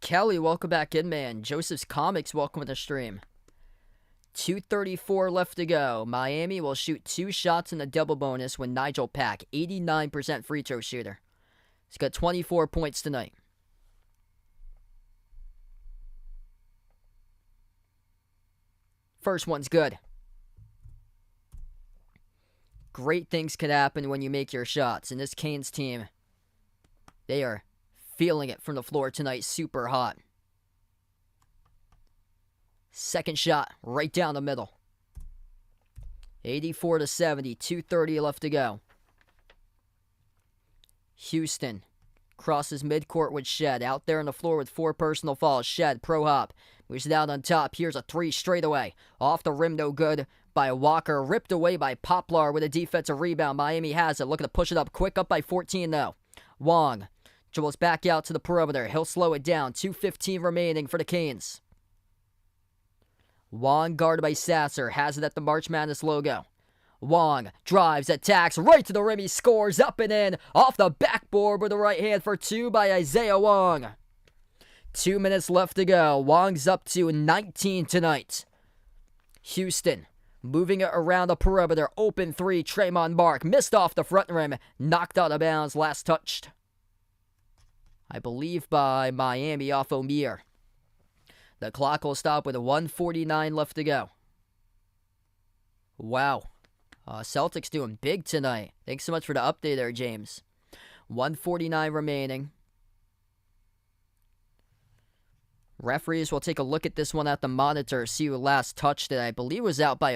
Kelly, welcome back in, man. Joseph's Comics, welcome to the stream. 2:34 left to go. Miami will shoot 2 shots in the double bonus with Nigel Pack, 89% free throw shooter. He's got 24 points tonight. First one's good. Great things could happen when you make your shots. And this Canes team, they are feeling it from the floor tonight. Super hot. Second shot, right down the middle. 84-70, 2:30 left to go. Houston crosses midcourt with Shed. Out there on the floor with 4 personal fouls. Shed, pro hop. Moves it out on top. Here's a 3 straight away. Off the rim, no good by Walker. Ripped away by Poplar with a defensive rebound. Miami has it. Looking to push it up quick. Up by 14 though. Wong dribbles back out to the perimeter. He'll slow it down. 2:15 remaining for the Canes. Wong guarded by Sasser. Has it at the March Madness logo. Wong drives, attacks, right to the rim. He scores up and in. Off the backboard with the right hand for 2 by Isaiah Wong. 2 minutes left to go. Wong's up to 19 tonight. Houston moving it around the perimeter. Open 3. Tremont Mark missed off the front rim. Knocked out of bounds. Last touched, I believe, by Miami off O'Meara. The clock will stop with 1:49 left to go. Wow. Celtics doing big tonight. Thanks so much for the update there, James. 1:49 remaining. Referees will take a look at this one at the monitor, see who last touched it. I believe it was out by,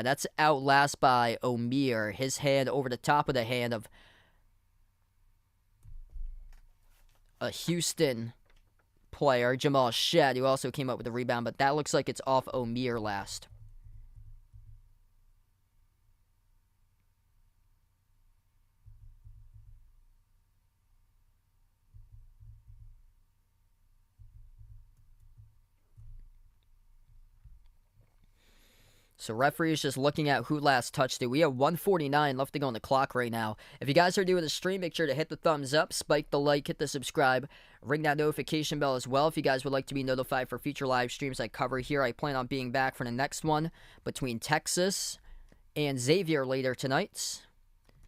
that's out last by O'Meara. His hand over the top of the hand of a Houston player, Jamal Shed, who also came up with the rebound, but that looks like it's off O'Meara last. So referees just looking at who last touched it. We have 1:49 left to go on the clock right now. If you guys are doing the stream, make sure to hit the thumbs up, spike the like, hit the subscribe, ring that notification bell as well. If you guys would like to be notified for future live streams I cover here, I plan on being back for the next one between Texas and Xavier later tonight.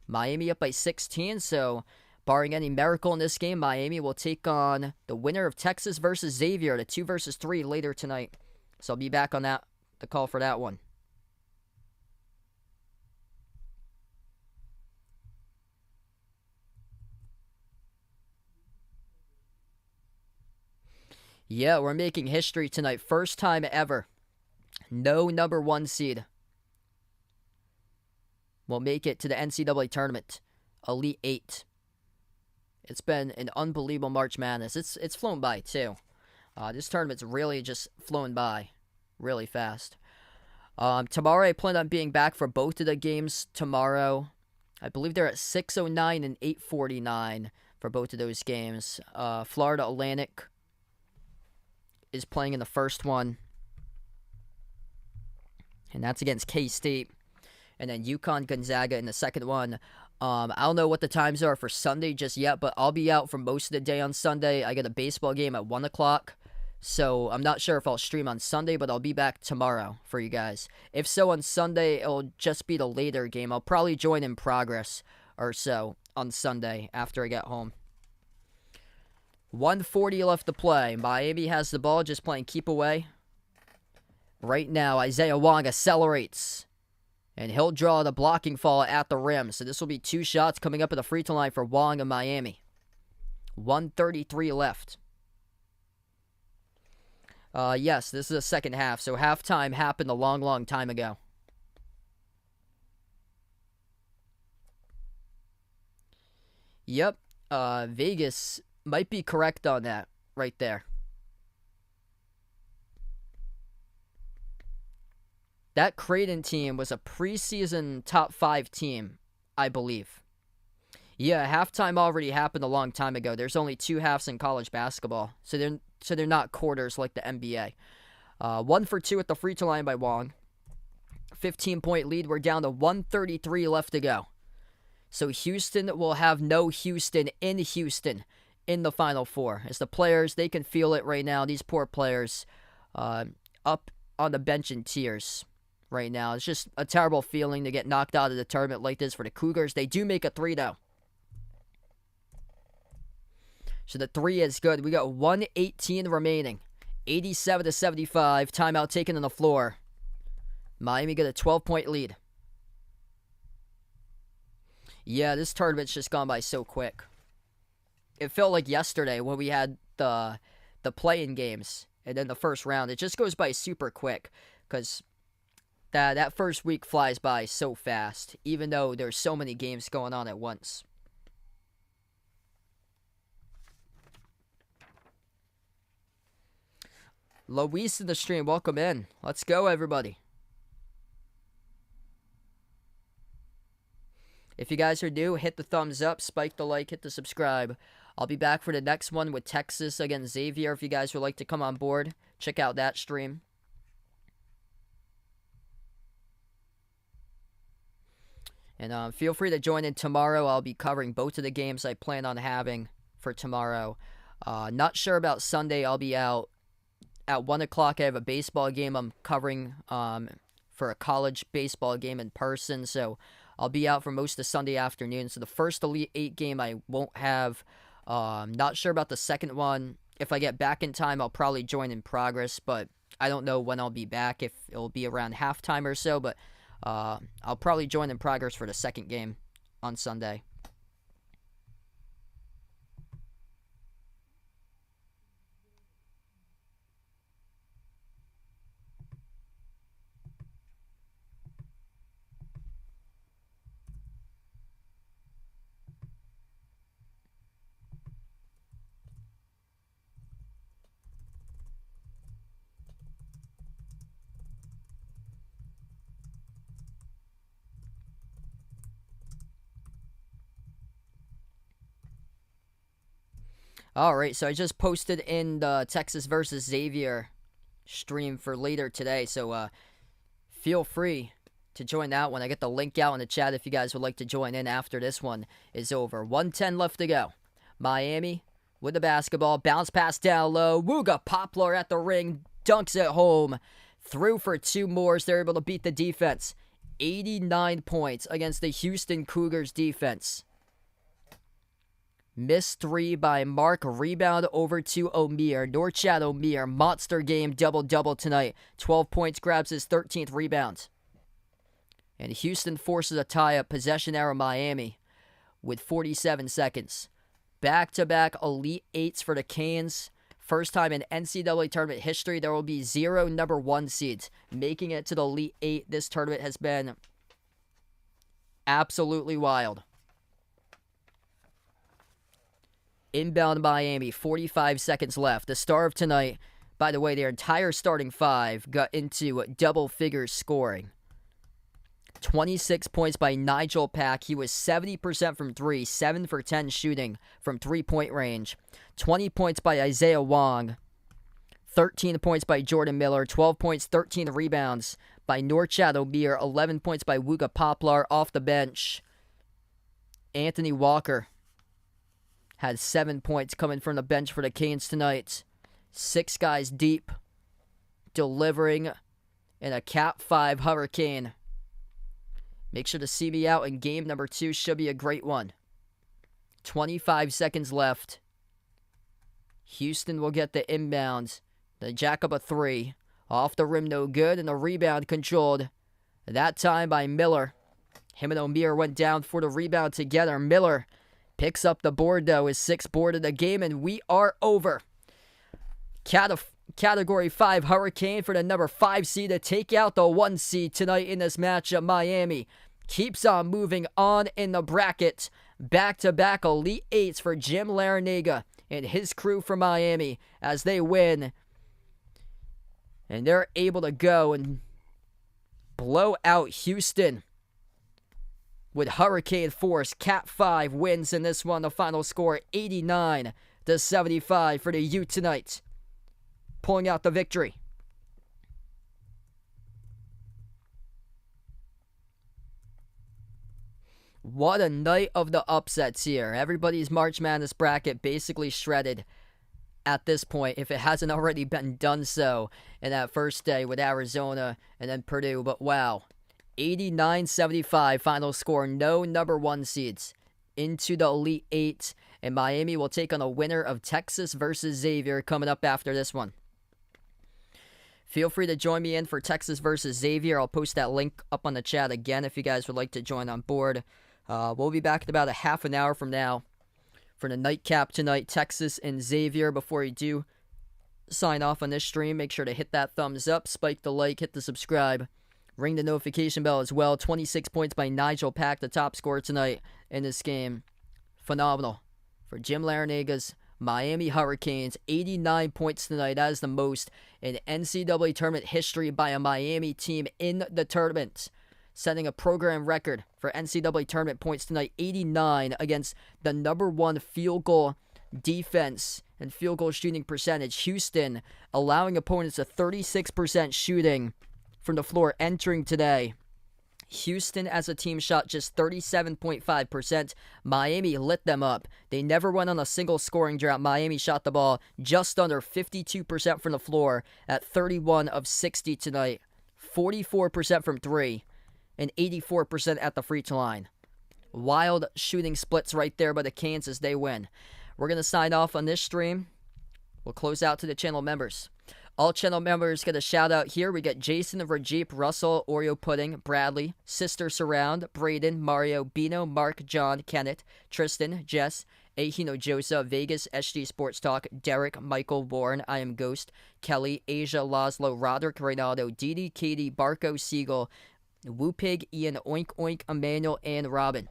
Miami up by 16, so barring any miracle in this game, Miami will take on the winner of Texas versus Xavier, the 2 versus 3 later tonight. So I'll be back on the call for that one. Yeah, we're making history tonight. First time ever. No number 1 seed will make it to the NCAA tournament. Elite 8. It's been an unbelievable March Madness. It's flown by, too. This tournament's really just flown by really fast. Tomorrow, I plan on being back for both of the games tomorrow. I believe they're at 6:09 and 8:49 for both of those games. Florida Atlantic is playing in the first one, and that's against K-State, and then UConn Gonzaga in the second one. I don't know what the times are for Sunday just yet, but I'll be out for most of the day on Sunday. I got a baseball game at 1 o'clock, so I'm not sure if I'll stream on Sunday, but I'll be back tomorrow for you guys. If so, on Sunday, it'll just be the later game. I'll probably join in progress or so on Sunday after I get home. 1:40 left to play. Miami has the ball, just playing keep away. Right now, Isaiah Wong accelerates. And he'll draw the blocking foul at the rim. So this will be 2 shots coming up at the free throw line for Wong of Miami. 1:33 left. Yes, this is the second half. So halftime happened a long, long time ago. Yep. Vegas might be correct on that right there. That Creighton team was a preseason top 5 team, I believe. Yeah, halftime already happened a long time ago. There's only 2 halves in college basketball, so they're not quarters like the NBA. 1 for 2 at the free throw line by Wong. 15-point lead. We're down to 1:33 left to go. So Houston will have no Houston in Houston in the Final Four. As the players, they can feel it right now. These poor players up on the bench in tears right now. It's just a terrible feeling to get knocked out of the tournament like this for the Cougars. They do make a 3, though. So the 3 is good. We got 1:18 remaining. 87-75. Timeout taken on the floor. Miami got a 12-point lead. Yeah, this tournament's just gone by so quick. It felt like yesterday when we had the play-in games and then the first round. It just goes by super quick because that first week flies by so fast, even though there's so many games going on at once. Luis in the stream, welcome in. Let's go, everybody. If you guys are new, hit the thumbs up, spike the like, hit the subscribe. I'll be back for the next one with Texas against Xavier. If you guys would like to come on board, check out that stream. And feel free to join in tomorrow. I'll be covering both of the games I plan on having for tomorrow. Not sure about Sunday. I'll be out at 1 o'clock. I have a baseball game I'm covering for a college baseball game in person. So I'll be out for most of Sunday afternoon. So the first Elite 8 game I won't have. Not sure about the second one. If I get back in time, I'll probably join in progress. But I don't know when I'll be back, if it'll be around halftime or so. But I'll probably join in progress for the second game on Sunday. Alright, so I just posted in the Texas versus Xavier stream for later today, so feel free to join that one. I get the link out in the chat if you guys would like to join in after this one is over. 1:10 left to go. Miami with the basketball, bounce pass down low. Wooga Poplar at the ring, dunks it home. Through for 2 more, they're able to beat the defense. 89 points against the Houston Cougars defense. Missed 3 by Mark. Rebound over to Omir. Norchad Omir. Monster game. Double-double tonight. 12 points. Grabs his 13th rebound. And Houston forces a tie-up. Possession error Miami with 47 seconds. Back-to-back Elite 8s for the Canes. First time in NCAA tournament history, there will be 0 number 1 seeds making it to the Elite 8. This tournament has been absolutely wild. Inbound Miami, 45 seconds left. The star of tonight, by the way, their entire starting 5 got into double figures scoring. 26 points by Nigel Pack. He was 70% from 3, 7 for 10 shooting from 3-point range. 20 points by Isaiah Wong. 13 points by Jordan Miller. 12 points, 13 rebounds by Norchad Omir. 11 points by Wooga Poplar off the bench. Anthony Walker had 7 points coming from the bench for the Canes tonight. 6 guys deep, delivering in a Cat 5 hurricane. Make sure to see me out in game number 2. Should be a great one. 25 seconds left. Houston will get the inbounds. The jack up a three. Off the rim, no good, and the rebound controlled. That time by Miller. Him and O'Meara went down for the rebound together. Miller picks up the board, though. His sixth board of the game, and we are over. Category 5 Hurricane for the number 5 seed to take out the 1 seed tonight in this matchup. Miami keeps on moving on in the bracket. Back-to-back Elite Eights for Jim Larinaga and his crew from Miami as they win. And they're able to go and blow out Houston with hurricane force. Cat 5 wins in this one. The final score 89-75 for the U tonight, pulling out the victory. What a night of the upsets here. Everybody's March Madness bracket basically shredded at this point, if it hasn't already been done so in that first day with Arizona and then Purdue. But wow, 89-75 final score. No number 1 seeds into the Elite Eight, and Miami will take on a winner of Texas versus Xavier coming up after this one. Feel free to join me in for Texas versus Xavier. I'll post that link up on the chat again if you guys would like to join on board. We'll be back in about a half an hour from now for the nightcap tonight, Texas and Xavier. Before you do sign off on this stream, make sure to hit that thumbs up, spike the like, hit the subscribe, ring the notification bell as well. 26 points by Nigel Pack, the top scorer tonight in this game. Phenomenal for Jim Larinaga's Miami Hurricanes. 89 points tonight. That is the most in NCAA tournament history by a Miami team in the tournament, setting a program record for NCAA tournament points tonight. 89 against the number 1 field goal defense and field goal shooting percentage. Houston allowing opponents a 36% shooting from the floor entering today. Houston as a team shot just 37.5%. Miami lit them up. They never went on a single scoring drought. Miami shot the ball just under 52% from the floor at 31 of 60 tonight. 44% from 3 and 84% at the free throw line. Wild shooting splits right there by the Canes as they win. We're going to sign off on this stream. We'll close out to the channel members. All channel members get a shout out here. We get Jason, Rajeep, Russell, Oreo Pudding, Bradley, Sister Surround, Braden, Mario, Bino, Mark, John, Kenneth, Tristan, Jess, Ahino Joseph, Vegas, SG Sports Talk, Derek, Michael, Warren, I Am Ghost, Kelly, Asia, Laszlo, Roderick, Reynaldo, Didi, Katie, Barco, Siegel, Woopig, Ian, Oink Oink, Emmanuel, and Robin.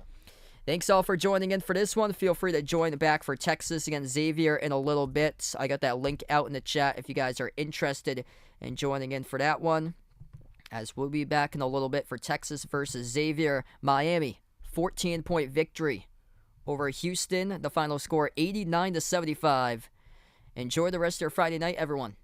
Thanks all for joining in for this one. Feel free to join back for Texas against Xavier in a little bit. I got that link out in the chat if you guys are interested in joining in for that one. As we'll be back in a little bit for Texas versus Xavier. Miami, 14-point victory over Houston. The final score 89-75. Enjoy the rest of your Friday night, everyone.